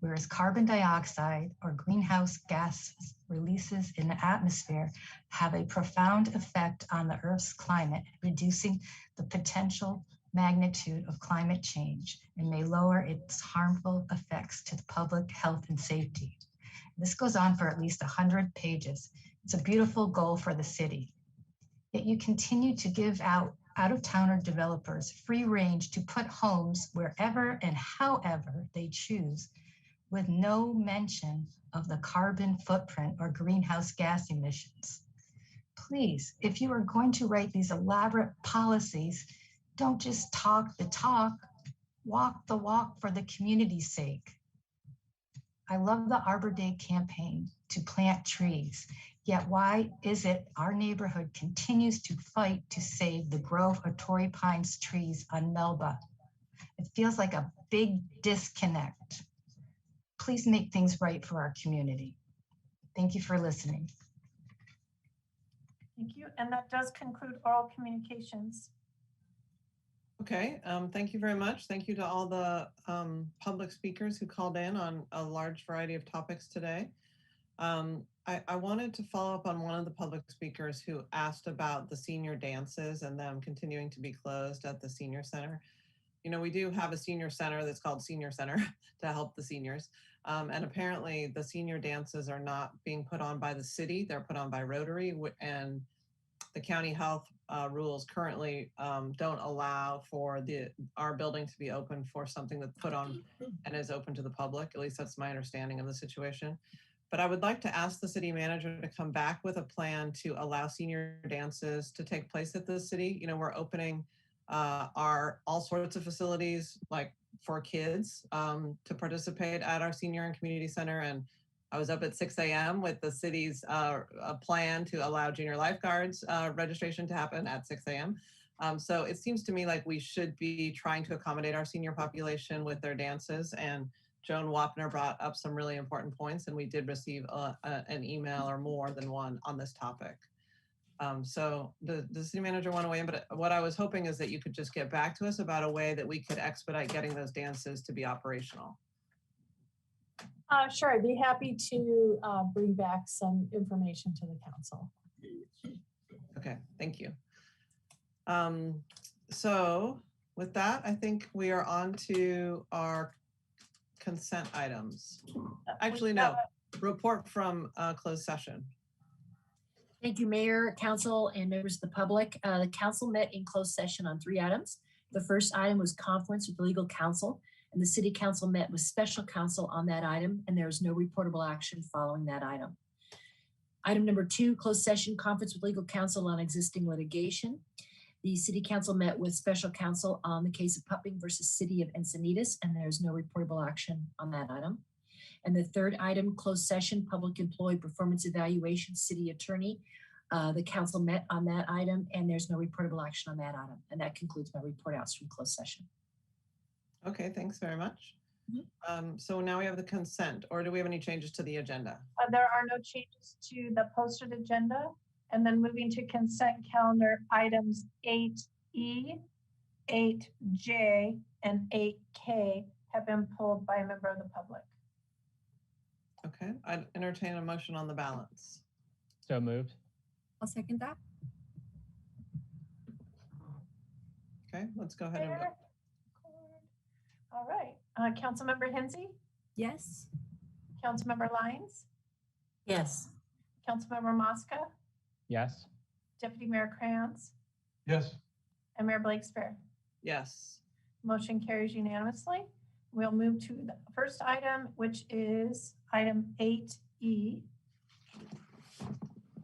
whereas carbon dioxide or greenhouse gas releases in the atmosphere have a profound effect on the Earth's climate, reducing the potential magnitude of climate change and may lower its harmful effects to the public health and safety. This goes on for at least 100 pages. It's a beautiful goal for the city. Yet you continue to give out-of-towner developers free range to put homes wherever and however they choose, with no mention of the carbon footprint or greenhouse gas emissions. Please, if you are going to write these elaborate policies, don't just talk the talk, walk the walk for the community's sake. I love the Arbor Day campaign to plant trees, yet why is it our neighborhood continues to fight to save the grove of Torrey Pines trees on Melba? It feels like a big disconnect. Please make things right for our community. Thank you for listening. Thank you. And that does conclude oral communications. Okay, thank you very much. Thank you to all the public speakers who called in on a large variety of topics today. I wanted to follow up on one of the public speakers who asked about the senior dances and them continuing to be closed at the senior center. You know, we do have a senior center that's called Senior Center to help the seniors. And apparently the senior dances are not being put on by the city, they're put on by Rotary, and the county health rules currently don't allow for our building to be open for something that's put on and is open to the public. At least that's my understanding of the situation. But I would like to ask the city manager to come back with a plan to allow senior dances to take place at the city. You know, we're opening all sorts of facilities like for kids to participate at our senior and community center. And I was up at 6 a.m. with the city's plan to allow junior lifeguards registration to happen at 6 a.m. So it seems to me like we should be trying to accommodate our senior population with their dances. And Joan Wapner brought up some really important points, and we did receive an email or more than one on this topic. So the city manager went away, but what I was hoping is that you could just get back to us about a way that we could expedite getting those dances to be operational. Sure, I'd be happy to bring back some information to the council. Okay, thank you. So with that, I think we are on to our consent items. Actually, no, report from closed session. Thank you, Mayor, Council, and members of the public. The council met in closed session on 3 items. The first item was conference with legal counsel, and the city council met with special counsel on that item, and there was no reportable action following that item. Item number 2, closed session conference with legal counsel on existing litigation. The city council met with special counsel on the case of Pupping versus City of Encinitas, and there's no reportable action on that item. And the third item, closed session, public employee performance evaluation, city attorney. The council met on that item, and there's no reportable action on that item. And that concludes my report outs from closed session. Okay, thanks very much. So now we have the consent, or do we have any changes to the agenda? There are no changes to the posted agenda. And then moving to consent calendar, items 8E, 8J, and 8K have been pulled by a member of the public. Okay, I'd entertain a motion on the balance. So moved. I'll second that. Okay, let's go ahead and vote. All right, Councilmember Hensy? Yes. Councilmember Lyons? Yes. Councilmember Mosca? Yes. Deputy Mayor Krantz? Yes. And Mayor Blakespear? Yes. Motion carries unanimously. We'll move to the first item, which is item 8E.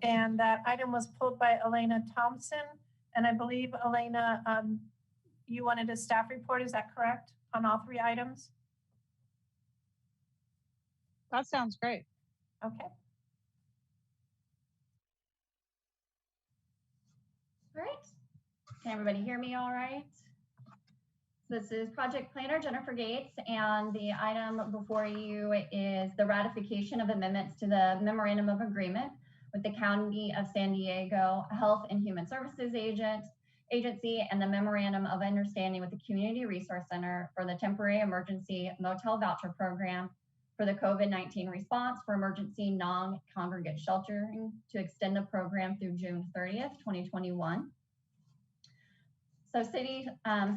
And that item was pulled by Elena Thompson. And I believe, Elena, you wanted a staff report, is that correct, on all 3 items? That sounds great. Okay. All right. Can everybody hear me all right? This is Project Planner Jennifer Gates, and the item before you is the ratification of amendments to the Memorandum of Agreement with the County of San Diego Health and Human Services Agency and the Memorandum of Understanding with the Community Resource Center for the Temporary Emergency Motel Voucher Program for the COVID-19 response for emergency non-congregate sheltering to extend the program through June 30th, 2021. So city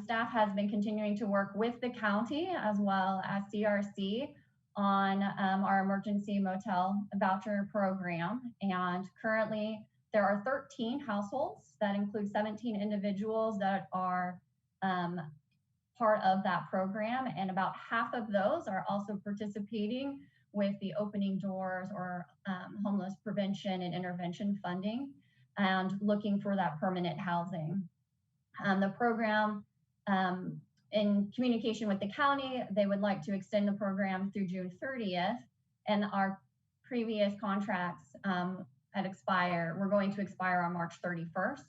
staff has been continuing to work with the county as well as CRC on our emergency motel voucher program. And currently there are 13 households that include 17 individuals that are part of that program. And about half of those are also participating with the Opening Doors or homeless prevention and intervention funding and looking for that permanent housing. The program, in communication with the county, they would like to extend the program through June 30th, and our previous contracts had expired. We're going to expire on March 31st,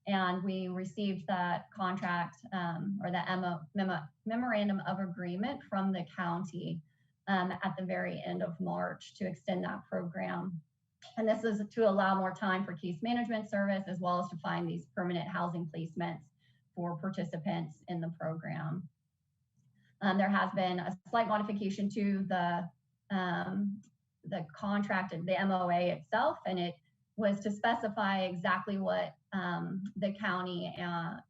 And we received that contract or the memorandum of agreement from the county at the very end of March to extend that program. And this is to allow more time for case management service, as well as to find these permanent housing placements for participants in the program. There has been a slight modification to the contract, the MOA itself, and it was to specify exactly what the county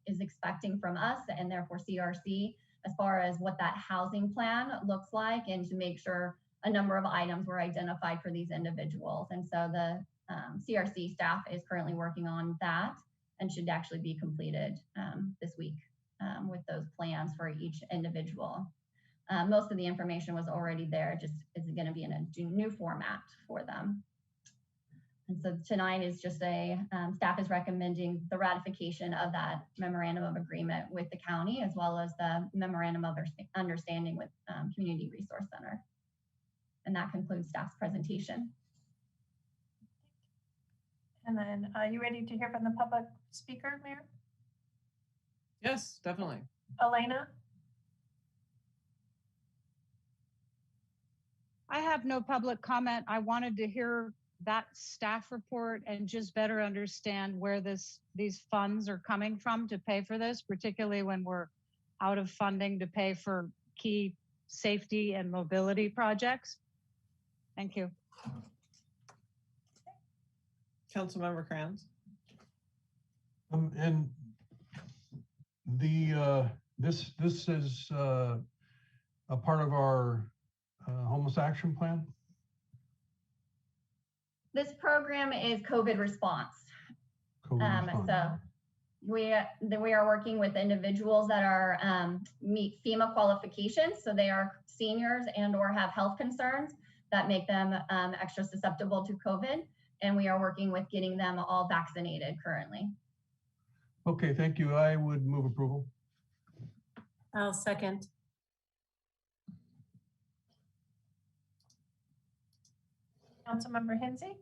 is expecting from us, and therefore CRC, as far as what that housing plan looks like, and to make sure a number of items were identified for these individuals. And so the CRC staff is currently working on that and should actually be completed this week with those plans for each individual. Most of the information was already there, just is going to be in a new format for them. And so tonight is just staff is recommending the ratification of that memorandum of agreement with the county, as well as the memorandum of understanding with Community Resource Center. And that concludes staff's presentation. And then are you ready to hear from the public speaker, Mayor? Yes, definitely. Elena? I have no public comment. I wanted to hear that staff report and just better understand where these funds are coming from to pay for this, particularly when we're out of funding to pay for key safety and mobility projects. Thank you. Councilmember Kranz. And this is a part of our homeless action plan. This program is COVID response. So we are working with individuals that are meet FEMA qualifications. So they are seniors and or have health concerns that make them extra susceptible to COVID. And we are working with getting them all vaccinated currently. Okay, thank you. I would move approval. I'll second. Councilmember Hensy?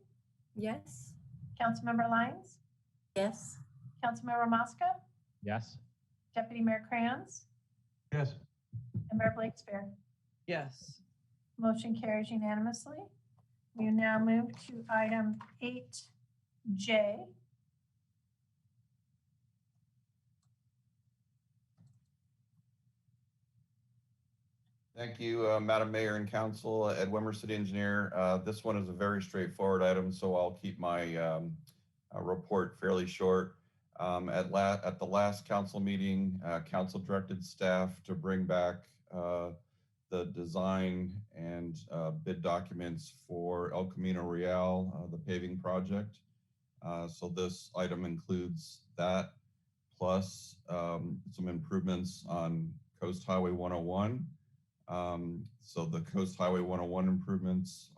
Yes. Councilmember Lyons? Yes. Councilmember Mosca? Yes. Deputy Mayor Kranz? Yes. And Mayor Blakespear? Yes. Motion carries unanimously. We now move to item 8J. Thank you, Madam Mayor and Council. Ed Wimmer, City Engineer. This one is a very straightforward item, so I'll keep my report fairly short. At the last council meeting, council directed staff to bring back the design and bid documents for El Camino Real, the paving project. So this item includes that, plus some improvements on Coast Highway 101. So the Coast Highway 101 improvements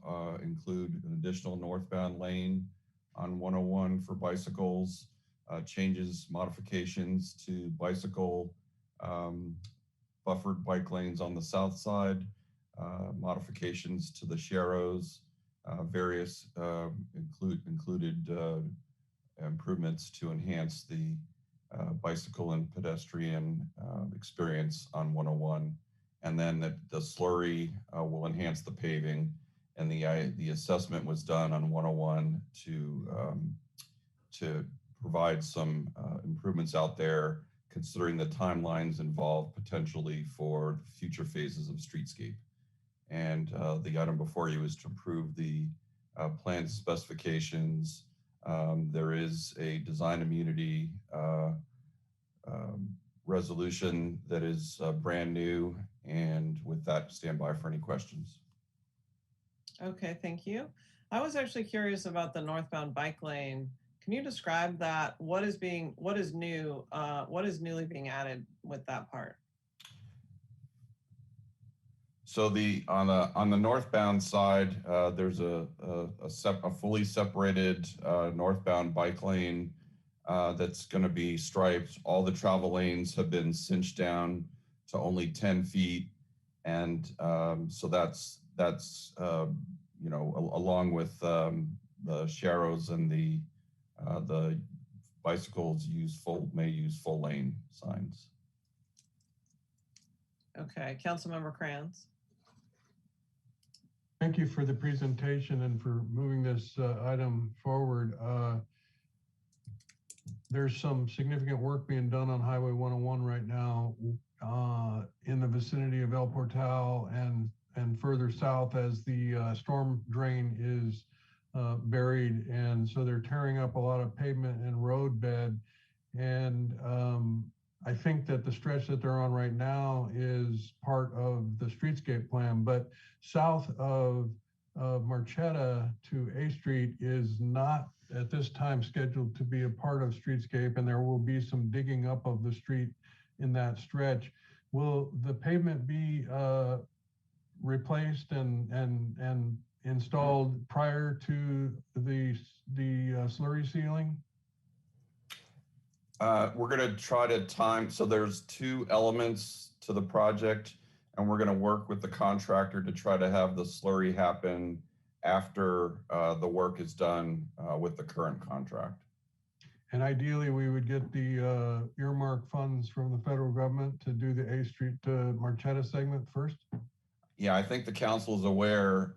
include an additional northbound lane on 101 for bicycles, changes, modifications to bicycle buffered bike lanes on the south side, modifications to the sharrows, various included improvements to enhance the bicycle and pedestrian experience on 101. And then the slurry will enhance the paving, and the assessment was done on 101 to provide some improvements out there, considering the timelines involved potentially for future phases of streetscape. And the item before you is to approve the plan specifications. There is a design immunity resolution that is brand new, and with that, stand by for any questions. Okay, thank you. I was actually curious about the northbound bike lane. Can you describe that? What is new? What is newly being added with that part? So on the northbound side, there's a fully separated northbound bike lane that's going to be striped. All the travel lanes have been cinched down to only 10 feet, and so that's along with the sharrows and the bicycles may use full lane signs. Okay, Councilmember Kranz. Thank you for the presentation and for moving this item forward. There's some significant work being done on Highway 101 right now in the vicinity of El Portal and further south as the storm drain is buried. And so they're tearing up a lot of pavement and road bed. And I think that the stretch that they're on right now is part of the streetscape plan, but south of Marchetta to A Street is not at this time scheduled to be a part of streetscape, and there will be some digging up of the street in that stretch. Will the pavement be replaced and installed prior to the slurry sealing? We're going to try to time, so there's two elements to the project, and we're going to work with the contractor to try to have the slurry happen after the work is done with the current contract. And ideally, we would get the earmark funds from the federal government to do the A Street to Marchetta segment first. Yeah, I think the council is aware.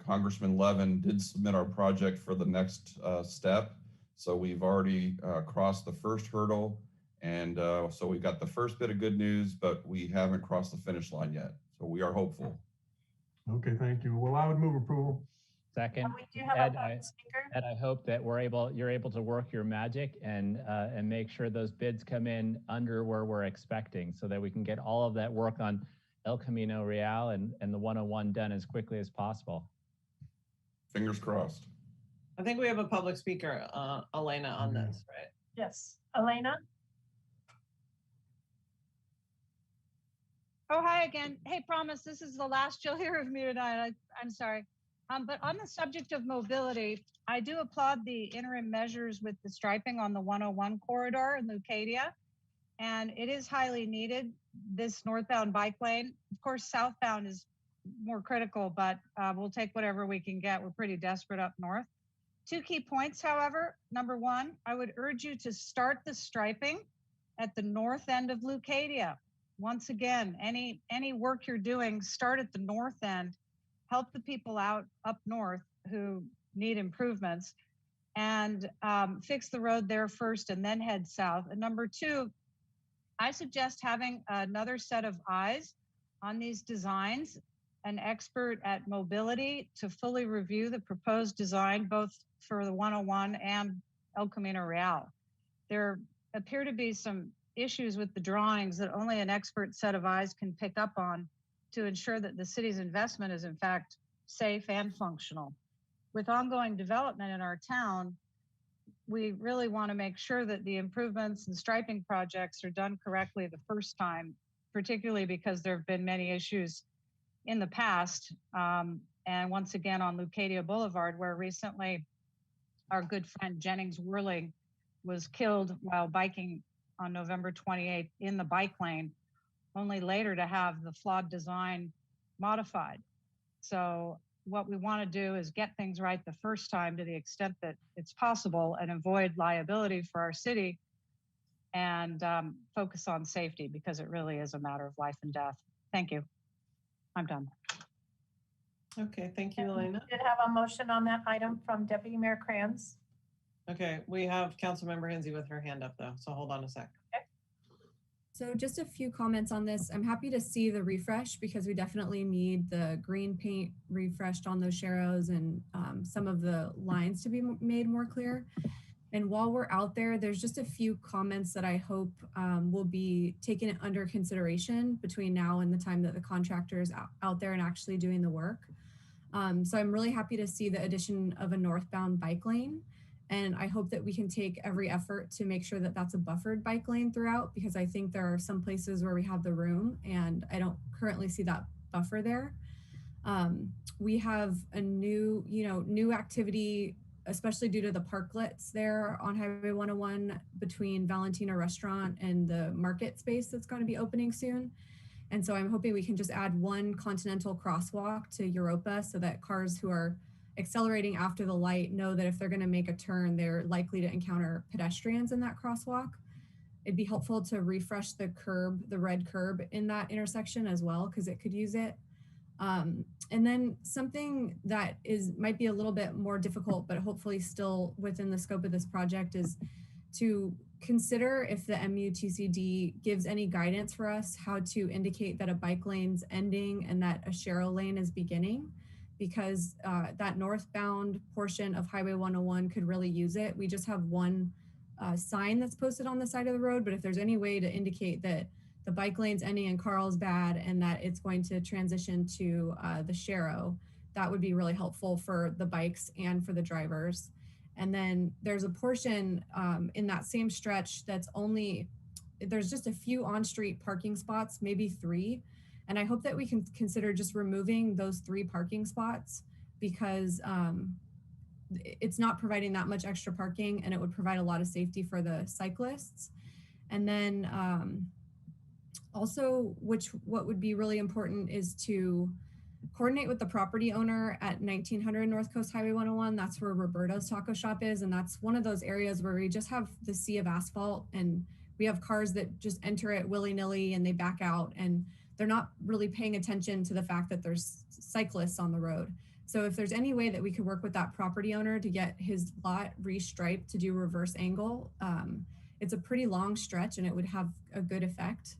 Congressman Levin did submit our project for the next step. So we've already crossed the first hurdle. And so we got the first bit of good news, but we haven't crossed the finish line yet. So we are hopeful. Okay, thank you. Well, I would move approval. We Second. do have a speaker. Ed, I hope that you're able to work your magic and make sure those bids come in under where we're expecting so that we can get all of that work on El Camino Real and the 101 done as quickly as possible. Fingers crossed. I think we have a public speaker, Elena, on this, right? Yes, Elena. Oh, hi again. Hey, promise, this is the last you'll hear of me tonight. I'm sorry. But on the subject of mobility, I do applaud the interim measures with the striping on the 101 corridor in Leucadia. And it is highly needed, this northbound bike lane. Of course, southbound is more critical, but we'll take whatever we can get. We're pretty desperate up north. Two key points, however. Number one, I would urge you to start the striping at the north end of Leucadia. Once again, any work you're doing, start at the north end, help the people out up north who need improvements, and fix the road there first and then head south. And number two, I suggest having another set of eyes on these designs, an expert at mobility to fully review the proposed design, both for the 101 and El Camino Real. There appear to be some issues with the drawings that only an expert set of eyes can pick up on to ensure that the city's investment is in fact safe and functional. With ongoing development in our town, we really want to make sure that the improvements and striping projects are done correctly the first time, particularly because there have been many issues in the past. And once again on Leucadia Boulevard, where recently our good friend Jennings Worley was killed while biking on November 28th in the bike lane, only later to have the flawed design modified. So what we want to do is get things right the first time to the extent that it's possible and avoid liability for our city and focus on safety because it really is a matter of life and death. Thank you. I'm done. Okay, thank you, Elena. We did have a motion on that item from Deputy Mayor Kranz. Okay, we have Councilmember Hensy with her hand up though, so hold on a sec. Okay. So just a few comments on this. I'm happy to see the refresh because we definitely need the green paint refreshed on those sharrows and some of the lines to be made more clear. And while we're out there, there's just a few comments that I hope will be taken under consideration between now and the time that the contractor is out there and actually doing the work. So I'm really happy to see the addition of a northbound bike lane. And I hope that we can take every effort to make sure that that's a buffered bike lane throughout, because I think there are some places where we have the room and I don't currently see that buffer there. We have a new activity, especially due to the parklets there on Highway 101 between Valentina Restaurant and the market space that's going to be opening soon. And so I'm hoping we can just add one continental crosswalk to Europa so that cars who are accelerating after the light know that if they're going to make a turn, they're likely to encounter pedestrians in that crosswalk. It'd be helpful to refresh the curb, the red curb in that intersection as well, because it could use it. And then something that might be a little bit more difficult, but hopefully still within the scope of this project, is to consider if the MUTCD gives any guidance for us how to indicate that a bike lane's ending and that a Sharrow lane is beginning, because that northbound portion of Highway 101 could really use it. We just have one sign that's posted on the side of the road, but if there's any way to indicate that the bike lane's ending in Carlsbad and that it's going to transition to the Sharrow, that would be really helpful for the bikes and for the drivers. And then there's a portion in that same stretch there's just a few on-street parking spots, maybe 3. And I hope that we can consider just removing those 3 parking spots, because it's not providing that much extra parking, and it would provide a lot of safety for the cyclists. And then also, what would be really important is to coordinate with the property owner at 1900 North Coast Highway 101. That's where Roberto's Taco Shop is. And that's one of those areas where we just have the sea of asphalt, and we have cars that just enter it willy-nilly and they back out, and they're not really paying attention to the fact that there's cyclists on the road. So if there's any way that we could work with that property owner to get his lot restriped to do reverse angle, it's a pretty long stretch and it would have a good effect.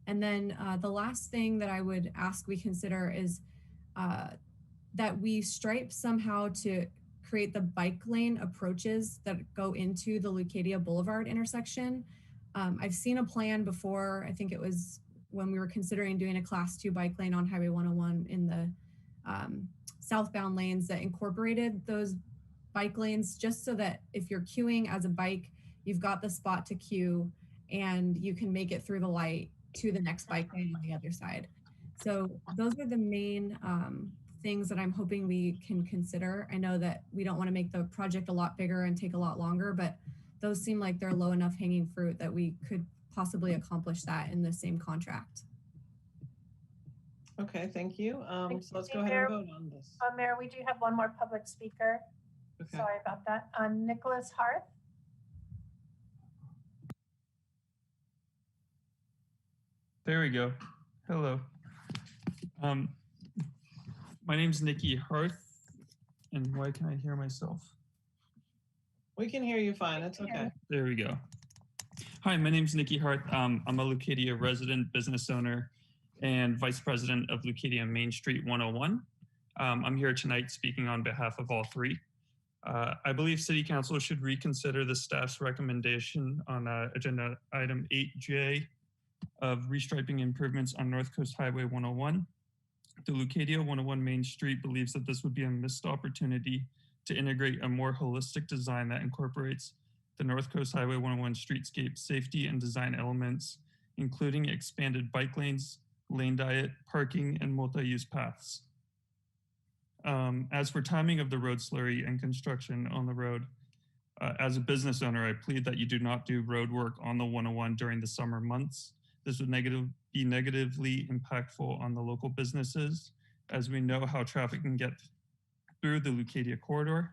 And then the last thing that I would ask we consider is that we stripe somehow to create the bike lane approaches that go into the Leucadia Boulevard intersection. I've seen a plan before. I think it was when we were considering doing a class 2 bike lane on Highway 101 in the southbound lanes, that incorporated those bike lanes just so that if you're queuing as a bike, you've got the spot to queue and you can make it through the light to the next bike lane on the other side. So those are the main things that I'm hoping we can consider. I know that we don't want to make the project a lot bigger and take a lot longer, but those seem like they're low enough hanging fruit that we could possibly accomplish that in the same contract. Okay, thank you. So let's go ahead Mayor, and vote on this. Mayor, we do have one more public speaker. Okay. Sorry about that. Nicholas Harth. There we go. Hello. My name's Nikki Harth, and why can't I hear myself? We can hear you fine. It's okay. There we go. Hi, my name's Nikki Harth. I'm a Leucadia resident, business owner, and vice president of Leucadia Main Street 101. I'm here tonight speaking on behalf of all 3. I believe City Council should reconsider the staff's recommendation on agenda item 8J of restriping improvements on North Coast Highway 101. The Leucadia 101 Main Street believes that this would be a missed opportunity to integrate a more holistic design that incorporates the North Coast Highway 101 streetscape safety and design elements, including expanded bike lanes, lane diet, parking, and multi-use paths. As for timing of the road slurry and construction on the road, as a business owner, I plead that you do not do road work on the 101 during the summer months. This would be negatively impactful on the local businesses, as we know how traffic can get through the Leucadia corridor.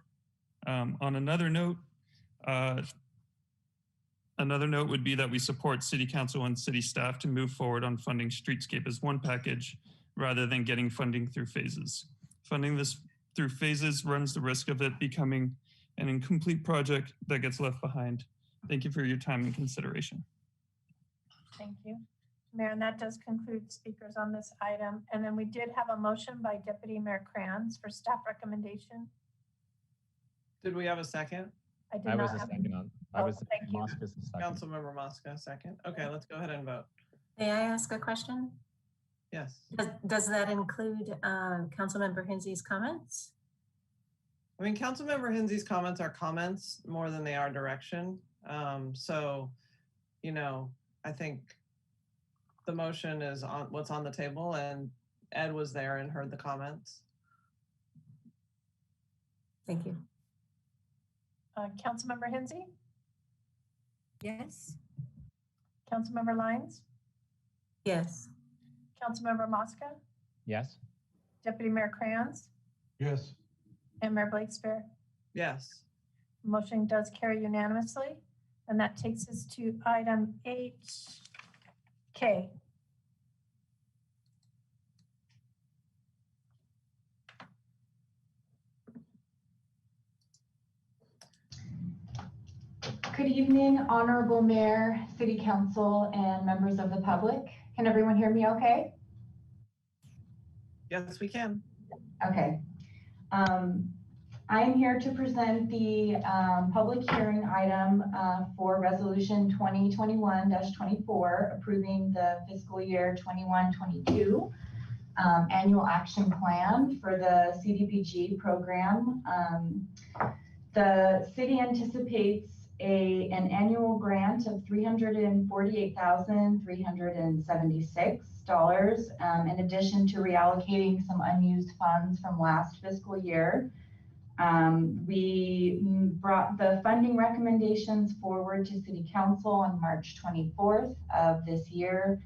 On another note would be that we support City Council and City staff to move forward on funding streetscape as one package rather than getting funding through phases. Funding this through phases runs the risk of it becoming an incomplete project that gets left behind. Thank you for your time and consideration. Thank you. Mayor, and that does conclude speakers on this item. And then we did have a motion by Deputy Mayor Kranz for staff recommendation. Did we have a second? I did not have Thank you. Mosca's the second. Councilmember Mosca, second. Okay, let's go ahead and vote. May I ask a question? Yes. Does that include Councilmember Hensey's comments? I mean, Councilmember Hensey's comments are comments more than they are direction. So, you know, I think the motion is on what's on the table, and Ed was there and heard the comments. Thank you. Councilmember Hensey? Yes. Councilmember Lyons? Yes. Councilmember Mosca? Yes. Deputy Mayor Kranz? Yes. And Mayor Blakespear. Yes. Motion does carry unanimously. And that takes us to item 8K. Good evening, Honorable Mayor, City Council, and members of the public. Can everyone hear me okay? Yes, we can. Okay. I am here to present the public hearing item for Resolution 2021-24, approving the fiscal year 21-22 annual action plan for the CDBG program. The city anticipates an annual grant of $348,376 in addition to reallocating some unused funds from last fiscal year. We brought the funding recommendations forward to City Council on March 24th of this year,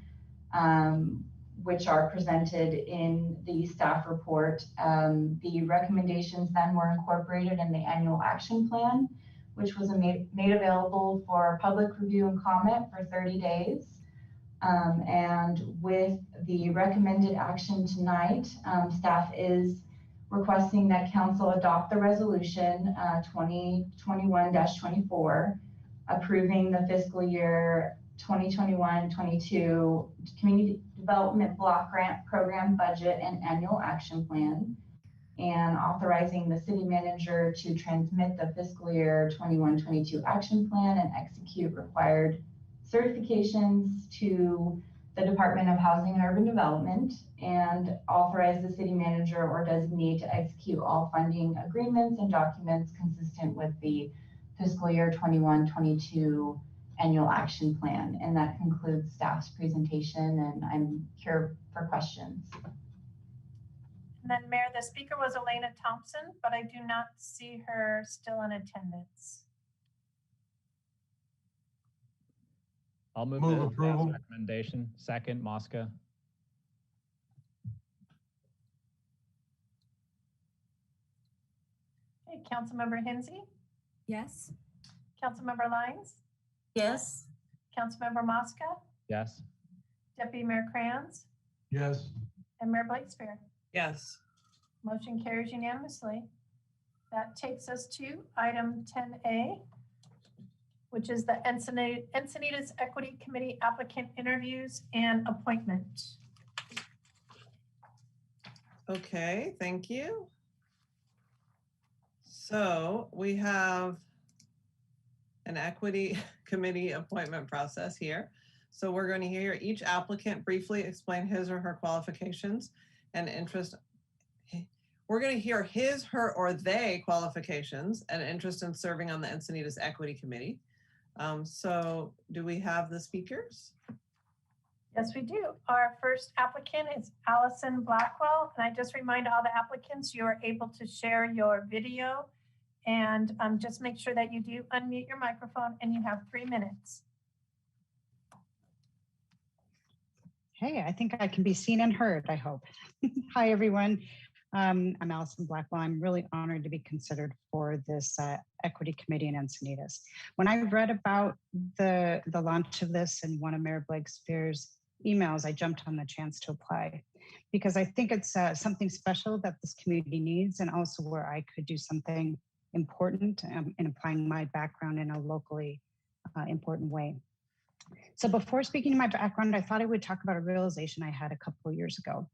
which are presented in the staff report. The recommendations then were incorporated in the annual action plan, which was made available for public review and comment for 30 days. And with the recommended action tonight, staff is requesting that council adopt the resolution 2021-24, approving the fiscal year 2021-22 Community Development Block Grant Program budget and annual action plan, and authorizing the city manager to transmit the fiscal year 21-22 action plan and execute required certifications to the Department of Housing and Urban Development, and authorize the city manager or designee to execute all funding agreements and documents consistent with the fiscal year 21-22 annual action plan. And that concludes staff's presentation, and I'm here for questions. And then Mayor, the speaker was Elena Thompson, but I do not see her still in attendance. I'll move approval. Recommendation. Second, Mosca. Okay, Councilmember Hinsey, Yes. Councilmember Lyons, Yes. Councilmember Mosca, Yes. Deputy Mayor Kranz, Yes. and Mayor Blakespear. Yes. Motion carries unanimously. That takes us to item 10A, which is the Encinitas Equity Committee applicant interviews and appointment. Okay, thank you. So we have an equity committee appointment process here. So we're going to hear each applicant briefly explain his or her qualifications and interest. We're going to hear his, her, or they qualifications and interest in serving on the Encinitas Equity Committee. So do we have the speakers? Yes, we do. Our first applicant is Allison Blackwell. And I just remind all the applicants, you are able to share your video, and just make sure that you do unmute your microphone, and you have 3 minutes. Hey, I think I can be seen and heard, I hope. Hi, everyone. I'm Allison Blackwell. I'm really honored to be considered for this equity committee in Encinitas. When I read about the launch of this in one of Mayor Blakespear's emails, I jumped on the chance to apply because I think it's something special that this community needs, and also where I could do something important in applying my background in a locally important way. So before speaking to my background, I thought I would talk about a realization I had a couple of years ago.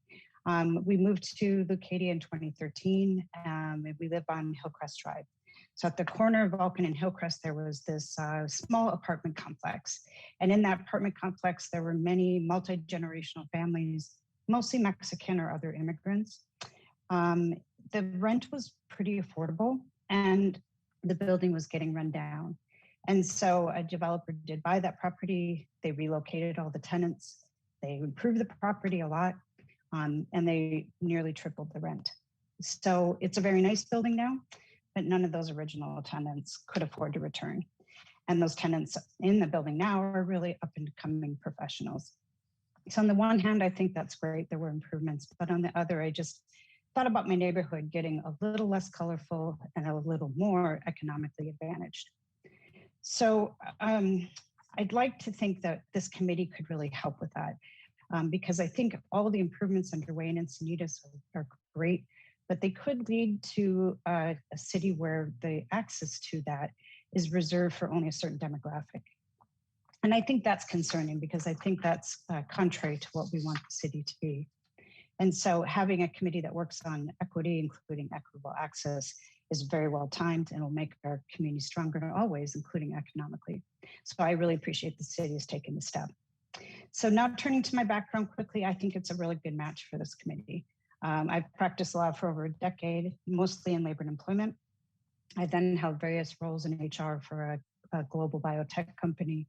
We moved to Leucadia in 2013, and we live on Hillcrest Drive. So at the corner of Vulcan and Hillcrest, there was this small apartment complex. And in that apartment complex, there were many multi-generational families, mostly Mexican or other immigrants. The rent was pretty affordable, and the building was getting run down. And so a developer did buy that property. They relocated all the tenants. They improved the property a lot, and they nearly tripled the rent. So it's a very nice building now, but none of those original tenants could afford to return. And those tenants in the building now are really up and coming professionals. So on the one hand, I think that's great. There were improvements, but on the other, I just thought about my neighborhood getting a little less colorful and a little more economically advantaged. So I'd like to think that this committee could really help with that, because I think all the improvements underway in Encinitas are great, but they could lead to a city where the access to that is reserved for only a certain demographic. And I think that's concerning, because I think that's contrary to what we want the city to be. And so having a committee that works on equity, including equitable access, is very well timed and will make our community stronger in all ways, including economically. So I really appreciate the city has taken the step. So now turning to my background quickly, I think it's a really good match for this committee. I've practiced law for over a decade, mostly in labor and employment. I then held various roles in HR for a global biotech company,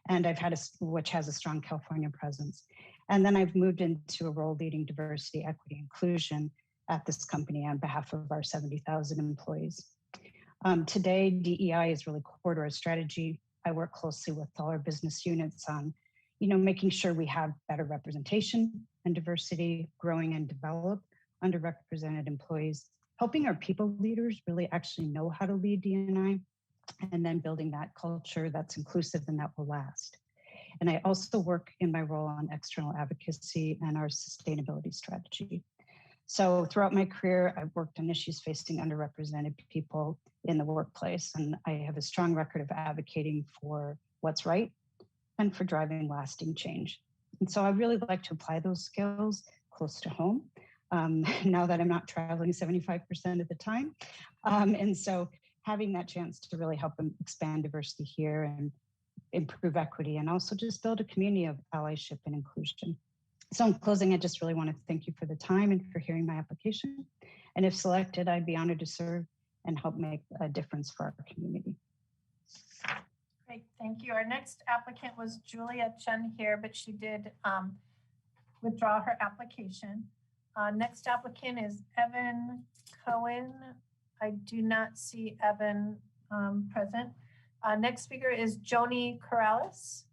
and I've had which has a strong California presence. And then I've moved into a role leading diversity, equity, inclusion at this company on behalf of our 70,000 employees. Today, DEI is really core to our strategy. I work closely with all our business units on, making sure we have better representation and diversity, growing and develop underrepresented employees, helping our people leaders really actually know how to lead D&I, and then building that culture that's inclusive and that will last. And I also work in my role on external advocacy and our sustainability strategy. So throughout my career, I've worked on issues facing underrepresented people in the workplace, and I have a strong record of advocating for what's right and for driving lasting change. And so I really like to apply those skills close to home, now that I'm not traveling 75% of the time. And so having that chance to really help them expand diversity here and improve equity, and also just build a community of allyship and inclusion. So in closing, I just really want to thank you for the time and for hearing my application. And if selected, I'd be honored to serve and help make a difference for our community. Great, thank you. Our next applicant was Julia Chen here, but she did withdraw her application. Next applicant is Evan Cohen. I do not see Evan present. Next speaker is Joni Corrales.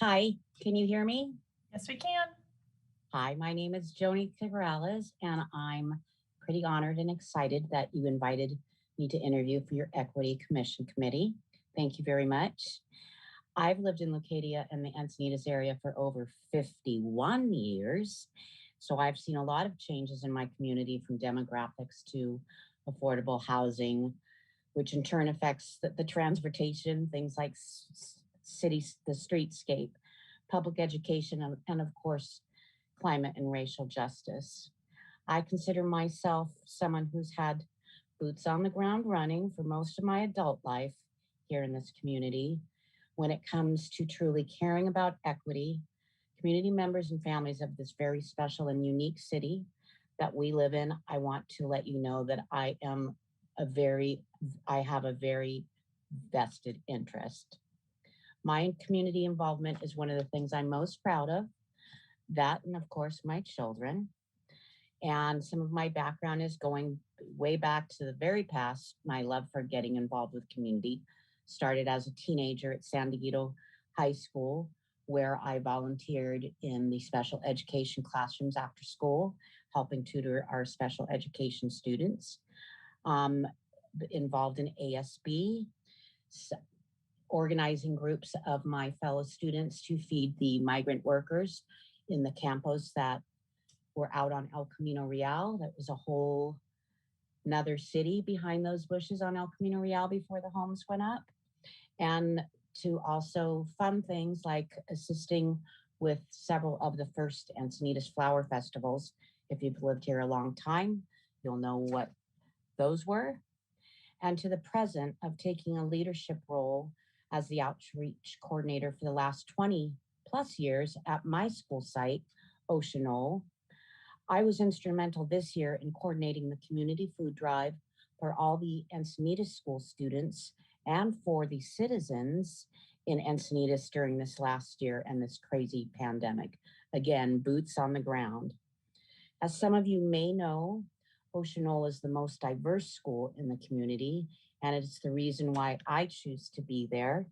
Hi, can you hear me? Yes, we can. Hi, my name is Joni Corrales, and I'm pretty honored and excited that you invited me to interview for your Equity Commission Committee. Thank you very much. I've lived in Leucadia and the Encinitas area for over 51 years. So I've seen a lot of changes in my community, from demographics to affordable housing, which in turn affects the transportation, things like the streetscape, public education, and of course, climate and racial justice. I consider myself someone who's had boots on the ground running for most of my adult life here in this community. When it comes to truly caring about equity, community members and families of this very special and unique city that we live in, I want to let you know that I have a very vested interest. My community involvement is one of the things I'm most proud of. That, and of course, my children. And some of my background is going way back to the very past. My love for getting involved with community started as a teenager at San Diego High School, where I volunteered in the special education classrooms after school, helping tutor our special education students. Involved in ASB, organizing groups of my fellow students to feed the migrant workers in the campos that were out on El Camino Real. That was a whole another city behind those bushes on El Camino Real before the homes went up. And to also fund things like assisting with several of the first Encinitas flower festivals. If you've lived here a long time, you'll know what those were. And to the present of taking a leadership role as the outreach coordinator for the last 20 plus years at my school site, Ocean Knoll. I was instrumental this year in coordinating the community food drive for all the Encinitas school students and for the citizens in Encinitas during this last year and this crazy pandemic. Again, boots on the ground. As some of you may know, Oceanola is the most diverse school in the community, and it's the reason why I choose to be there.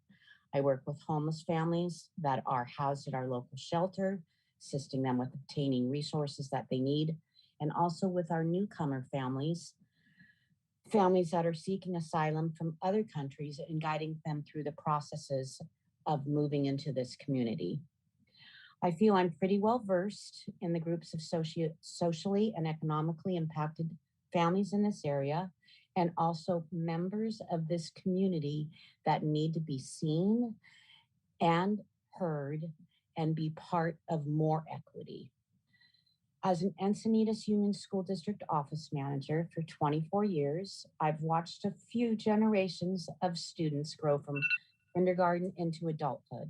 I work with homeless families that are housed at our local shelter, assisting them with obtaining resources that they need, and also with our newcomer families that are seeking asylum from other countries and guiding them through the processes of moving into this community. I feel I'm pretty well versed in the groups of socially and economically impacted families in this area, and also members of this community that need to be seen and heard and be part of more equity. As an Encinitas Union School District office manager for 24 years, I've watched a few generations of students grow from kindergarten into adulthood.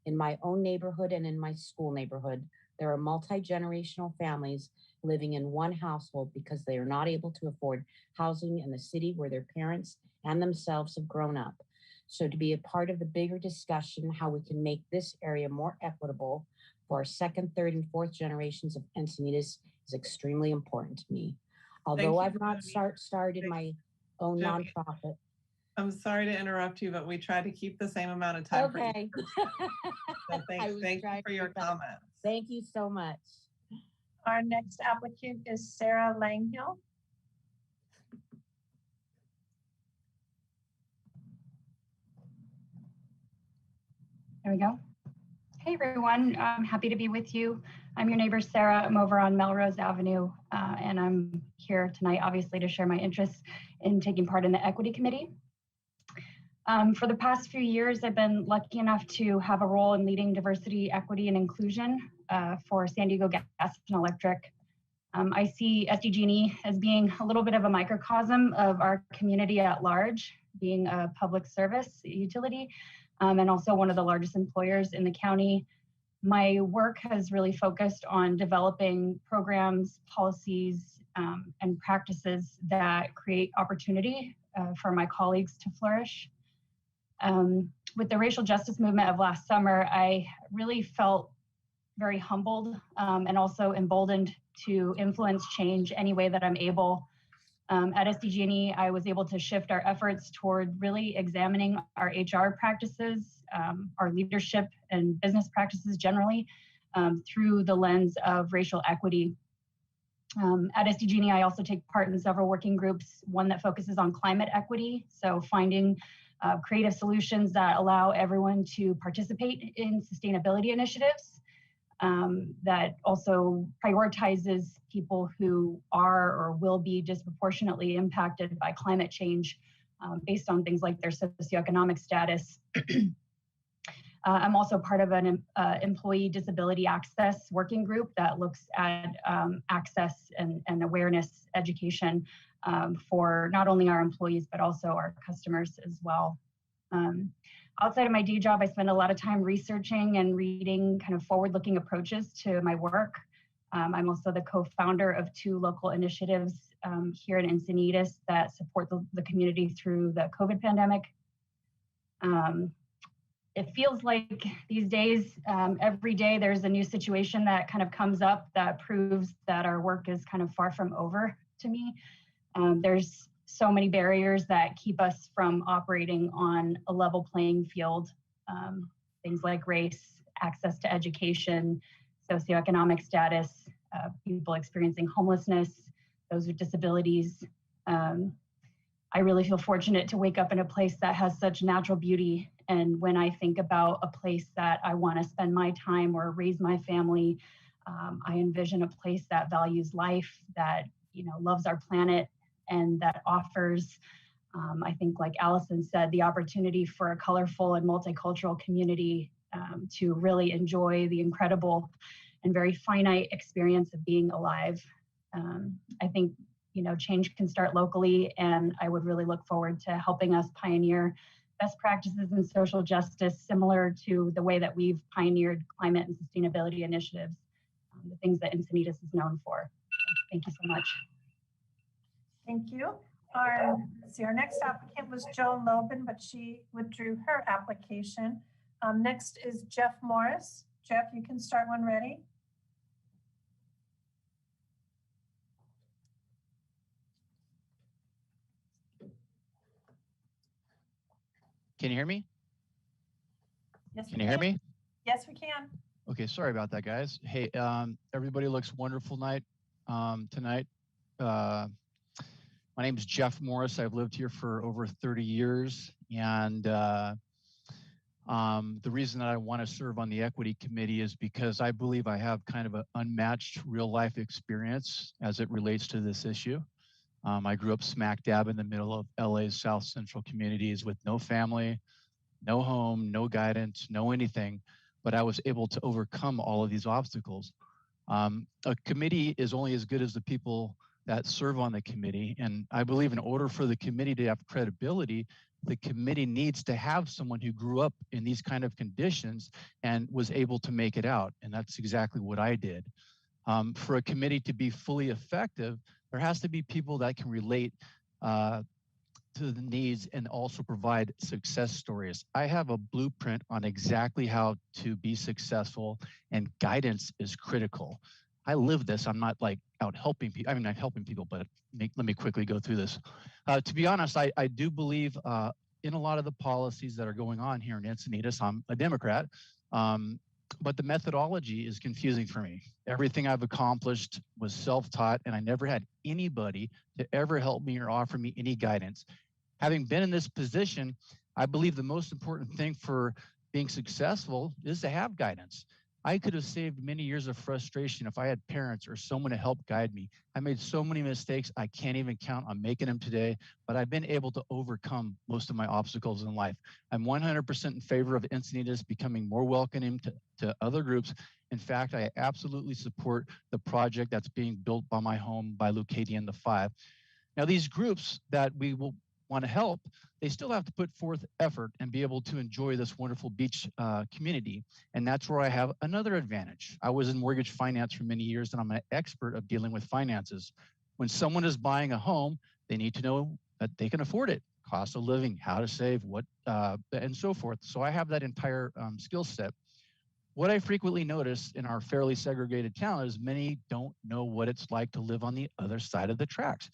In my own neighborhood and in my school neighborhood, there are multi-generational families living in one household because they are not able to afford housing in the city where their parents and themselves have grown up. So to be a part of the bigger discussion, how we can make this area more equitable for our second, third, and fourth generations of Encinitas is extremely important to me. Although I've not started my own nonprofit. I'm sorry to interrupt you, but we try to keep the same amount of time. Okay. So thank you for your comments. Thank you so much. Our next applicant is Sarah Langhill. There we go. Hey everyone, I'm happy to be with you. I'm your neighbor Sarah. I'm over on Melrose Avenue, and I'm here tonight obviously to share my interest in taking part in the Equity Committee. For the past few years, I've been lucky enough to have a role in leading diversity, equity, and inclusion for San Diego Gas and Electric. I see SDG&E as being a little bit of a microcosm of our community at large, being a public service utility, and also one of the largest employers in the county. My work has really focused on developing programs, policies, and practices that create opportunity for my colleagues to flourish. With the racial justice movement of last summer, I really felt very humbled and also emboldened to influence change any way that I'm able. At SDG&E, I was able to shift our efforts toward really examining our HR practices, our leadership and business practices generally through the lens of racial equity. At SDG&E, I also take part in several working groups, one that focuses on climate equity, so finding creative solutions that allow everyone to participate in sustainability initiatives. That also prioritizes people who are or will be disproportionately impacted by climate change based on things like their socioeconomic status. I'm also part of an employee disability access working group that looks at access and awareness education for not only our employees, but also our customers as well. Outside of my day job, I spend a lot of time researching and reading kind of forward-looking approaches to my work. I'm also the co-founder of 2 local initiatives here in Encinitas that support the community through the COVID pandemic. It feels like these days, every day there's a new situation that kind of comes up that proves that our work is kind of far from over to me. There's so many barriers that keep us from operating on a level playing field. Things like race, access to education, socioeconomic status, people experiencing homelessness, those with disabilities. I really feel fortunate to wake up in a place that has such natural beauty. And when I think about a place that I want to spend my time or raise my family, I envision a place that values life, that loves our planet, and that offers, I think like Allison said, the opportunity for a colorful and multicultural community to really enjoy the incredible and very finite experience of being alive. I think, change can start locally, and I would really look forward to helping us pioneer best practices in social justice, similar to the way that we've pioneered climate and sustainability initiatives, the things that Encinitas is known for. Thank you so much. Thank you. Our next applicant was Joan Lobin, but she withdrew her application. Next is Jeff Morris. Jeff, you can start when ready. Can you hear me? Yes, Can you hear me? Yes, we can. Okay, sorry about that, guys. Hey, everybody looks wonderful tonight. My name is Jeff Morris. I've lived here for over 30 years, and the reason that I want to serve on the Equity Committee is because I believe I have kind of an unmatched real-life experience as it relates to this issue. I grew up smack dab in the middle of LA's South Central communities with no family, no home, no guidance, no anything, but I was able to overcome all of these obstacles. A committee is only as good as the people that serve on the committee, and I believe in order for the committee to have credibility, the committee needs to have someone who grew up in these kind of conditions and was able to make it out, and that's exactly what I did. For a committee to be fully effective, there has to be people that can relate to the needs and also provide success stories. I have a blueprint on exactly how to be successful, and guidance is critical. I live this. I'm not like out helping people. I mean, not helping people, but let me quickly go through this. To be honest, I do believe in a lot of the policies that are going on here in Encinitas. I'm a Democrat, but the methodology is confusing for me. Everything I've accomplished was self-taught, and I never had anybody to ever help me or offer me any guidance. Having been in this position, I believe the most important thing for being successful is to have guidance. I could have saved many years of frustration if I had parents or someone to help guide me. I made so many mistakes, I can't even count on making them today, but I've been able to overcome most of my obstacles in life. I'm 100% in favor of Encinitas becoming more welcoming to other groups. In fact, I absolutely support the project that's being built by my home by Leucadia and the Five. Now, these groups that we will want to help, they still have to put forth effort and be able to enjoy this wonderful beach community. And that's where I have another advantage. I was in mortgage finance for many years, and I'm an expert of dealing with finances. When someone is buying a home, they need to know that they can afford it, cost of living, how to save, what, and so forth. So I have that entire skill set. What I frequently notice in our fairly segregated town is many don't know what it's like to live on the other side of the tracks.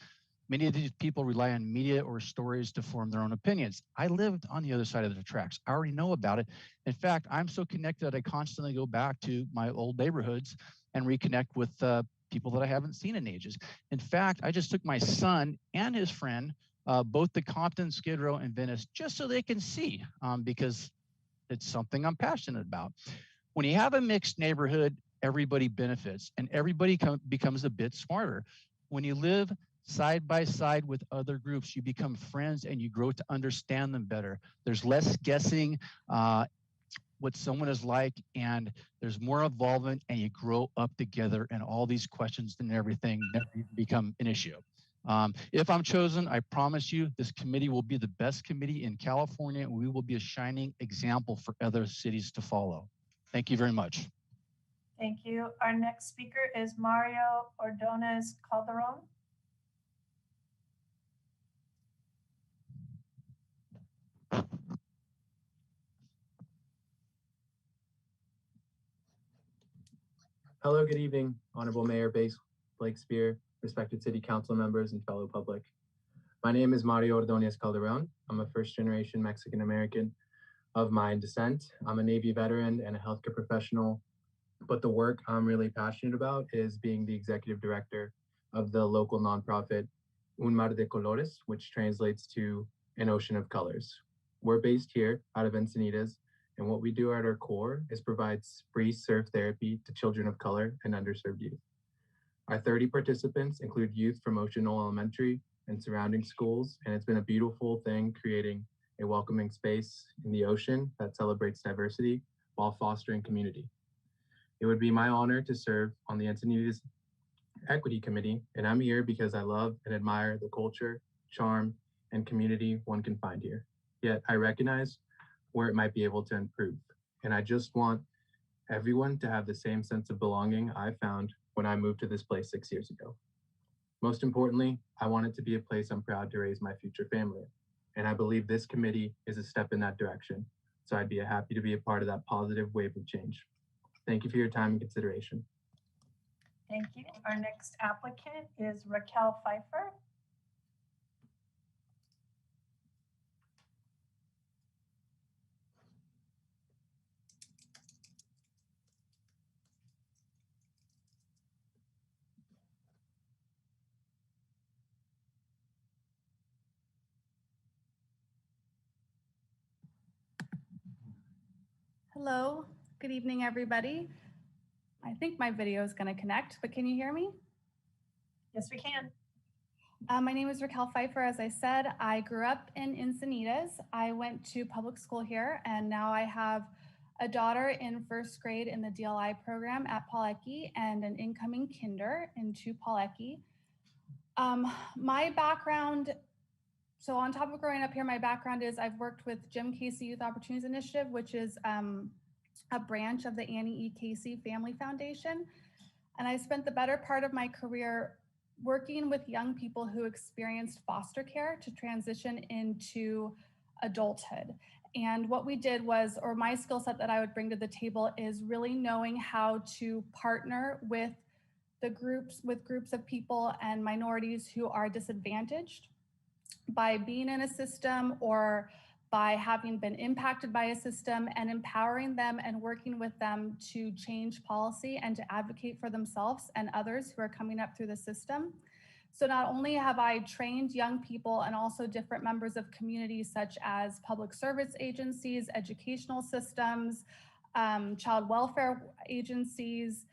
Many of these people rely on media or stories to form their own opinions. I lived on the other side of the tracks. I already know about it. In fact, I'm so connected that I constantly go back to my old neighborhoods and reconnect with people that I haven't seen in ages. In fact, I just took my son and his friend, both to Compton, Skid Row, and Venice, just so they can see, because it's something I'm passionate about. When you have a mixed neighborhood, everybody benefits and everybody becomes a bit smarter. When you live side by side with other groups, you become friends and you grow to understand them better. There's less guessing what someone is like, and there's more involvement, and you grow up together, and all these questions and everything never become an issue. If I'm chosen, I promise you this committee will be the best committee in California, and we will be a shining example for other cities to follow. Thank you very much. Thank you. Our next speaker is Mario Ordonez Calderon. Hello, good evening, Honorable Mayor Blake Spear, respected City Council members, and fellow public. My name is Mario Ordonez Calderon. I'm a first-generation Mexican-American of my descent. I'm a Navy veteran and a healthcare professional, but the work I'm really passionate about is being the executive director of the local nonprofit Un Mar de Colores, which translates to an ocean of colors. We're based here out of Encinitas, and what we do at our core is provide free surf therapy to children of color and underserved youth. Our 30 participants include youth from Ocean Knoll Elementary and surrounding schools, and it's been a beautiful thing creating a welcoming space in the ocean that celebrates diversity while fostering community. It would be my honor to serve on the Encinitas Equity Committee, and I'm here because I love and admire the culture, charm, and community one can find here. Yet I recognize where it might be able to improve. And I just want everyone to have the same sense of belonging I found when I moved to this place 6 years ago. Most importantly, I want it to be a place I'm proud to raise my future family in. And I believe this committee is a step in that direction. So I'd be happy to be a part of that positive wave of change. Thank you for your time and consideration. Thank you. Our next applicant is Raquel Pfeiffer. Hello, good evening, everybody. I think my video is going to connect, but can you hear me? Yes, we can. My name is Raquel Pfeiffer. As I said, I grew up in Encinitas. I went to public school here, and now I have a daughter in first grade in the DLI program at Paul Ecke and an incoming kinder into Paul Ecke. My background, so on top of growing up here, my background is I've worked with Jim Casey Youth Opportunities Initiative, which is a branch of the Annie E. Casey Family Foundation. And I spent the better part of my career working with young people who experienced foster care to transition into adulthood. And what we did was, or my skill set that I would bring to the table is really knowing how to partner with groups of people and minorities who are disadvantaged by being in a system or by having been impacted by a system, and empowering them and working with them to change policy and to advocate for themselves and others who are coming up through the system. So not only have I trained young people and also different members of communities such as public service agencies, educational systems, child welfare agencies,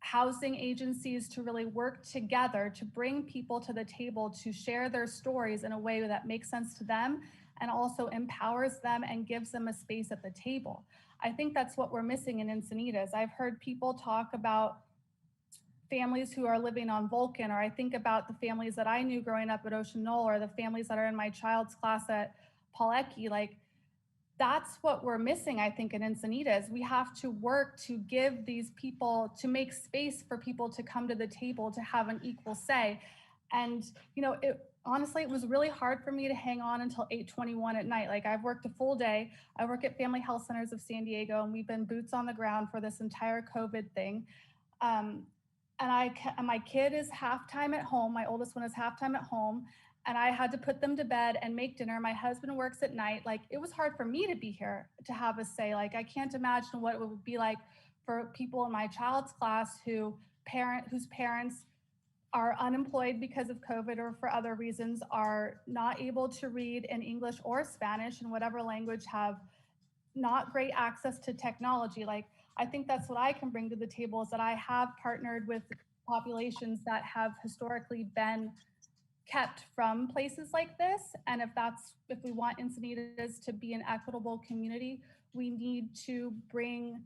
housing agencies, to really work together to bring people to the table to share their stories in a way that makes sense to them and also empowers them and gives them a space at the table. I think that's what we're missing in Encinitas. I've heard people talk about families who are living on Vulcan, or I think about the families that I knew growing up at Ocean Knoll, or the families that are in my child's class at Paul Ecke. Like, that's what we're missing, I think, in Encinitas. We have to work to give these people, to make space for people to come to the table, to have an equal say. And, you know, honestly, it was really hard for me to hang on until 8:21 at night. Like, I've worked a full day. I work at Family Health Centers of San Diego, and we've been boots on the ground for this entire COVID thing. And my kid is half-time at home. My oldest one is half-time at home. And I had to put them to bed and make dinner. My husband works at night. Like, it was hard for me to be here, to have a say. Like, I can't imagine what it would be like for people in my child's class whose parents are unemployed because of COVID or for other reasons, are not able to read in English or Spanish in whatever language, have not great access to technology. Like, I think that's what I can bring to the table, is that I have partnered with populations that have historically been kept from places like this. And if we want Encinitas to be an equitable community, we need to bring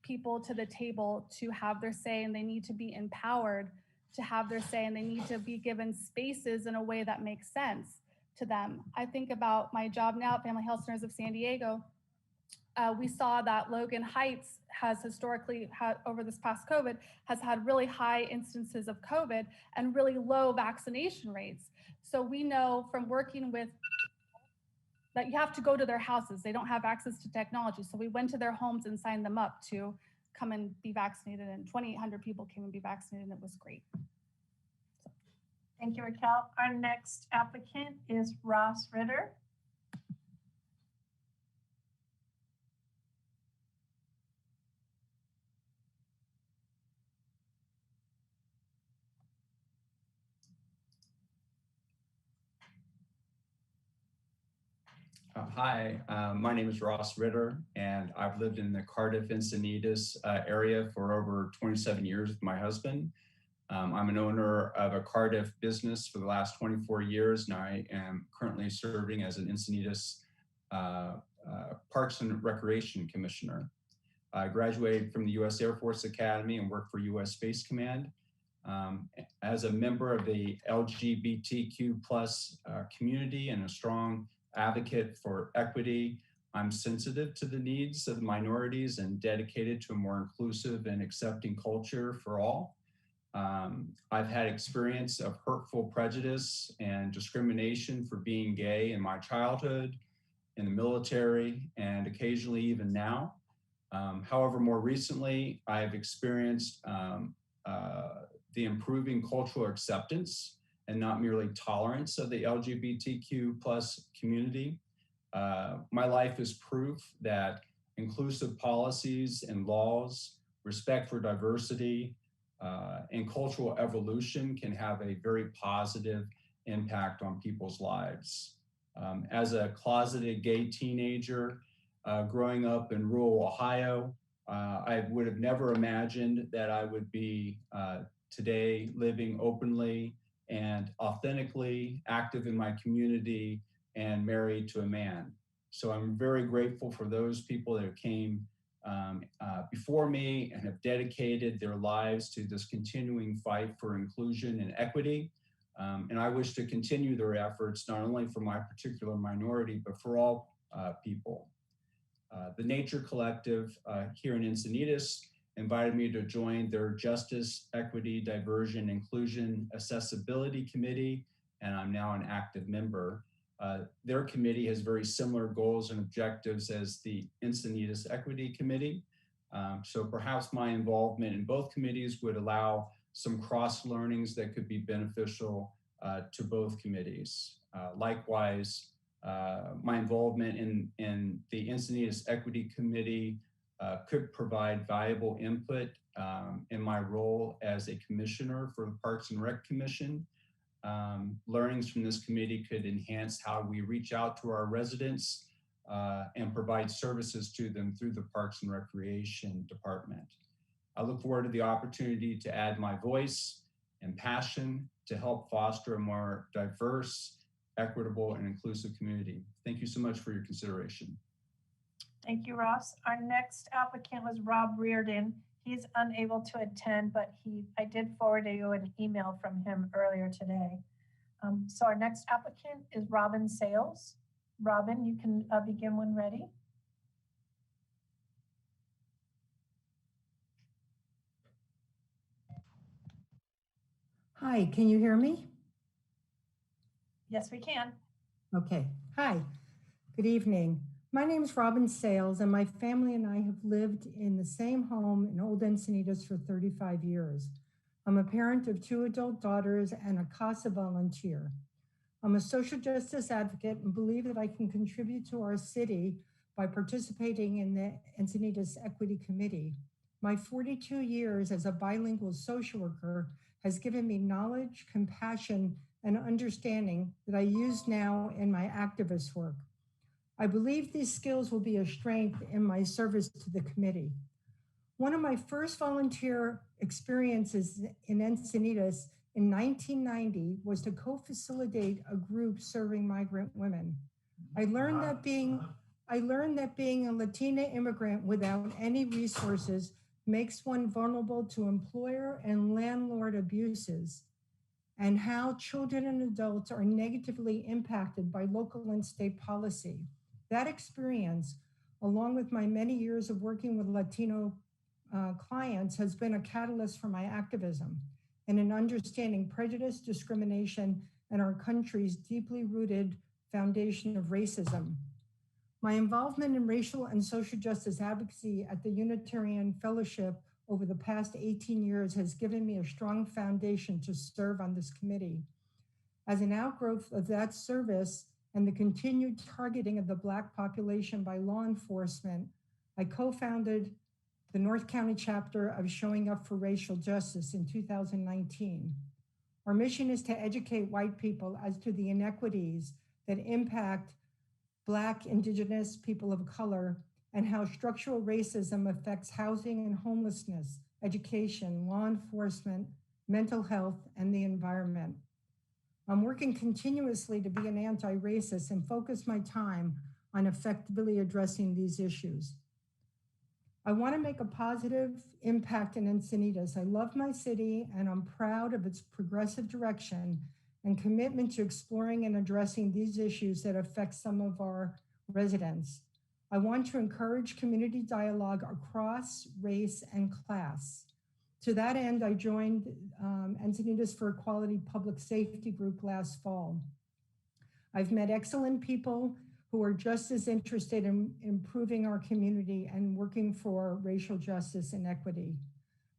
people to the table to have their say, and they need to be empowered to have their say, and they need to be given spaces in a way that makes sense to them. I think about my job now at Family Health Centers of San Diego. We saw that Logan Heights has historically had, over this past COVID, has had really high instances of COVID and really low vaccination rates. So we know from working with that you have to go to their houses. They don't have access to technology. So we went to their homes and signed them up to come and be vaccinated, and 2,800 people came and be vaccinated, and it was great. Thank you, Raquel. Our next applicant is Ross Ritter. Hi, my name is Ross Ritter, and I've lived in the Cardiff Encinitas area for over 27 years with my husband. I'm an owner of a Cardiff business for the last 24 years, and I am currently serving as an Encinitas Parks and Recreation Commissioner. I graduated from the U.S. Air Force Academy and worked for U.S. Space Command. As a member of the LGBTQ+ community and a strong advocate for equity, I'm sensitive to the needs of the minorities and dedicated to a more inclusive and accepting culture for all. I've had experience of hurtful prejudice and discrimination for being gay in my childhood, in the military, and occasionally even now. However, more recently, I have experienced the improving cultural acceptance and not merely tolerance of the LGBTQ plus community. My life is proof that inclusive policies and laws, respect for diversity, and cultural evolution can have a very positive impact on people's lives. As a closeted gay teenager growing up in rural Ohio, I would have never imagined that I would be today living openly and authentically active in my community and married to a man. So I'm very grateful for those people that came before me and have dedicated their lives to this continuing fight for inclusion and equity. And I wish to continue their efforts, not only for my particular minority, but for all people. The Nature Collective here in Encinitas invited me to join their Justice, Equity, Diversion, Inclusion, Accessibility Committee, and I'm now an active member. Their committee has very similar goals and objectives as the Encinitas Equity Committee. So perhaps my involvement in both committees would allow some cross learnings that could be beneficial to both committees. Likewise, my involvement in the Encinitas Equity Committee could provide valuable input in my role as a commissioner for the Parks and Rec Commission. Learnings from this committee could enhance how we reach out to our residents and provide services to them through the Parks and Recreation Department. I look forward to the opportunity to add my voice and passion to help foster a more diverse, equitable, and inclusive community. Thank you so much for your consideration. Thank you, Ross. Our next applicant was Rob Reardon. He's unable to attend, but I did forward you an email from him earlier today. So our next applicant is Robin Sales. Robin, you can begin when ready. Hi, can you hear me? Yes, we can. Okay. Hi, good evening. My name is Robin Sales, and my family and I have lived in the same home in Old Encinitas for 35 years. I'm a parent of 2 adult daughters and a CASA volunteer. I'm a social justice advocate and believe that I can contribute to our city by participating in the Encinitas Equity Committee. My 42 years as a bilingual social worker has given me knowledge, compassion, and understanding that I use now in my activist work. I believe these skills will be a strength in my service to the committee. One of my first volunteer experiences in Encinitas in 1990 was to co-facilitate a group serving migrant women. I learned that being a Latina immigrant without any resources makes one vulnerable to employer and landlord abuses, and how children and adults are negatively impacted by local and state policy. That experience, along with my many years of working with Latino clients, has been a catalyst for my activism and in understanding prejudice, discrimination, and our country's deeply rooted foundation of racism. My involvement in racial and social justice advocacy at the Unitarian Fellowship over the past 18 years has given me a strong foundation to serve on this committee. As an outgrowth of that service and the continued targeting of the Black population by law enforcement, I co-founded the North County chapter of Showing Up for Racial Justice in 2019. Our mission is to educate white people as to the inequities that impact Black, Indigenous, people of color, and how structural racism affects housing and homelessness, education, law enforcement, mental health, and the environment. I'm working continuously to be an anti-racist and focus my time on effectively addressing these issues. I want to make a positive impact in Encinitas. I love my city and I'm proud of its progressive direction and commitment to exploring and addressing these issues that affect some of our residents. I want to encourage community dialogue across race and class. To that end, I joined Encinitas for Equality Public Safety Group last fall. I've met excellent people who are just as interested in improving our community and working for racial justice and equity.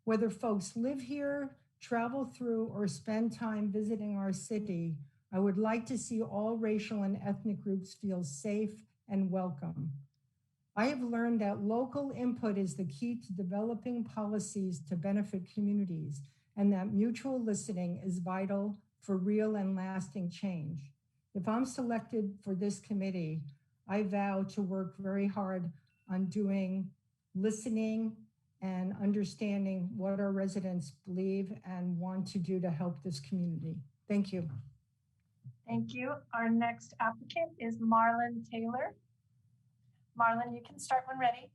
Whether folks live here, travel through, or spend time visiting our city, I would like to see all racial and ethnic groups feel safe and welcome. I have learned that local input is the key to developing policies to benefit communities, and that mutual listening is vital for real and lasting change. If I'm selected for this committee, I vow to work very hard on doing listening and understanding what our residents believe and want to do to help this community. Thank you. Thank you. Our next applicant is Marlon Taylor. Marlon, you can start when ready.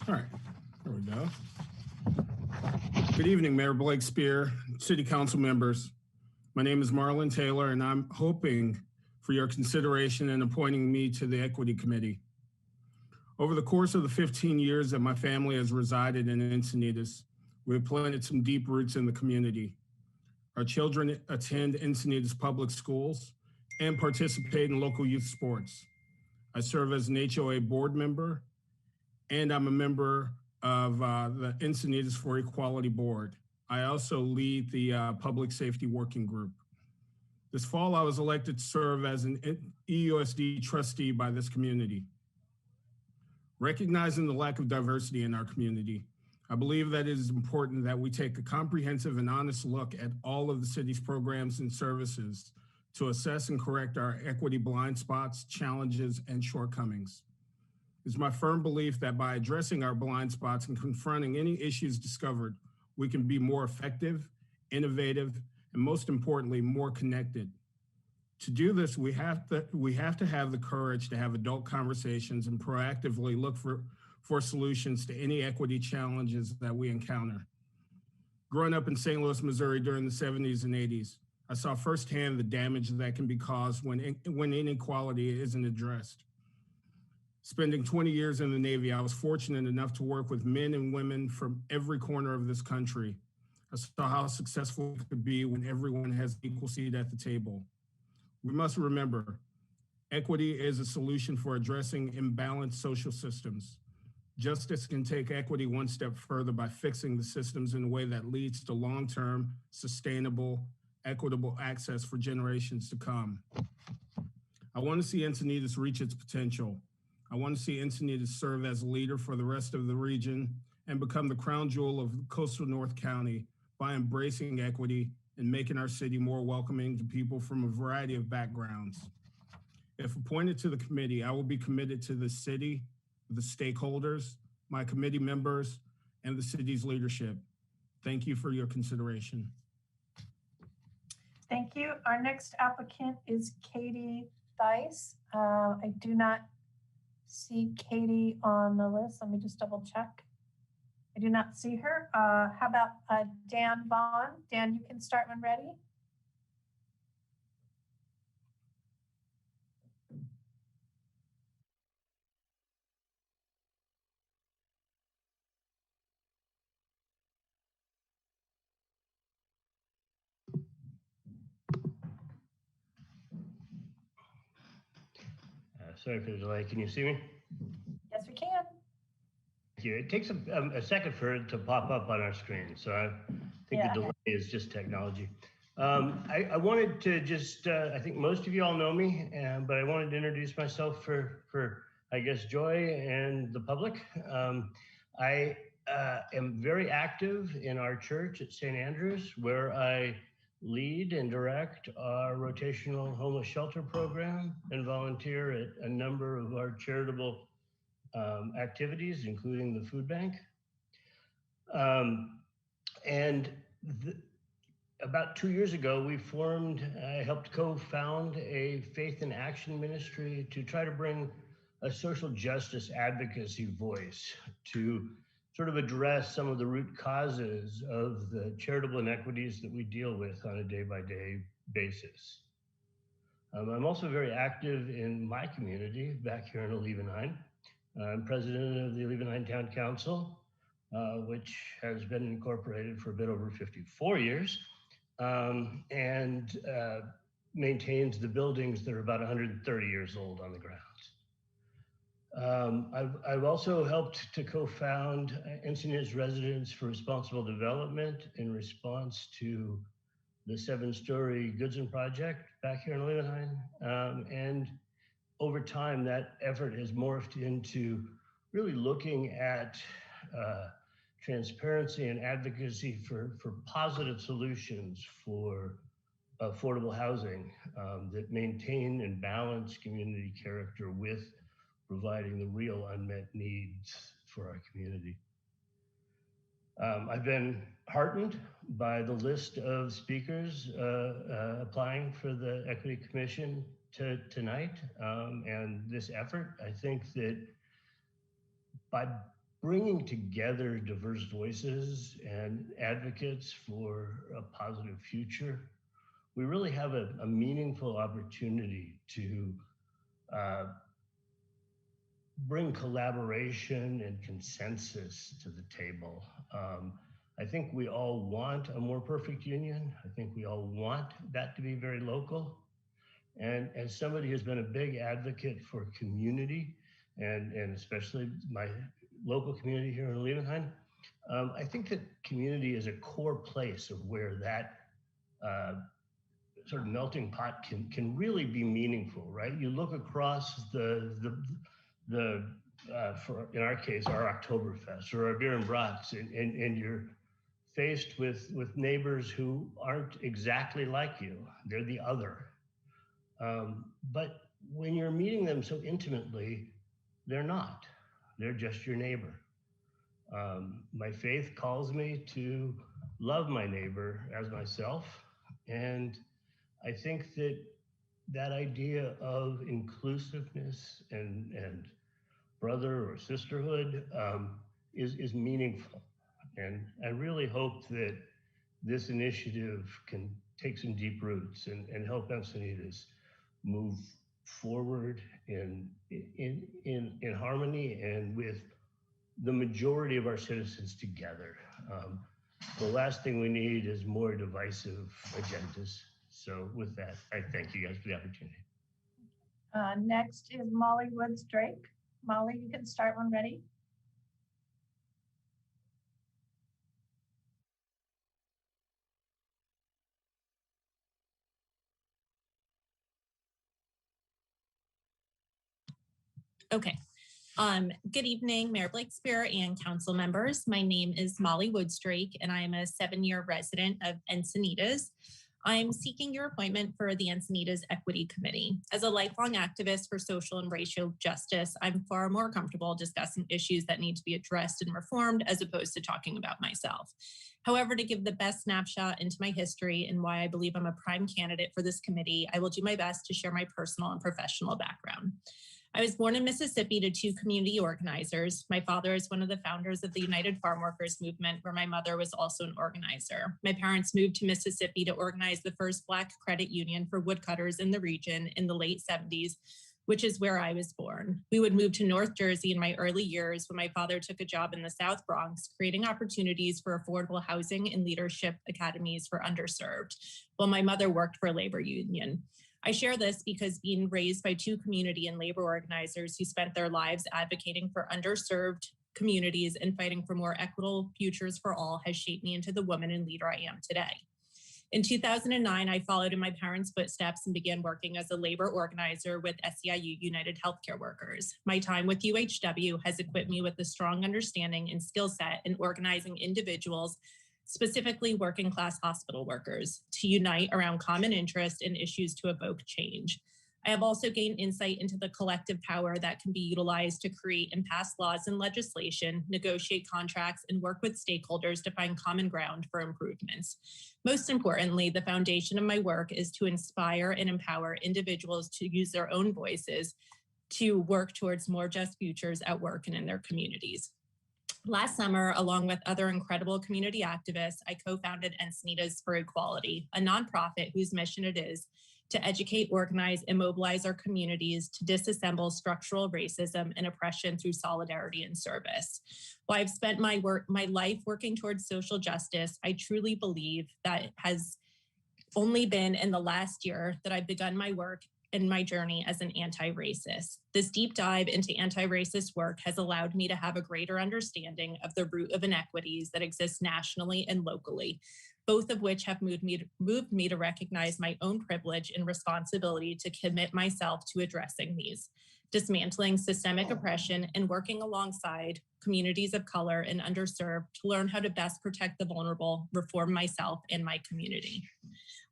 All right, there we go. Good evening, Mayor Blake Spear, City Council members. My name is Marlon Taylor, and I'm hoping for your consideration in appointing me to the Equity Committee. Over the course of the 15 years that my family has resided in Encinitas, we have planted some deep roots in the community. Our children attend Encinitas public schools and participate in local youth sports. I serve as an HOA board member, and I'm a member of the Encinitas for Equality Board. I also lead the Public Safety Working Group. This fall, I was elected to serve as an EUSD trustee by this community. Recognizing the lack of diversity in our community, I believe that it is important that we take a comprehensive and honest look at all of the city's programs and services to assess and correct our equity blind spots, challenges, and shortcomings. It's my firm belief that by addressing our blind spots and confronting any issues discovered, we can be more effective, innovative, and most importantly, more connected. To do this, we have to have the courage to have adult conversations and proactively look for solutions to any equity challenges that we encounter. Growing up in St. Louis, Missouri during the 70s and 80s, I saw firsthand the damage that can be caused when inequality isn't addressed. Spending 20 years in the Navy, I was fortunate enough to work with men and women from every corner of this country. I saw how successful it could be when everyone has an equal seat at the table. We must remember, equity is a solution for addressing imbalanced social systems. Justice can take equity one step further by fixing the systems in a way that leads to long-term, sustainable, equitable access for generations to come. I want to see Encinitas reach its potential. I want to see Encinitas serve as a leader for the rest of the region and become the crown jewel of coastal North County by embracing equity and making our city more welcoming to people from a variety of backgrounds. If appointed to the committee, I will be committed to the city, the stakeholders, my committee members, and the city's leadership. Thank you for your consideration. Thank you. Our next applicant is Katie Thies. I do not see Katie on the list. Let me just double check. I do not see her. How about Dan Vaughn? Dan, you can start when ready. Sorry for the delay. Can you see me? Yes, we can. Thank you. It takes a second for it to pop up on our screen. So I think the delay is just technology. I wanted to just, I think most of you all know me, but I wanted to introduce myself for I guess, Joy and the public. I am very active in our church at St. Andrews, where I lead and direct our rotational homeless shelter program and volunteer at a number of our charitable activities, including the food bank. About 2 years ago, I helped co-found a faith in action ministry to try to bring a social justice advocacy voice to sort of address some of the root causes of the charitable inequities that we deal with on a day-by-day basis. I'm also very active in my community back here in Olivenheim. I'm president of the Lebanon Town Council, which has been incorporated for a bit over 54 years, and maintains the buildings that are about 130 years old on the grounds. I've also helped to co-found Encinitas Residents for Responsible Development in response to the 7-story Goodson project back here in Lebanon. And over time, that effort has morphed into really looking at transparency and advocacy for positive solutions for affordable housing that maintain and balance community character with providing the real unmet needs for our community. I've been heartened by the list of speakers applying for the Equity Commission tonight and this effort. I think that by bringing together diverse voices and advocates for a positive future, we really have a meaningful opportunity to bring collaboration and consensus to the table. I think we all want a more perfect union. I think we all want that to be very local. And as somebody who's been a big advocate for community, and especially my local community here in Lebanon, I think that community is a core place of where that sort of melting pot can really be meaningful, right? You look across for, in our case, our Oktoberfest or our beer and brats, and you're faced with neighbors who aren't exactly like you. They're the other. But when you're meeting them so intimately, they're not. They're just your neighbor. My faith calls me to love my neighbor as myself. And I think that idea of inclusiveness and brother or sisterhood is meaningful. And I really hope that this initiative can take some deep roots and help Encinitas move forward in harmony and with the majority of our citizens together. The last thing we need is more divisive agendas. So with that, I thank you guys for the opportunity. Next is Molly Woods Drake. Molly, you can start when ready. Okay. Good evening, Mayor Blakespear and council members. My name is Molly Woodstrake, and I am a 7-year resident of Encinitas. I'm seeking your appointment for the Encinitas Equity Committee. As a lifelong activist for social and racial justice, I'm far more comfortable discussing issues that need to be addressed and reformed as opposed to talking about myself. However, to give the best snapshot into my history and why I believe I'm a prime candidate for this committee, I will do my best to share my personal and professional background. I was born in Mississippi to 2 community organizers. My father is one of the founders of the United Farm Workers Movement, where my mother was also an organizer. My parents moved to Mississippi to organize the first Black credit union for woodcutters in the region in the late 70s, which is where I was born. We would move to North Jersey in my early years when my father took a job in the South Bronx, creating opportunities for affordable housing and leadership academies for underserved, while my mother worked for a labor union. I share this because being raised by 2 community and labor organizers who spent their lives advocating for underserved communities and fighting for more equitable futures for all has shaped me into the woman and leader I am today. In 2009, I followed in my parents' footsteps and began working as a labor organizer with SEIU United Healthcare Workers. My time with UHW has equipped me with a strong understanding and skill set in organizing individuals, specifically working class hospital workers, to unite around common interest and issues to evoke change. I have also gained insight into the collective power that can be utilized to create and pass laws and legislation, negotiate contracts, and work with stakeholders to find common ground for improvements. Most importantly, the foundation of my work is to inspire and empower individuals to use their own voices to work towards more just futures at work and in their communities. Last summer, along with other incredible community activists, I co-founded Encinitas for Equality, a nonprofit whose mission it is to educate, organize, and mobilize our communities to disassemble structural racism and oppression through solidarity and service. While I've spent my life working towards social justice, I truly believe that it has only been in the last year that I've begun my work and my journey as an anti-racist. This deep dive into anti-racist work has allowed me to have a greater understanding of the root of inequities that exist nationally and locally, both of which have moved me to recognize my own privilege and responsibility to commit myself to addressing these, dismantling systemic oppression and working alongside communities of color and underserved to learn how to best protect the vulnerable, reform myself and my community.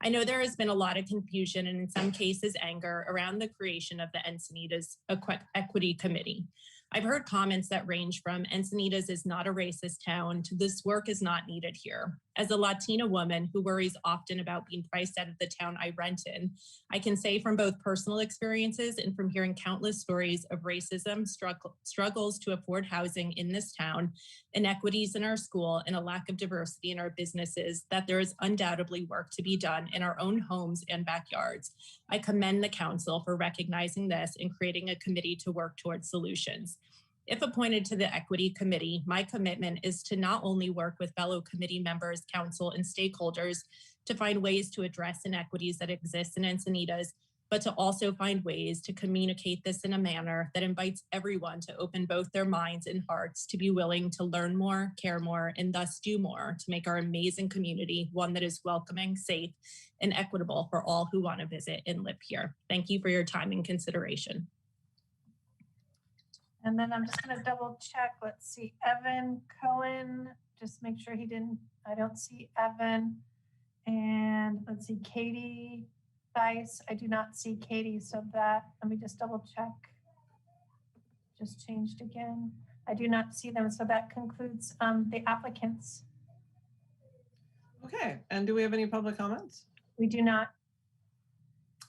I know there has been a lot of confusion and in some cases anger around the creation of the Encinitas Equity Committee. I've heard comments that range from Encinitas is not a racist town to this work is not needed here. As a Latina woman who worries often about being priced out of the town I rent in, I can say from both personal experiences and from hearing countless stories of racism, struggles to afford housing in this town, inequities in our school, and a lack of diversity in our businesses, that there is undoubtedly work to be done in our own homes and backyards. I commend the council for recognizing this and creating a committee to work towards solutions. If appointed to the Equity Committee, my commitment is to not only work with fellow committee members, council, and stakeholders to find ways to address inequities that exist in Encinitas, but to also find ways to communicate this in a manner that invites everyone to open both their minds and hearts to be willing to learn more, care more, and thus do more to make our amazing community one that is welcoming, safe, and equitable for all who want to visit and live here. Thank you for your time and consideration. And then I'm just going to double check. Let's see, Evan Cohen, just make sure he didn't, I don't see Evan. And let's see, Katie Dice, I do not see Katie. So that, let me just double check. Just changed again. I do not see them. So that concludes the applicants. Okay, and do we have any public comments? We do not.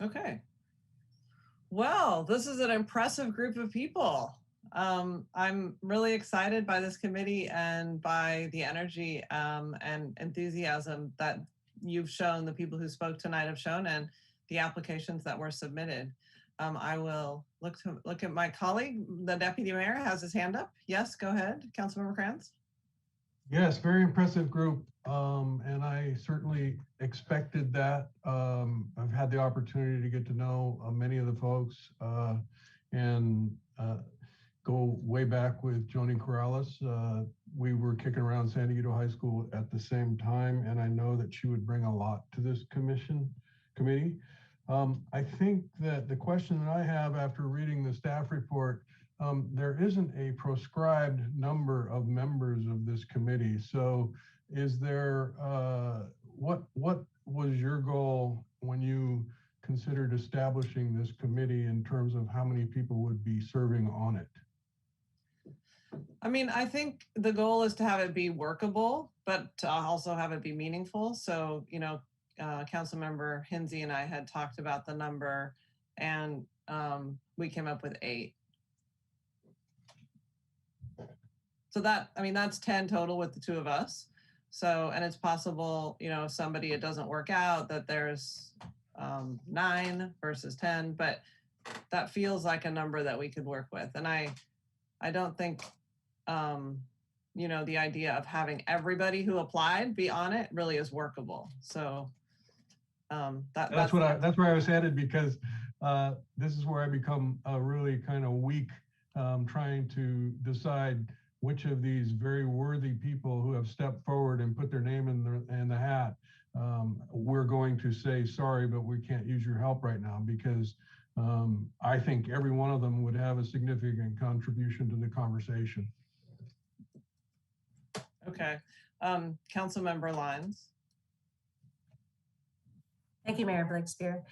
Okay. Well, this is an impressive group of people. I'm really excited by this committee and by the energy and enthusiasm that you've shown, the people who spoke tonight have shown, and the applications that were submitted. I will look at my colleague. The deputy mayor has his hand up. Yes, go ahead, Councilmember Kranz. Yes, very impressive group. And I certainly expected that. I've had the opportunity to get to know many of the folks and go way back with Joni Corrales. We were kicking around San Diego High School at the same time, and I know that she would bring a lot to this committee. I think that the question that I have after reading the staff report, there isn't a proscribed number of members of this committee. So is there, what was your goal when you considered establishing this committee in terms of how many people would be serving on it? I mean, I think the goal is to have it be workable, but to also have it be meaningful. So, you know, Councilmember Hinsey and I had talked about the number, and we came up with 8. So that, I mean, that's 10 total with the 2 of us. So, and it's possible, you know, if somebody, it doesn't work out, that there's 9 versus 10, but that feels like a number that we could work with. And I don't think, you know, the idea of having everybody who applied be on it really is workable. So that's where I was headed, because this is where I become really kind of weak trying to decide which of these very worthy people who have stepped forward and put their name in the hat, we're going to say, sorry, but we can't use your help right now, because I think every one of them would have a significant contribution to the conversation. Okay. Councilmember Lyons. Thank you, Mayor Blakespear.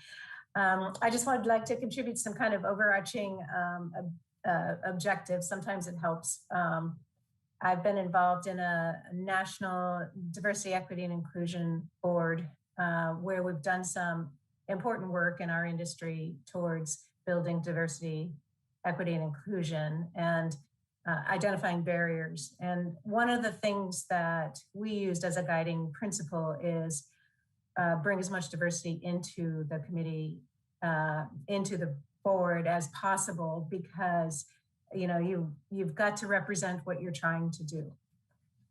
I just would like to contribute some kind of overarching objective. Sometimes it helps. I've been involved in a national diversity, equity, and inclusion board where we've done some important work in our industry towards building diversity, equity, and inclusion, and identifying barriers. And one of the things that we used as a guiding principle is bring as much diversity into the committee, into the board as possible, because you've got to represent what you're trying to do.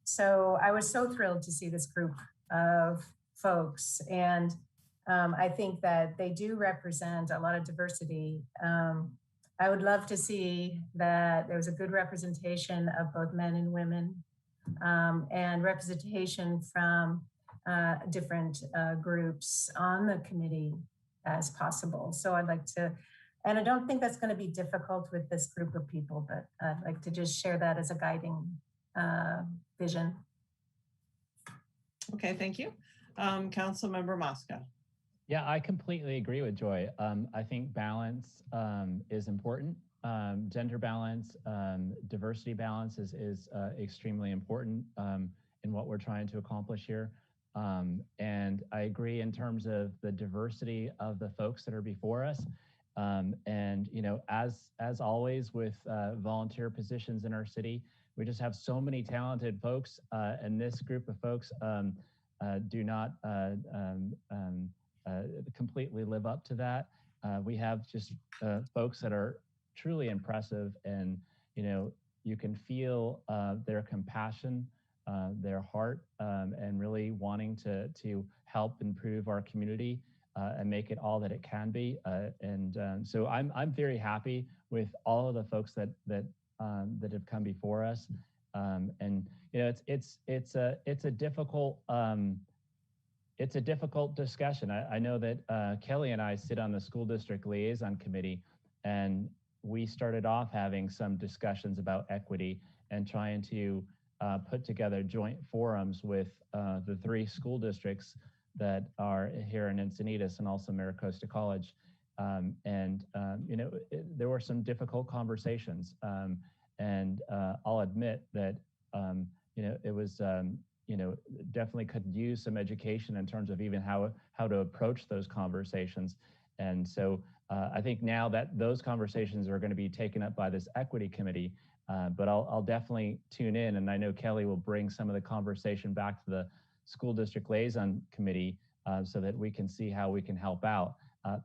So I was so thrilled to see this group of folks, and I think that they do represent a lot of diversity. I would love to see that there was a good representation of both men and women, and representation from different groups on the committee as possible. So I'd like to, and I don't think that's going to be difficult with this group of people, but I'd like to just share that as a guiding vision. Okay, thank you. Councilmember Mosca. Yeah, I completely agree with Joy. I think balance is important. Gender balance, diversity balance is extremely important in what we're trying to accomplish here. And I agree in terms of the diversity of the folks that are before us. And as always with volunteer positions in our city, we just have so many talented folks, and this group of folks do not completely live up to that. We have just folks that are truly impressive, and you can feel their compassion, their heart, and really wanting to help improve our community and make it all that it can be. So I'm very happy with all of the folks that have come before us. It's a difficult discussion. I know that Kelly and I sit on the school district liaison committee, and we started off having some discussions about equity and trying to put together joint forums with the 3 school districts that are here in Encinitas and also Maricosta College. There were some difficult conversations. And I'll admit that, it was, definitely could use some education in terms of even how to approach those conversations. And so I think now that those conversations are going to be taken up by this equity committee, but I'll definitely tune in, and I know Kelly will bring some of the conversation back to the school district liaison committee so that we can see how we can help out.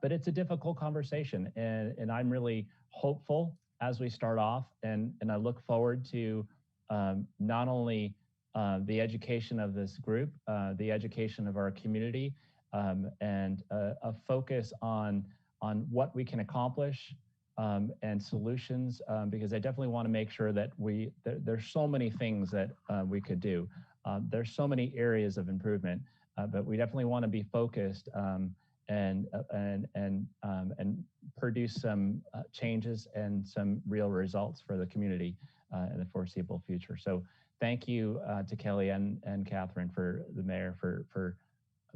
But it's a difficult conversation, and I'm really hopeful as we start off, and I look forward to not only the education of this group, the education of our community, and a focus on what we can accomplish and solutions, because I definitely want to make sure that there's so many things that we could do. There's so many areas of improvement, but we definitely want to be focused and produce some changes and some real results for the community in the foreseeable future. So thank you to Kelly and Catherine, for the mayor, for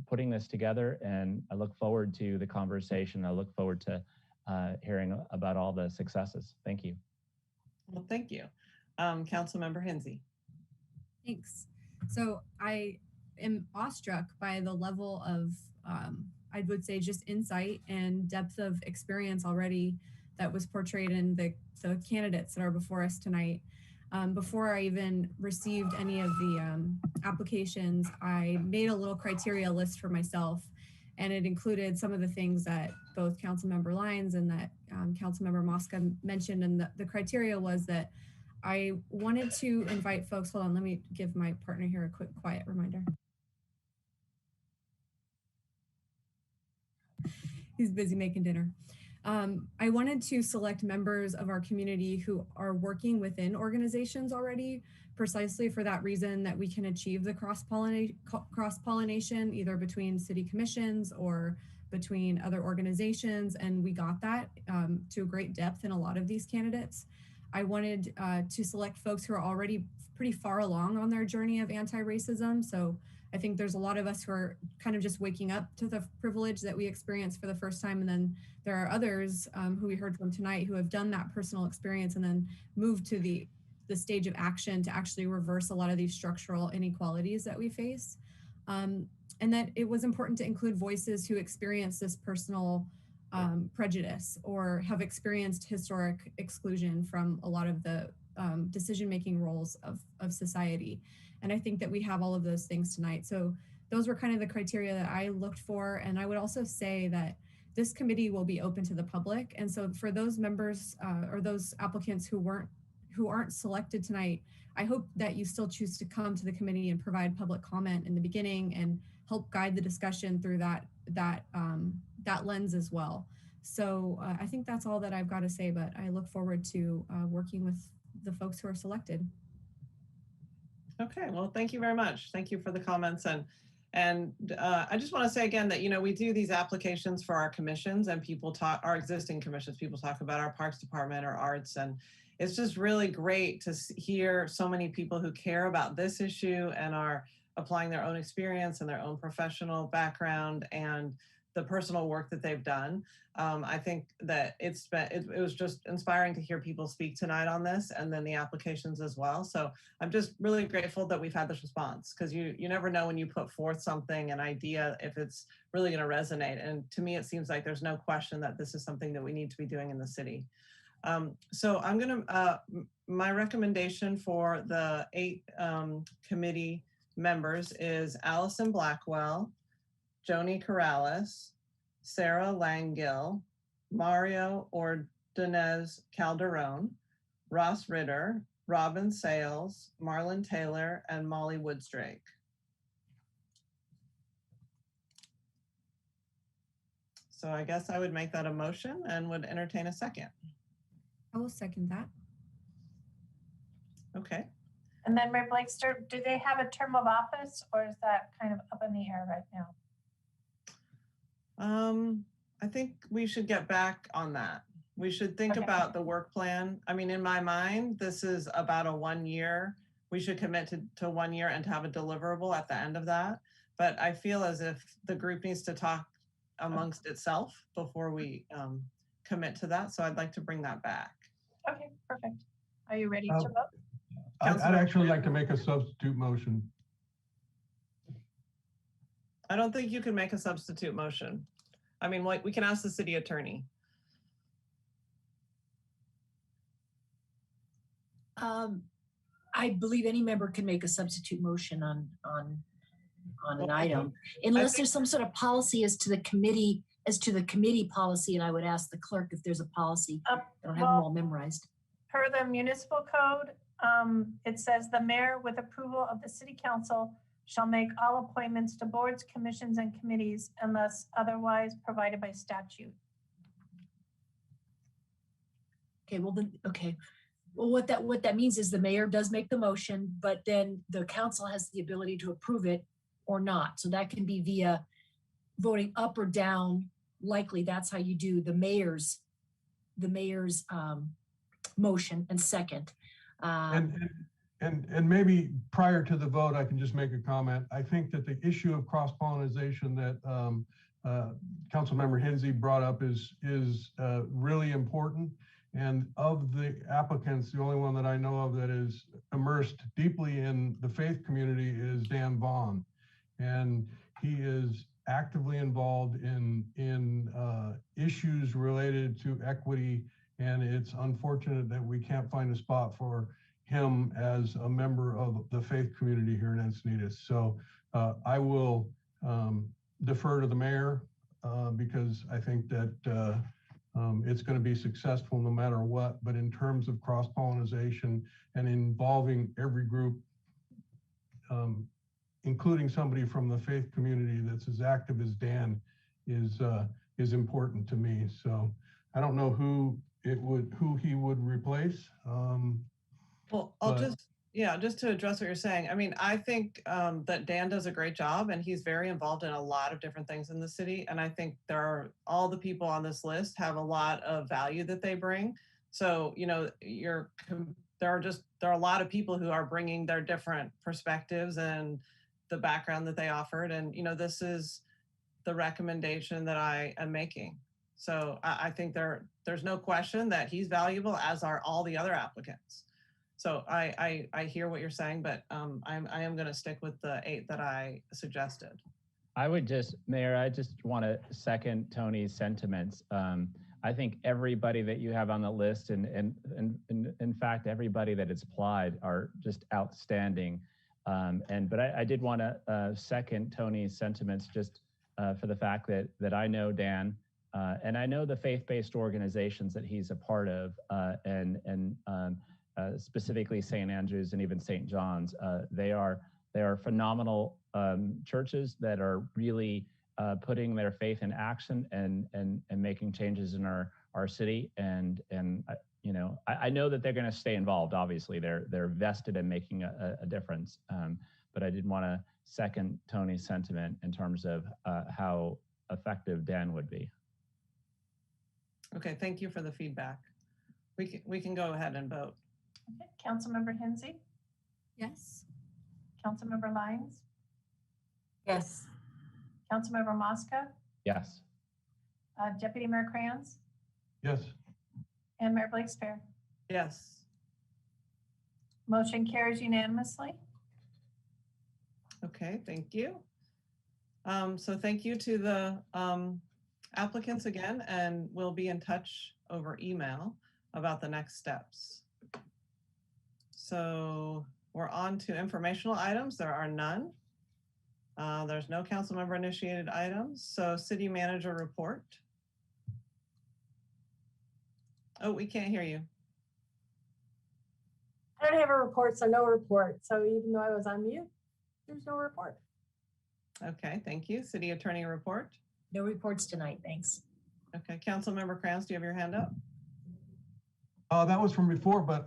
putting this together, and I look forward to the conversation. I look forward to hearing about all the successes. Thank you. Well, thank you. Councilmember Hensy. Thanks. So I am awestruck by the level of, I would say, just insight and depth of experience already that was portrayed in the candidates that are before us tonight. Before I even received any of the applications, I made a little criteria list for myself, and it included some of the things that both Councilmember Lyons and that Councilmember Mosca mentioned. And the criteria was that I wanted to invite folks, hold on, let me give my partner here a quick quiet reminder. He's busy making dinner. I wanted to select members of our community who are working within organizations already, precisely for that reason, that we can achieve the cross-pollination either between city commissions or between other organizations. And we got that to a great depth in a lot of these candidates. I wanted to select folks who are already pretty far along on their journey of anti-racism. So I think there's a lot of us who are kind of just waking up to the privilege that we experienced for the first time. And then there are others who we heard from tonight who have done that personal experience and then moved to the stage of action to actually reverse a lot of these structural inequalities that we face. And that it was important to include voices who experience this personal prejudice or have experienced historic exclusion from a lot of the decision-making roles of society. And I think that we have all of those things tonight. So those were kind of the criteria that I looked for. And I would also say that this committee will be open to the public. And so for those members or those applicants who aren't selected tonight, I hope that you still choose to come to the committee and provide public comment in the beginning and help guide the discussion through that lens as well. So I think that's all that I've got to say, but I look forward to working with the folks who are selected. Okay, well, thank you very much. Thank you for the comments. And I just want to say again that, you know, we do these applications for our commissions and people talk, our existing commissions, people talk about our Parks Department or Arts. And it's just really great to hear so many people who care about this issue and are applying their own experience and their own professional background and the personal work that they've done. I think that it was just inspiring to hear people speak tonight on this and then the applications as well. So I'm just really grateful that we've had this response, because you never know when you put forth something, an idea, if it's really going to resonate. And to me, it seems like there's no question that this is something that we need to be doing in the city. So I'm going to, my recommendation for the 8 committee members is Allison Blackwell, Joni Corrales, Sarah Langgill, Mario Ordonez Calderon, Ross Ritter, Robin Sales, Marlon Taylor, and Molly Woodsdrake. So I guess I would make that a motion and would entertain a second. I will second that. Okay. And then Mayor Blakester, do they have a term of office or is that kind of up in the air right now? I think we should get back on that. We should think about the work plan. I mean, in my mind, this is about a 1 year. We should commit to 1 year and to have a deliverable at the end of that. But I feel as if the group needs to talk amongst itself before we commit to that. So I'd like to bring that back. Okay, perfect. Are you ready to vote? I'd actually like to make a substitute motion. I don't think you can make a substitute motion. I mean, like, we can ask the city attorney. I believe any member can make a substitute motion on an item, unless there's some sort of policy as to the committee policy. And I would ask the clerk if there's a policy. I don't have them all memorized. Per the municipal code, it says the mayor, with approval of the city council, shall make all appointments to boards, commissions, and committees unless otherwise provided by statute. Okay, well then, okay. Well, what that means is the mayor does make the motion, but then the council has the ability to approve it or not. So that can be via voting up or down. Likely that's how you do the mayor's motion and second. And maybe prior to the vote, I can just make a comment. I think that the issue of cross-pollination that Councilmember Hensy brought up is really important. And of the applicants, the only one that I know of that is immersed deeply in the faith community is Dan Vaughn. And he is actively involved in issues related to equity. And it's unfortunate that we can't find a spot for him as a member of the faith community here in Encinitas. So I will defer to the mayor because I think that it's going to be successful no matter what. But in terms of cross-pollination and involving every group, including somebody from the faith community that's as active as Dan, is important to me. So I don't know who he would replace. Well, just to address what you're saying. I mean, I think that Dan does a great job and he's very involved in a lot of different things in the city. And I think all the people on this list have a lot of value that they bring. So, you know, there are a lot of people who are bringing their different perspectives and the background that they offered. And, you know, this is the recommendation that I am making. So I think there's no question that he's valuable, as are all the other applicants. So I hear what you're saying, but I am going to stick with the 8 that I suggested. Mayor, I just want to second Tony's sentiments. I think everybody that you have on the list, and in fact, everybody that is applied are just outstanding. But I did want to second Tony's sentiments just for the fact that I know Dan, and I know the faith-based organizations that he's a part of, and specifically St. Andrew's and even St. John's. They are phenomenal churches that are really putting their faith in action and making changes in our city. And you know, I know that they're going to stay involved. Obviously, they're vested in making a difference. But I did want to second Tony's sentiment in terms of how effective Dan would be. Okay, thank you for the feedback. We can go ahead and vote. Okay, Councilmember Hensy, Yes. Councilmember Lyons, Yes. Councilmember Mosca, Yes. Deputy Mayor Krantz, Yes. and Mayor Blakespear. Yes. Motion carries unanimously. Okay, thank you. So thank you to the applicants again, and we'll be in touch over email about the next steps. So we're on to informational items. There are none. There's no council member initiated items. So city manager report. Oh, we can't hear you. I don't have a report, so no report. So even though I was on mute, there's no report. Okay, thank you. City attorney report. No reports tonight, thanks. Okay, Councilmember Krantz, do you have your hand up? That was from before, but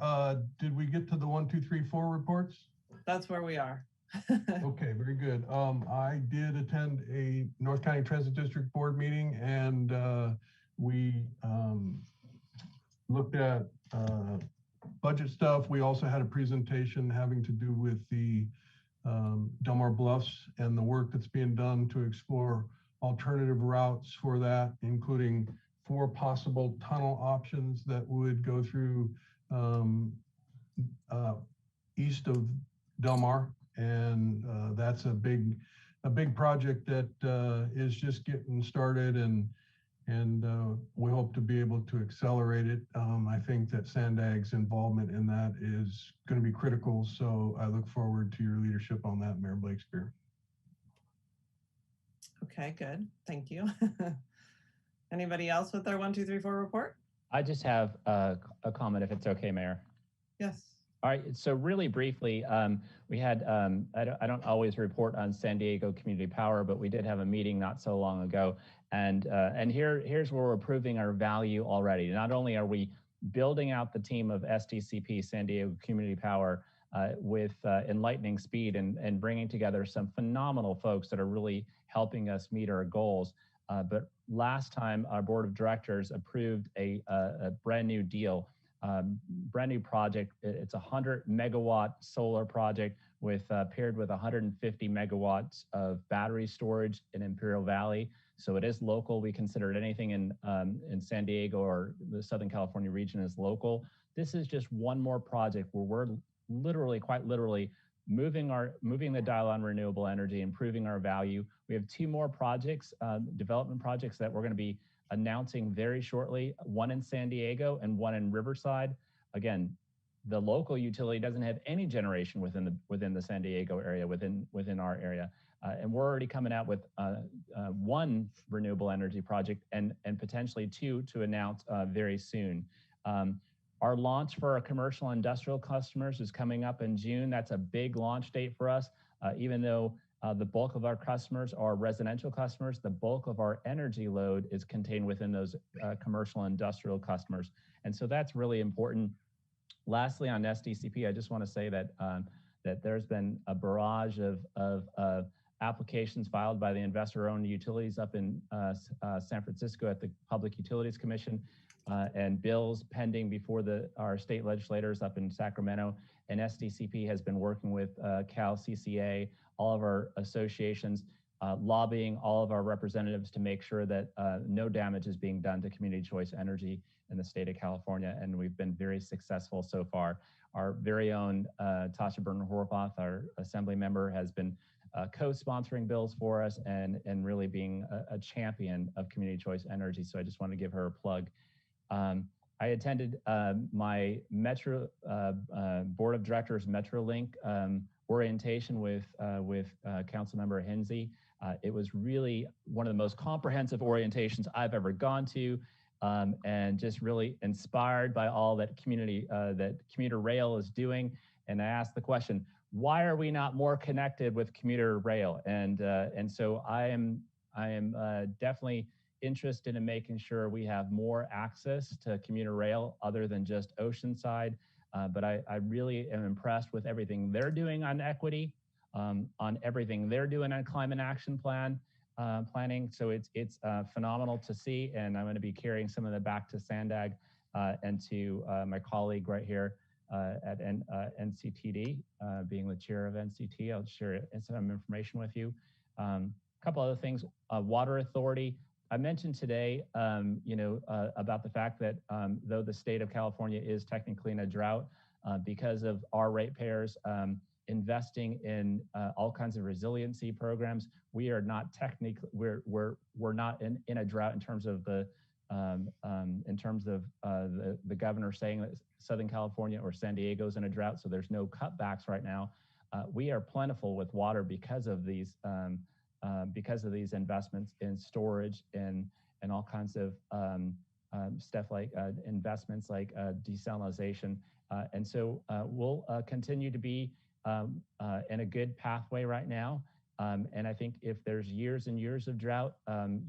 did we get to the 1, 2, 3, 4 reports? That's where we are. Okay, very good. I did attend a North County Transit District Board meeting, and we looked at budget stuff. We also had a presentation having to do with the Delmar Bluffs and the work that's being done to explore alternative routes for that, including 4 possible tunnel options that would go through east of Delmar. And that's a big project that is just getting started, and we hope to be able to accelerate it. I think that Sandag's involvement in that is going to be critical. So I look forward to your leadership on that, Mayor Blakespear. Okay, good. Thank you. Anybody else with their 1, 2, 3, 4 report? I just have a comment, if it's okay, Mayor. Yes. All right, so really briefly, we had, I don't always report on San Diego Community Power, but we did have a meeting not so long ago. And here's where we're proving our value already. Not only are we building out the team of SDCP, San Diego Community Power, with enlightening speed and bringing together some phenomenal folks that are really helping us meet our goals. But last time, our board of directors approved a brand new deal, brand new project. It's a 100 megawatt solar project with paired with 150 megawatts of battery storage in Imperial Valley. So it is local. We consider it anything in San Diego or the Southern California region as local. This is just one more project where we're literally, quite literally, moving the dial on renewable energy, improving our value. We have 2 more projects, development projects that we're going to be announcing very shortly, one in San Diego and one in Riverside. Again, the local utility doesn't have any generation within the San Diego area, within our area. And we're already coming out with 1 renewable energy project and potentially 2 to announce very soon. Our launch for our commercial industrial customers is coming up in June. That's a big launch date for us, even though the bulk of our customers are residential customers. The bulk of our energy load is contained within those commercial industrial customers. And so that's really important. Lastly, on SDCP, I just want to say that that there's been a barrage of applications filed by the investor-owned utilities up in San Francisco at the Public Utilities Commission, and bills pending before our state legislators up in Sacramento. And SDCP has been working with Cal CCA, all of our associations, lobbying all of our representatives to make sure that no damage is being done to community choice energy in the state of California. And we've been very successful so far. Our very own Tasha Burner-Horvath, our assembly member, has been co-sponsoring bills for us and really being a champion of community choice energy. So I just want to give her a plug. I attended my Metro Board of Directors MetroLink orientation with Councilmember Hensy. It was really one of the most comprehensive orientations I've ever gone to, and just really inspired by all that commuter rail is doing. And I asked the question, why are we not more connected with commuter rail? And so I am definitely interested in making sure we have more access to commuter rail other than just Oceanside. But I really am impressed with everything they're doing on equity, on everything they're doing on climate action planning. So it's phenomenal to see, and I'm going to be carrying some of that back to Sandag and to my colleague right here at NCTD, being the chair of NCT. I'll share some information with you. A couple other things, Water Authority. I mentioned today, about the fact that though the state of California is technically in a drought, because of our ratepayers investing in all kinds of resiliency programs, we are not technically we're not in a drought in terms of the governor saying that Southern California or San Diego is in a drought, so there's no cutbacks right now. We are plentiful with water because of these investments in storage and all kinds of stuff like investments like desalination. And so we'll continue to be in a good pathway right now. And I think if there's years and years of drought,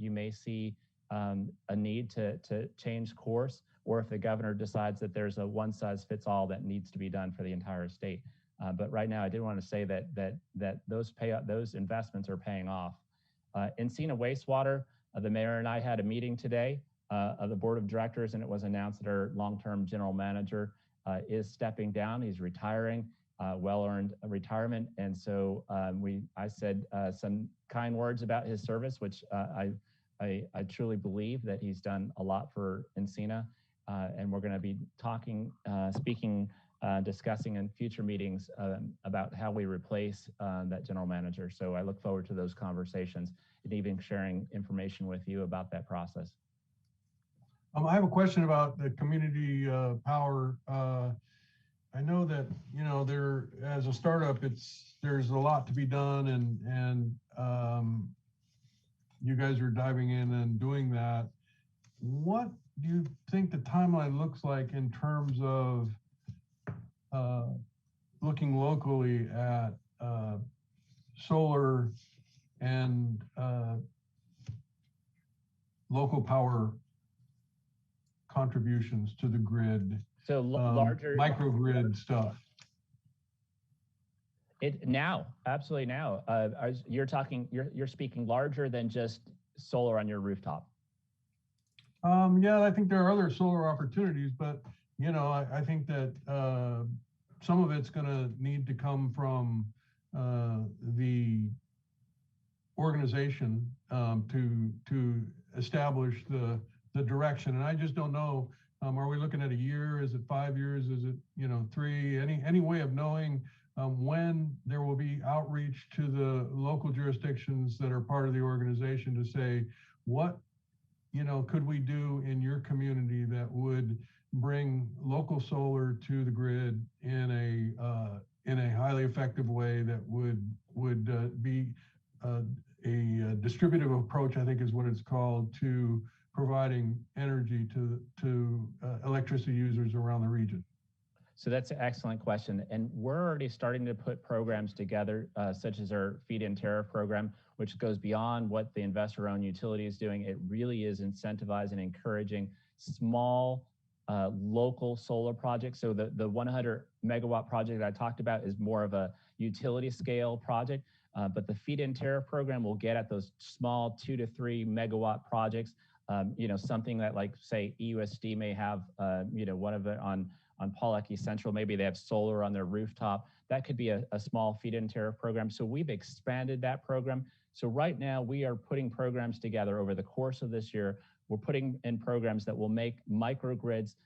you may see a need to change course, or if the governor decides that there's a one-size-fits-all that needs to be done for the entire state. But right now, I did want to say that those investments are paying off. Encina Wastewater, the mayor and I had a meeting today of the board of directors, and it was announced that our long-term general manager is stepping down. He's retiring, well-earned retirement, and so I said some kind words about his service, which I truly believe that he's done a lot for Encina, and we're going to be discussing in future meetings about how we replace that general manager. So I look forward to those conversations and even sharing information with you about that process. I have a question about the community power. I know that, there, as a startup, there's a lot to be done, and you guys are diving in and doing that. What do you think the timeline looks like in terms of looking locally at solar and local power contributions to the grid? So larger microgrid stuff. Absolutely now. You're speaking larger than just solar on your rooftop. Yeah, I think there are other solar opportunities, but I think that some of it's going to need to come from the organization to establish the direction. And I just don't know. Are we looking at a year? Is it 5 years? Is it 3? Any way of knowing when there will be outreach to the local jurisdictions that are part of the organization to say, what could we do in your community that would bring local solar to the grid in a highly effective way that would be a distributive approach, I think is what it's called, to providing energy to electricity users around the region? So that's an excellent question. And we're already starting to put programs together, such as our feed-in tariff program, which goes beyond what the investor-owned utility is doing. It really is incentivizing, encouraging small local solar projects. So the 100 megawatt project that I talked about is more of a utility scale project, but the feed-in tariff program will get at those small 2 to 3 megawatt projects. Something that, like, say, EUSD may have, one of it on Pawlecky Central, maybe they have solar on their rooftop. That could be a small feed-in tariff program. So we've expanded that program. So right now we are putting programs together over the course of this year. We're putting in programs that will make microgrids,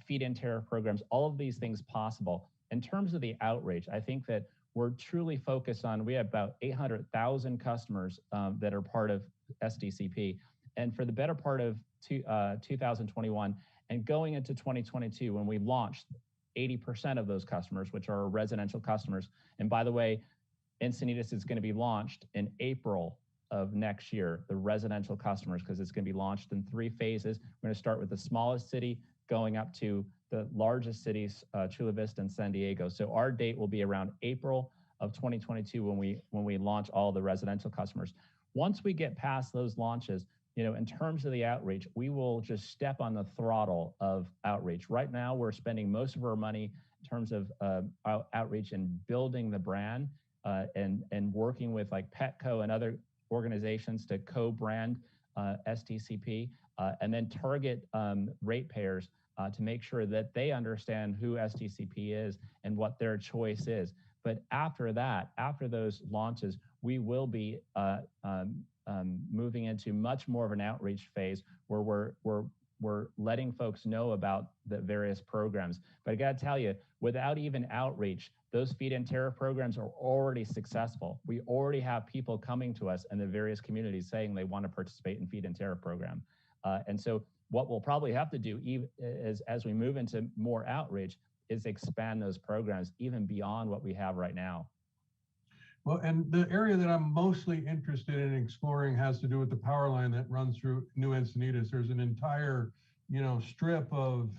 feed-in tariff programs, all of these things possible. In terms of the outreach, I think that we're truly focused on, we have about 800,000 customers that are part of SDCP. And for the better part of 2021 and going into 2022, when we launched 80% of those customers, which are residential customers. And by the way, Encinitas is going to be launched in April of next year, the residential customers, because it's going to be launched in 3 phases. We're going to start with the smallest city going up to the largest cities, Chula Vista and San Diego. So our date will be around April of 2022 when we launch all the residential customers. Once we get past those launches, in terms of the outreach, we will just step on the throttle of outreach. Right now, we're spending most of our money in terms of outreach and building the brand and working with like Petco and other organizations to co-brand STCP and then target ratepayers to make sure that they understand who STCP is and what their choice is. But after that, after those launches, we will be moving into much more of an outreach phase where we're letting folks know about the various programs. But I got to tell you, without even outreach, those feed-in tariff programs are already successful. We already have people coming to us in the various communities saying they want to participate in feed-in tariff program. And so what we'll probably have to do as we move into more outreach is expand those programs even beyond what we have right now. Well, and the area that I'm mostly interested in exploring has to do with the power line that runs through New Encinitas. There's an entire, strip of,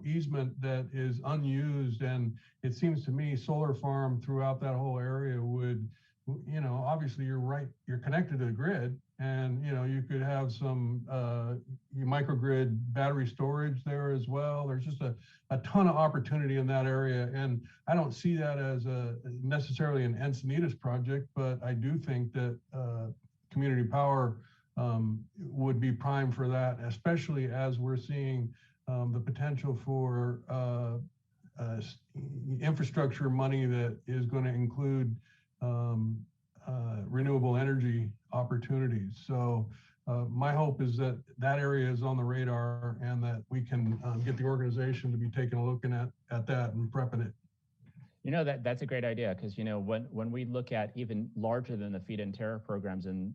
easement that is unused. And it seems to me solar farm throughout that whole area would, obviously you're right, you're connected to the grid and, you could have some microgrid battery storage there as well. There's just a ton of opportunity in that area. And I don't see that as necessarily an Encinitas project, but I do think that community power would be prime for that, especially as we're seeing the potential for infrastructure money that is going to include renewable energy opportunities. So my hope is that that area is on the radar and that we can get the organization to be taking a look at that and prepping it. That's a great idea because, when we look at even larger than the feed-in tariff programs and,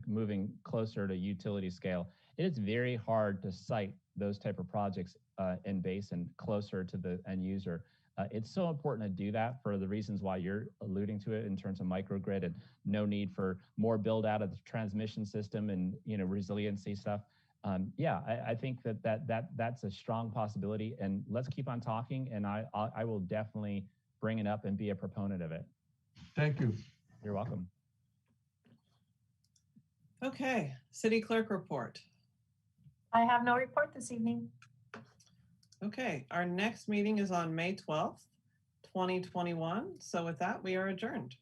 moving closer to utility scale, it is very hard to site those type of projects in basin closer to the end user. It's so important to do that for the reasons why you're alluding to it in terms of microgrid and no need for more build out of the transmission system and resiliency stuff. I think that's a strong possibility, and let's keep on talking. And I will definitely bring it up and be a proponent of it. Thank you. You're welcome. Okay, City Clerk report. I have no report this evening. Okay, our next meeting is on May 12th, 2021. So with that, we are adjourned.